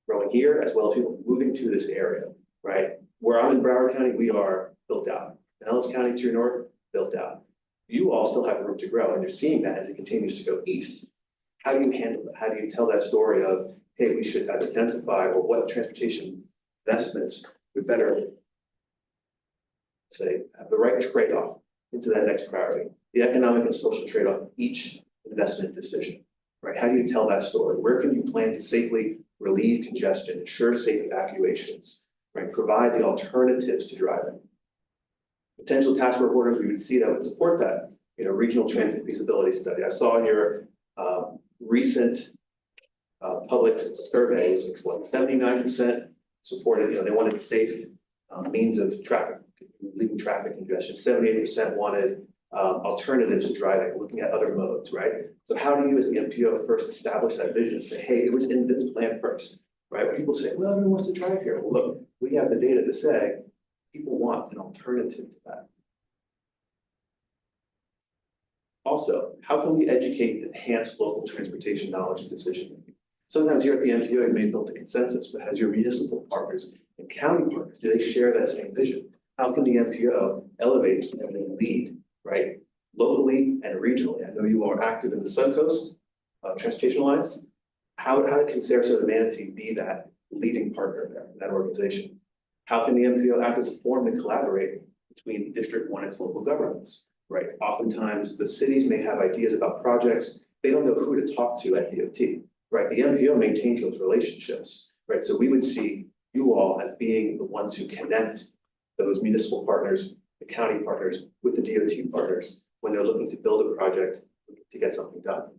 growing here, as well as people moving to this area, right? Where I'm in Broward County, we are built out. Pinellas County to your north, built out. You all still have room to grow, and you're seeing that as it continues to go east. How do you handle that? How do you tell that story of, hey, we should either densify, or what transportation investments we better say, have the right trade-off into that next priority, the economic and social trade-off of each investment decision, right? How do you tell that story? Where can you plan to safely relieve congestion, ensure safe evacuations, right? Provide the alternatives to driving. Potential task work orders we would see that would support that, regional transit feasibility study. I saw in your recent public surveys, it's like 79% supported, they wanted safe means of traffic, relieving traffic congestion. 78% wanted alternatives to driving, looking at other modes, right? So how do you as the MPO first establish that vision, say, hey, it was in this plan first, right? People say, well, everyone wants to drive here. Well, look, we have the data to say people want an alternative to that. Also, how can we educate and enhance local transportation knowledge and decision making? Sometimes here at the MPO, you may build a consensus, but has your municipal partners and county partners, do they share that same vision? How can the MPO elevate and lead, right? Locally and regionally. I know you are active in the Suncoast Transportation Alliance. How can Sarasota Manatee be that leading partner there in that organization? How can the MPO act as a forum to collaborate between District 1 and its local governments, right? Oftentimes the cities may have ideas about projects. They don't know who to talk to at DOT, right? The MPO maintains those relationships, right? So we would see you all as being the one to connect those municipal partners, the county partners with the DOT partners when they're looking to build a project to get something done.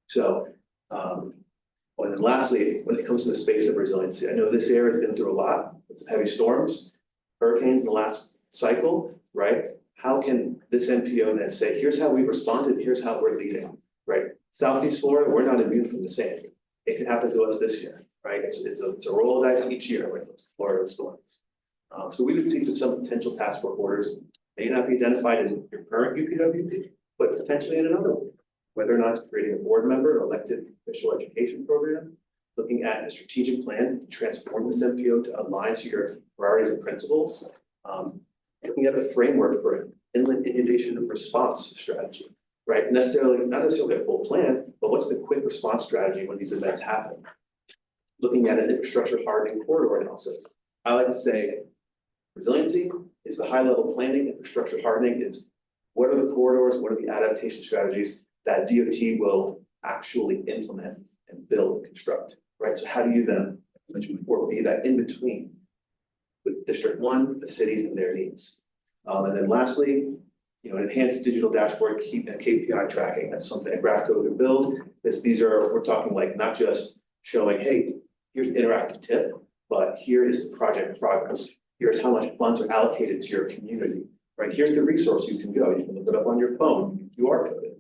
So, and then lastly, when it comes to the space of resiliency, I know this area has been through a lot with some heavy storms, hurricanes in the last cycle, right? How can this MPO then say, here's how we responded, here's how we're leading, right? Southeast Florida, we're not immune from the same. It can happen to us this year, right? It's a roll of dice each year with those Florida storms. So we would see some potential task work orders, may not be identified in your current UPWP, but potentially in another one. Whether or not it's creating a board member, an elected official education program, looking at a strategic plan to transform this MPO to align to your priorities and principles, looking at a framework for an inland inundation response strategy, right? Not necessarily a full plan, but what's the quick response strategy when these events happen? Looking at an infrastructure hardening corridor analysis. I like to say resiliency is the high level planning, infrastructure hardening is what are the corridors, what are the adaptation strategies that DOT will actually implement and build and construct, right? So how do you then, as I mentioned before, be that in between with District 1, the cities and their needs? And then lastly, enhanced digital dashboard KPI tracking. That's something a Graphco can build. We're talking like not just showing, hey, here's an interactive tip, but here is the project progress. Here's how much funds are allocated to your community, right? Here's the resource you can go. You can look it up on your phone, QR code it.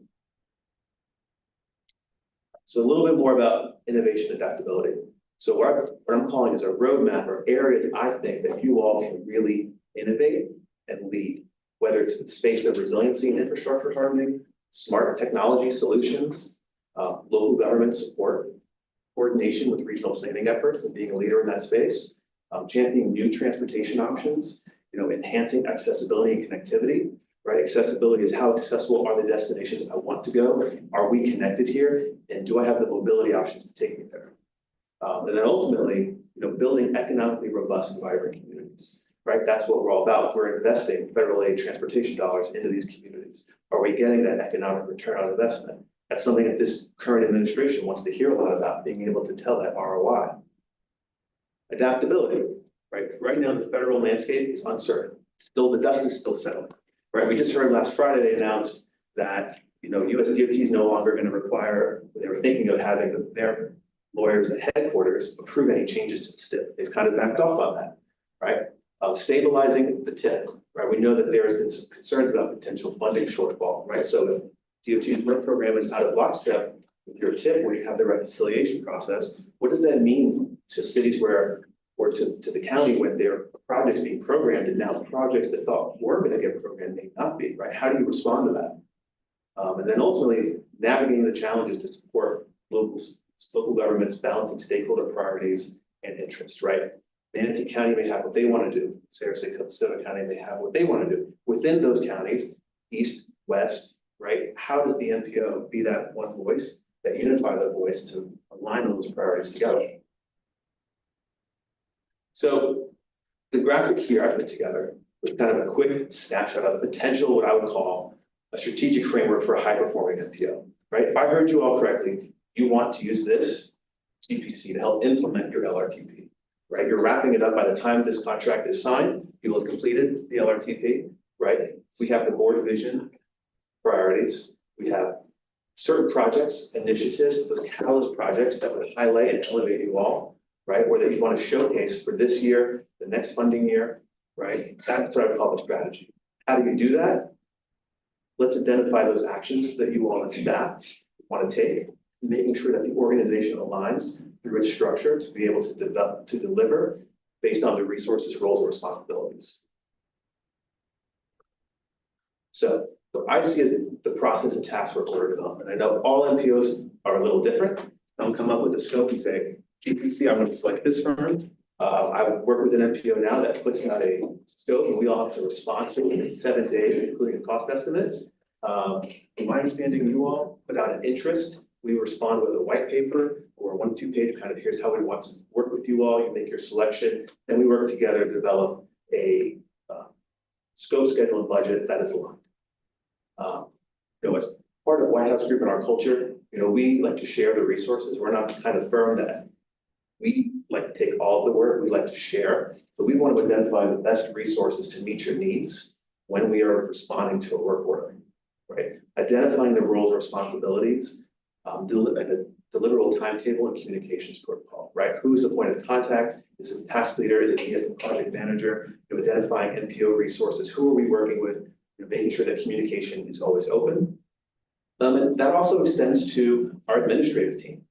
So a little bit more about innovation adaptability. So what I'm calling is a roadmap or areas I think that you all can really innovate and lead, whether it's the space of resiliency and infrastructure hardening, smart technology solutions, local government support, coordination with regional planning efforts and being a leader in that space, championing new transportation options, enhancing accessibility and connectivity, right? Accessibility is how accessible are the destinations I want to go? Are we connected here? And do I have the mobility options to take me there? And then ultimately, building economically robust and vibrant communities, right? That's what we're all about. We're investing federal aid transportation dollars into these communities. Are we getting that economic return on investment? That's something that this current administration wants to hear a lot about, being able to tell that ROI. Adaptability, right? Right now, the federal landscape is uncertain. The dust is still settling, right? We just heard last Friday, they announced that, USDOT is no longer going to require, they were thinking of having their lawyers at headquarters approve any changes to the STIP. They've kind of backed off on that, right? Stabilizing the TIP, right? We know that there has been some concerns about potential funding shortfall, right? So if DOT's work program is out of lockstep with your TIP, where you have the reconciliation process, what does that mean to cities or to the county when their projects being programmed and now projects that thought were going to get programmed may not be, right? How do you respond to that? And then ultimately navigating the challenges to support local governments, balancing stakeholder priorities and interests, right? Manatee County may have what they want to do, Sarasota County may have what they want to do. Within those counties, east, west, right? How does the NPO be that one voice, that unify the voice to align those priorities together? So the graphic here I put together with kind of a quick snapshot of the potential, what I would call a strategic framework for a high-performing NPO, right? If I heard you all correctly, you want to use this GPC to help implement your LRTP, right? You're wrapping it up by the time this contract is signed, you will have completed the LRTP, right? We have the board vision priorities. We have certain projects, initiatives, those catalyst projects that would highlight and elevate you all, right? Or that you want to showcase for this year, the next funding year, right? That's what I would call the strategy. How do you do that? Let's identify those actions that you all as staff want to take, making sure that the organization aligns through its structure to be able to develop, to deliver based on the resources, roles, and responsibilities. So I see the process and task work order development. I know all NPOs are a little different. Don't come up with a scope and say, GPC, I'm going to select this firm. I work with an NPO now that puts out a scope and we all have to respond to it in 7 days, including a cost estimate. In my understanding, you all put out an interest. We respond with a white paper or a 1-2 page kind of here's how we want to work with you all. You make your selection, and we work together to develop a scope, schedule, and budget that is aligned. As part of White House Group and our culture, we like to share the resources. We're not the kind of firm that we like to take all of the work. We like to share, but we want to identify the best resources to meet your needs when we are responding to a work order, right? Identifying the roles and responsibilities, the deliverable timetable and communications protocol, right? Who is the point of contact? Is it the task leader? Is it me as the project manager? Identifying NPO resources. Who are we working with? Making sure that communication is always open. And that also extends to our administrative team,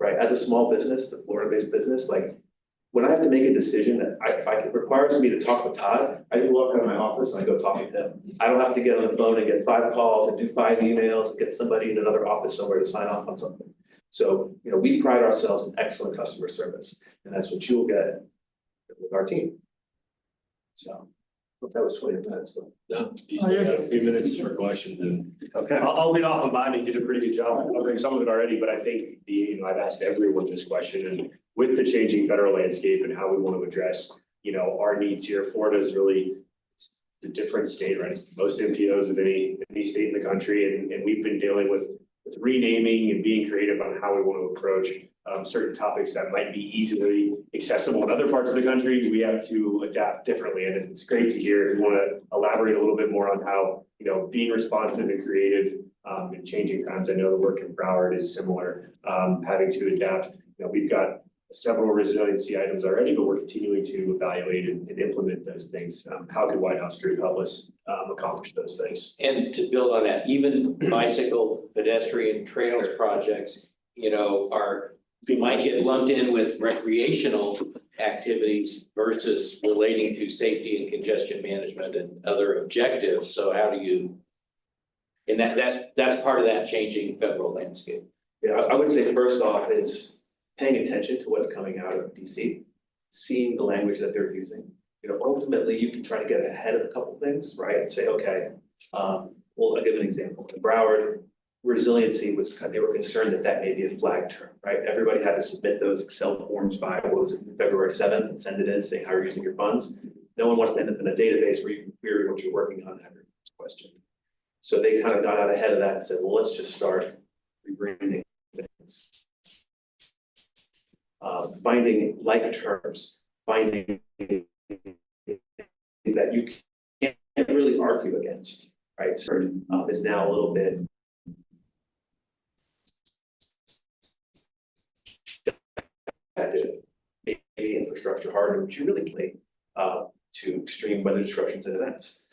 right? As a small business, the Florida-based business, like when I have to make a decision that if it requires me to talk with Todd, I just walk out of my office and I go talk with him. I don't have to get on the phone and get 5 calls and do 5 emails and get somebody in another office somewhere to sign off on something. So, we pride ourselves in excellent customer service, and that's what you will get with our team. So, hope that was 20 minutes, but. No, you still got a few minutes for questions, and okay. I'll lead off on mine and you did a pretty good job covering some of it already, but I think I've asked everyone this question, and with the changing federal landscape and how we want to address, our needs here, Florida is really a different state, right? It's the most MPOs of any state in the country, and we've been dealing with renaming and being creative on how we want to approach certain topics that might be easily accessible in other parts of the country. We have to adapt differently, and it's great to hear. If you want to elaborate a little bit more on how being responsive and creative in changing times. I know the work in Broward is similar, having to adapt. We've got several resiliency items already, but we're continuing to evaluate and implement those things. How could White House Group help us accomplish those things? And to build on that, even bicycle, pedestrian trails projects, might get lumped in with recreational activities versus relating to safety and congestion management and other objectives. So how do you, and that's part of that changing federal landscape. Yeah, I would say first off is paying attention to what's coming out of DC, seeing the language that they're using. Ultimately you can try to get ahead of a couple things, right? And say, okay, well, I'll give an example. In Broward, resiliency they were concerned that may be a flag term, right? Everybody had to submit those Excel forms by, February 7th and send it in saying how you're using your funds. No one wants to end up in a database where you can query what you're working on and have your question. So they kind of got out ahead of that and said, well, let's just start rebranding things. Finding like terms, finding that you can't really argue against, right? So is now a little bit maybe infrastructure harder, but you really play to extreme weather disruptions and events.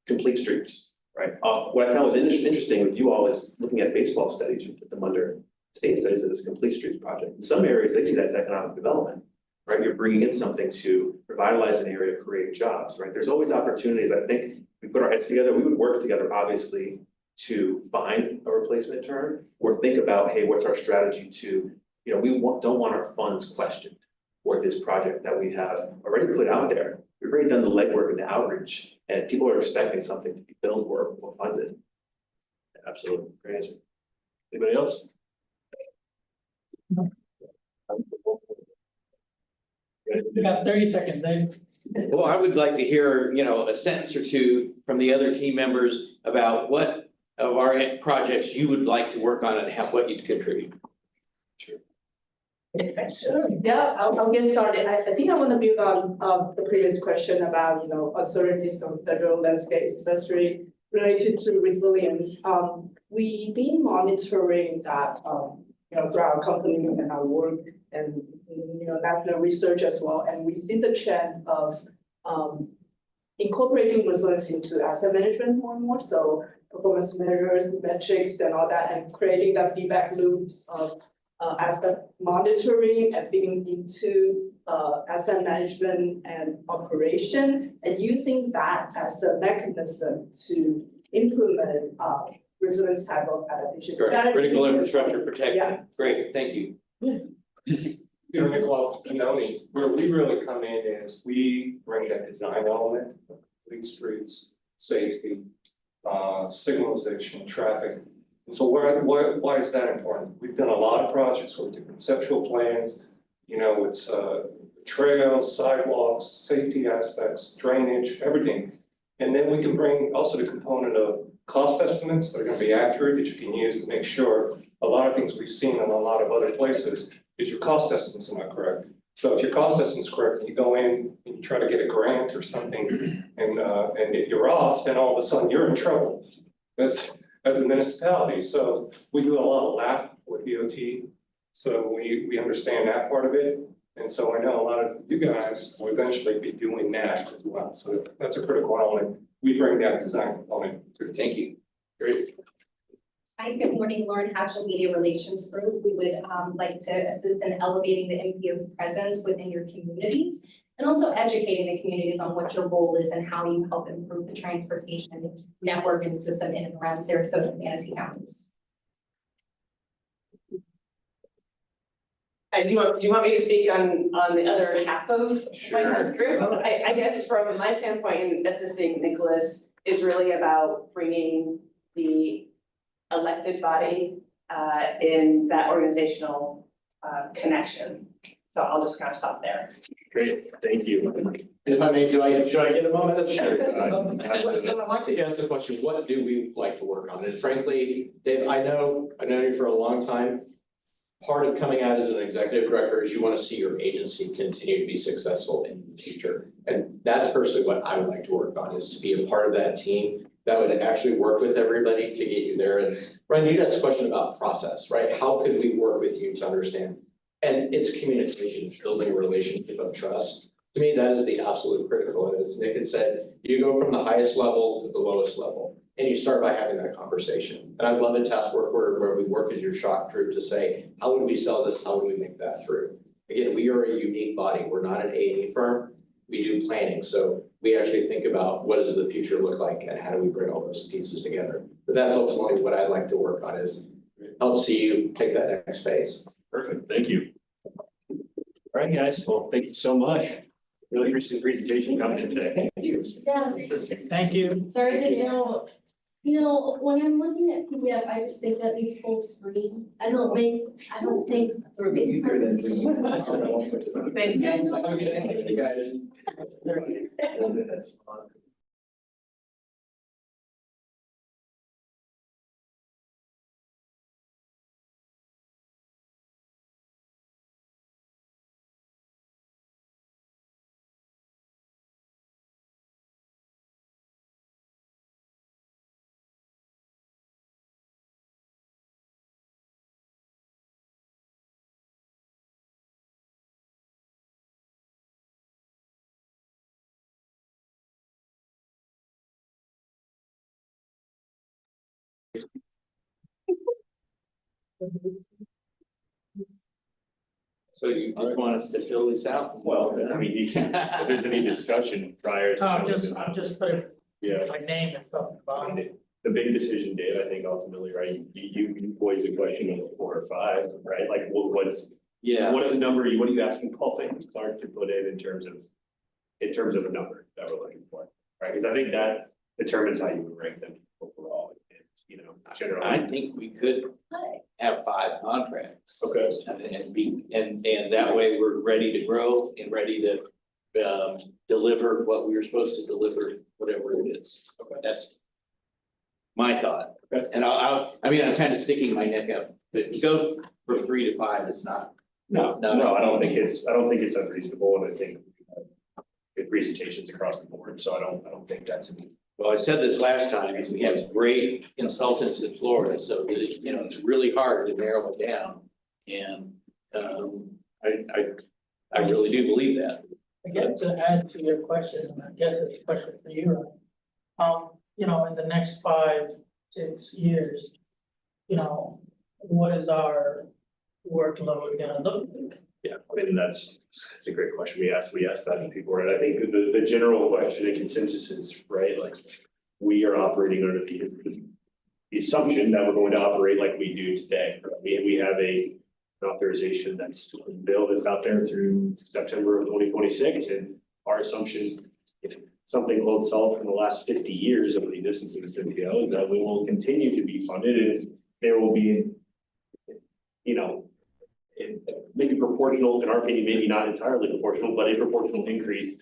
Complete streets, right? What I found was interesting with you all is looking at baseball studies. You put them under state studies of this complete streets project. In some areas, they see that as economic development, right? You're bringing in something to revitalize an area, create jobs, right? There's always opportunities. I think if we put our heads together, we would work together, obviously, to find a replacement term or think about, hey, what's our strategy to, we don't want our funds questioned, for this project that we have already put out there. We've already done the legwork and the outreach, and people are expecting something to be built or funded. Absolutely, great answer. Anybody else? We got 30 seconds, Dave. Well, I would like to hear, a sentence or two from the other team members about what of our projects you would like to work on and what you'd contribute. Yeah, I'll get started. I think I want to build on the previous question about, uncertainties on federal landscape, especially related to resilience. We've been monitoring that, through our company and our work and, national research as well. And we see the trend of incorporating resilience into asset management more and more. So performance measures, metrics and all that, and creating that feedback loops of asset monitoring and feeding into asset management and operation, and using that as a mechanism to implement resilience type of adaptation strategy. Critical infrastructure protection. Yeah. Great, thank you. Nicola Pinoni, where we really come in is we bring that design element, complete streets, safety, signalization, traffic. And so why is that important? We've done a lot of projects where we do conceptual plans, it's trails, sidewalks, safety aspects, drainage, everything. And then we can bring also the component of cost estimates that are going to be accurate that you can use to make sure a lot of things we've seen in a lot of other places is your cost estimates are not correct. So if your cost estimate's correct, you go in and you try to get a grant or something and if you're off, then all of a sudden you're in trouble as a municipality. So we do a lot of LAP with DOT. So we understand that part of it. And so I know a lot of you guys will eventually be doing that as well. So that's a critical element. We bring that design component to. Thank you. Great. Hi, good morning, Lauren Hatchell, Media Relations Group. We would like to assist in elevating the MPO's presence within your communities and also educating the communities on what your role is and how you help improve the transportation network and system in and around Sarasota and Manatee counties. Do you want me to speak on the other half of my group? I guess from my standpoint in assisting Nicholas is really about bringing the elected body in that organizational connection. So I'll just kind of stop there. Great, thank you. If I may, should I get a moment? Sure. I'd like to ask the question, what do we like to work on? And frankly, Dave, I've known you for a long time. Part of coming out as an executive director is you want to see your agency continue to be successful in the future. And that's personally what I would like to work on, is to be a part of that team that would actually work with everybody to get you there. And Ryan, you asked a question about process, right? How could we work with you to understand? And it's communication, it's building a relationship of trust. To me, that is the absolute critical. And as Nick had said, you go from the highest level to the lowest level. And you start by having that conversation. And I'd love a task work where we work as your shock group to say, how would we sell this? How would we make that through? Again, we are a unique body. We're not an A&E firm. We do planning. So we actually think about what does the future look like and how do we bring all those pieces together. But that's ultimately what I'd like to work on, is help see you take that next phase. Perfect, thank you. All right, guys, well, thank you so much. Really appreciate the presentation coming in today. Thank you. Yeah. Thank you. Sorry to when I'm looking at PDF, I just think that needs full screen. I don't think. Thanks, guys. Thank you, guys. So you just want us to fill this out? Well, I mean, if there's any discussion prior to. I'll just put Yeah. my name and stuff on it. The big decision, Dave, I think ultimately, right, you posed the question of 4 or 5, right? Like, what's Yeah. What are the number, what are you asking Paul and Clark to put in terms of a number that we're looking for, right? Because I think that determines how you would rank them overall, you know, generally. I think we could have 5 contracts. Okay. And that way we're ready to grow and ready to deliver what we were supposed to deliver, whatever it is. Okay. That's my thought. Okay. And I mean, I'm kind of sticking my neck out, but to go from 3 to 5 is not. No, I don't think it's unreasonable, and I think good presentations across the board, so I don't think that's. Well, I said this last time, is we have great consultants in Florida, so that, you know, it's really hard to narrow it down. And I really do believe that. I guess to add to your question, and I guess it's a question for you, Ryan. You know, in the next 5, 6 years, you know, what is our workload gonna look like? Yeah, I mean, that's a great question. We asked that to people, and I think the general question and consensus is, right, like, we are operating under the assumption that we're going to operate like we do today. We have an authorization that's bill that's out there through September of 2026, and our assumption, if something holds itself in the last 50 years of the existence of this MPO, is that we will continue to be funded, and there will be, you know, maybe proportional, in our opinion, maybe not entirely proportional, but a proportional increase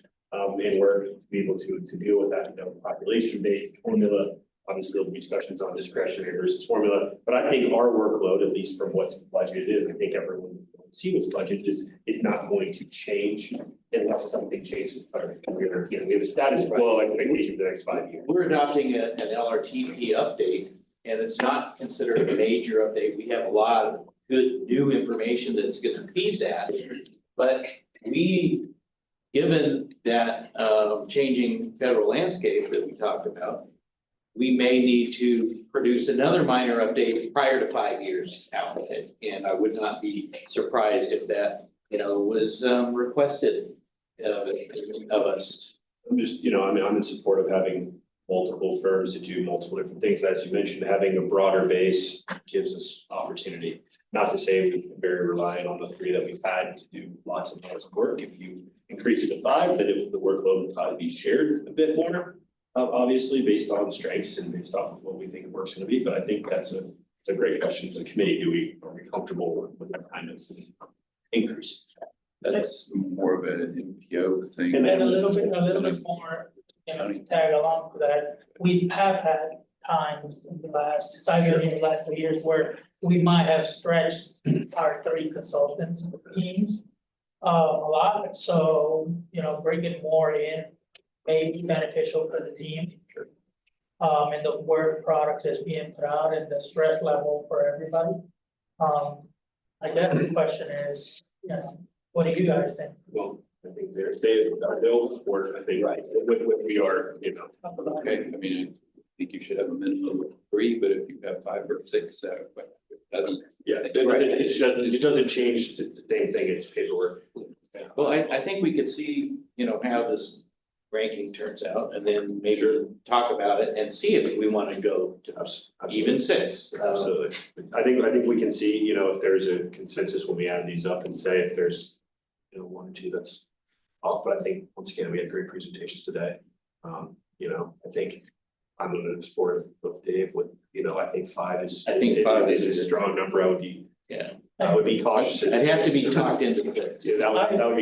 in work to be able to deal with that, you know, population-based formula. Obviously, there'll be discussions on discretionary versus formula, but I think our workload, at least from what's budgeted, I think everyone will see what's budgeted is not going to change unless something changes. We have a status quo expectation for the next 5 years. We're adopting an LRTP update, and it's not considered a major update. We have a lot of good new information that's gonna feed that. But given that changing federal landscape that we talked about, we may need to produce another minor update prior to 5 years out. And I would not be surprised if that, you know, was requested of us. I'm just, you know, I mean, I'm in support of having multiple firms to do multiple different things. As you mentioned, having a broader base gives us opportunity. Not to say we're very reliant on the 3 that we've had to do lots of work. If you increase it to 5, then the workload will probably be shared a bit more, obviously, based on strengths and based off of what we think work's gonna be. But I think it's a great question for the committee. Are we comfortable with that kind of increase? That's more of an MPO thing. And then a little bit more, you know, tag along to that. We have had times in the last, since I've been here the last 2 years, where we might have stretched our 3 consultants teams a lot. So, you know, bringing more in may be beneficial for the team. And the work product is being put out and the stress level for everybody. I guess the question is, you know, what do you guys think? Well, I think they'll support, I think, right, with we are, you know. Okay, I mean, I think you should have a minimum of 3, but if you have 5 or 6, but it doesn't. Yeah, it doesn't change the same thing, it's paperwork. Well, I think we could see, you know, how this ranking turns out, and then maybe talk about it and see if we want to go to even 6. Absolutely. I think we can see, you know, if there's a consensus when we add these up and say if there's, you know, 1 or 2 that's off, but I think once again, we had great presentations today. You know, I think I'm in the support of Dave with, you know, I think 5 is. I think 5 is a strong number. I would be cautious. I'd have to be talked into it. Yeah, that would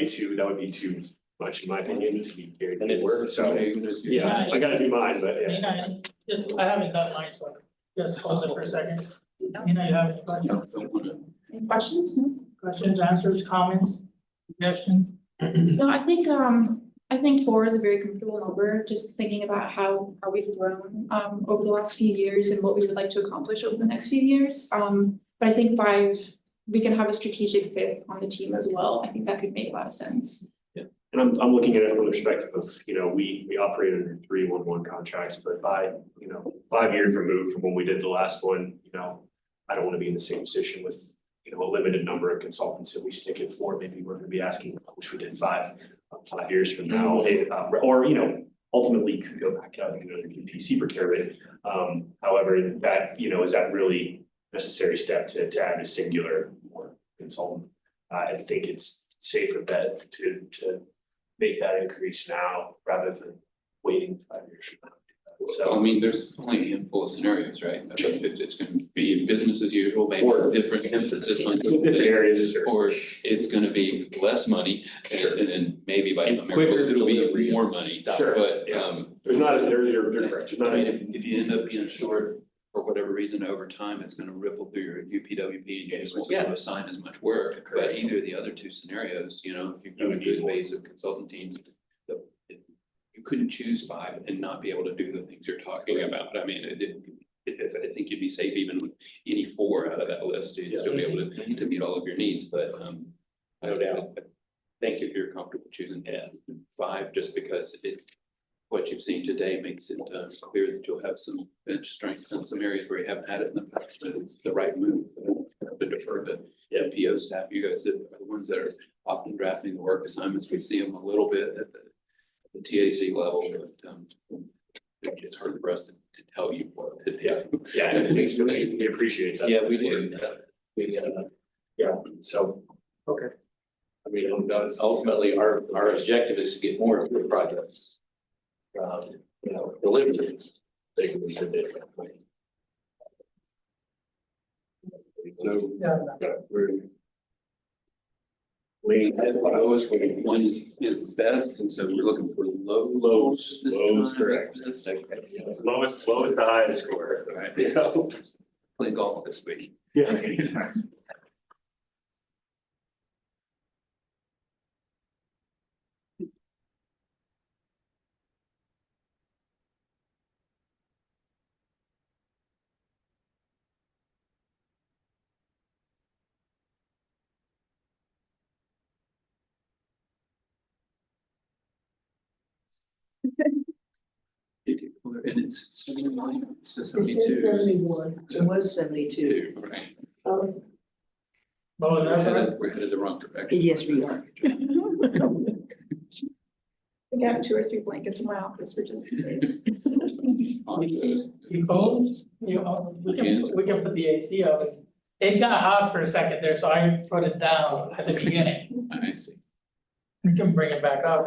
be too much, in my opinion, to be carried to work. So, yeah, I gotta do mine, but yeah. I haven't done mine, so just hold it for a second. You know, you have any questions? Any questions? No? Questions, answers, comments, suggestions? No, I think 4 is a very comfortable number, just thinking about how we've grown over the last few years and what we would like to accomplish over the next few years. But I think 5, we can have a strategic 5th on the team as well. I think that could make a lot of sense. Yeah, and I'm looking at it from the perspective of, you know, we operate under 3-1-1 contracts, but 5 years removed from when we did the last one, you know, I don't want to be in the same position with, you know, a limited number of consultants. If we stick at 4, maybe we're gonna be asking, I wish we did 5 years from now, or, you know, ultimately could go back out, you know, the GPC procurement. However, that, you know, is that really necessary step to add a singular more consultant? I think it's safer bet to make that increase now rather than waiting 5 years from now. So, I mean, there's only a handful of scenarios, right? I mean, if it's gonna be business as usual, maybe Or a different emphasis on. different areas. Or it's gonna be less money, and then maybe by And a miracle, quicker it'll delivery be more of money, stuff. but, Yeah. There's your correct. There's I not mean, if you end up being short for whatever reason over time, it's gonna ripple through your UPWP, and you just won't be able to assign as much work. But either of the other two scenarios, you know, if you've got a good base of consultant teams, you couldn't choose 5 and not be able to do the things you're talking about. I mean, I think you'd be safe even with any 4 out of that list, you'd still be able to meet all of your needs, but, No doubt. Thank you if you're comfortable choosing 5, just because what you've seen today makes it clear that you'll have some bench strength in some areas where you haven't had it in the past, but it's the right move to defer to PO staff. You guys are the ones that are often drafting the work assignments. We see them a little bit at the TAC level, but it's hard for us to tell you what to do. Yeah, and we appreciate that. Yeah, we do. Yeah, so, okay. I mean, ultimately, our objective is to get more of your projects. Delivered. So, Yeah. we're. Lowest one is best, and so we're looking for Lows, correct. That's Lowest to highest score, right? Yeah. Play golf this week. Yeah, exactly. And it's 79, it's just It said 72. 71, it was 72. Right. Oh, We're that's right. headed the wrong direction. Yes, we are. We got 2 or 3 blankets in my office for just in case. You cold? We can put the AC up. It got hot for a second there, so I put it down at the beginning. I see. We can bring it back up.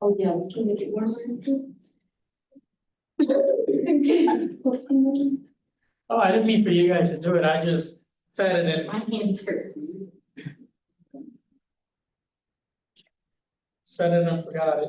Oh, yeah, we can make it warmer too. Oh, I didn't mean for you guys to do it, I just said it in. My hands hurt. Said it and forgot it.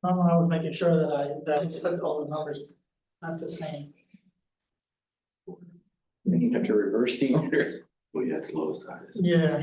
I was making sure that I put all the numbers not the same. Then you have to reverse the order. Well, yeah, it's lowest highest. Yeah.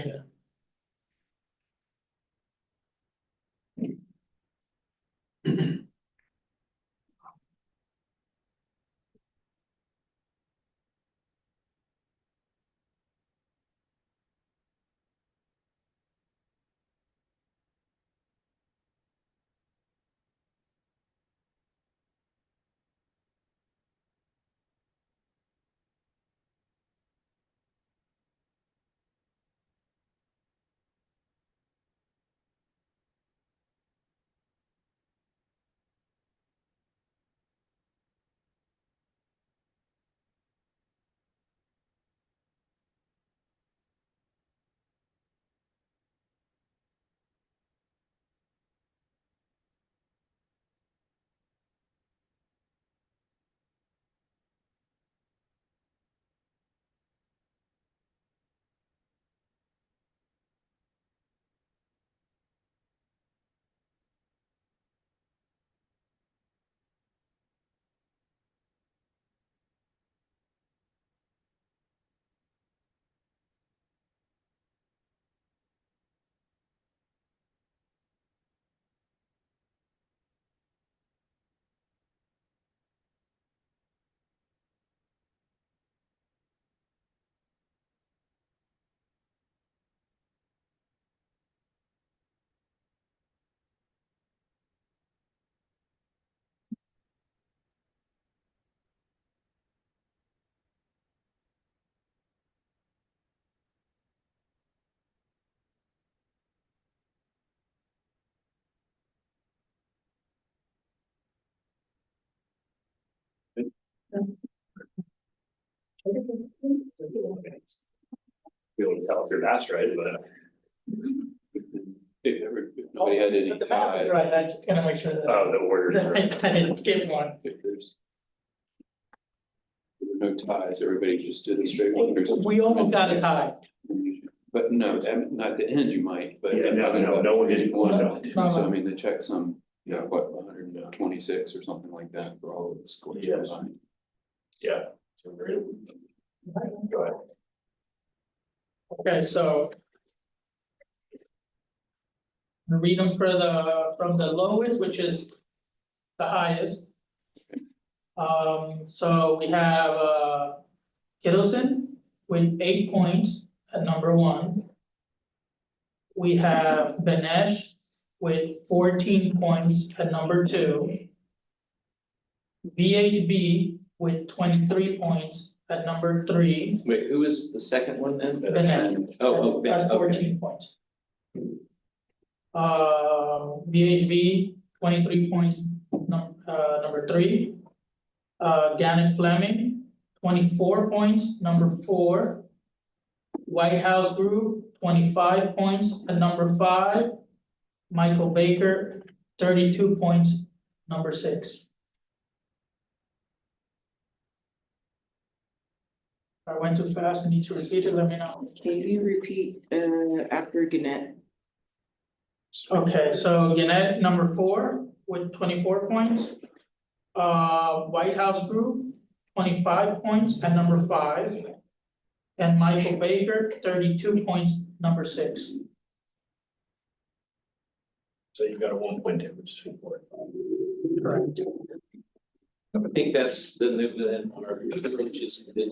Be able to tell if your math's right, but. If nobody had any But the math is ties. right, I just gotta make sure that. Oh, the order is right. I didn't skip one. If there were no ties, everybody just did a straight one. We almost got a tie. But no, not at the end you might, but. Yeah, no one did. One. No. So I mean, they checked some, what, 126 or something like that for all of the scores. Yes. Yeah. So very. Go ahead. Okay, so. Read them from the lowest, which is the highest. So we have, Kittleson with 8 points at number 1. We have Benesh with 14 points at number 2. VHB with 23 points at number 3. Wait, who is the second one then? Benesh. Ben, At 14 points. VHB, 23 points, number 3. Gannett Fleming, 24 points, number 4. White House Group, 25 points at number 5. Michael Baker, 32 points, number 6. If I went too fast and need to repeat it, let me know. Can you repeat after Gannett? Okay, so Gannett, number 4 with 24 points. White House Group, 25 points at number 5. And Michael Baker, 32 points, number 6. So you've got a 1 point difference between 4 and 5. Correct. I think that's the new, then, our approach is, I think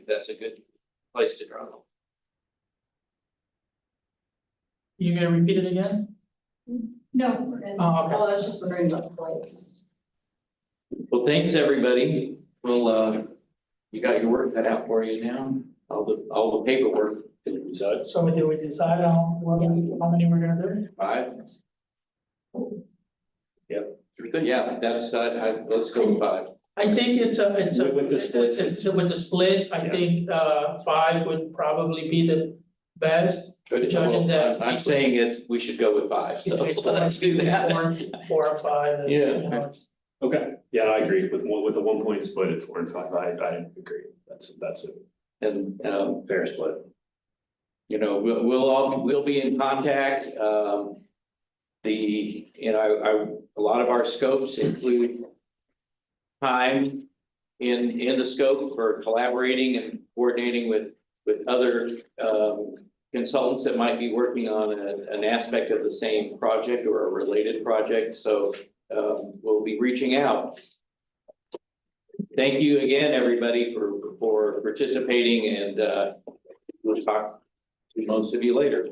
that's a good place to draw. You gonna repeat it again? No, we're good. Oh, okay. I was just wondering about the points. Well, thanks, everybody. Well, you got your work cut out for you now, all the paperwork. So did we decide on how many we're gonna do? 5? Yep. Yeah, that's, let's go with 5. I think it's a. With the splits. It's with the split, I think 5 would probably be the best. But Judging that. I'm saying we should go with 5, so let's do that. 4 or 5. and, Yeah. you know, Okay, yeah, I agree with a 1 point split at 4 and 5, I agree, that's a And, fair split. we'll be in contact, a lot of our scopes include time in the scope for collaborating and coordinating with other consultants that might be working on an aspect of the same project or a related project. So we'll be reaching out. Thank you again, everybody, for participating, and we'll talk to most of you later.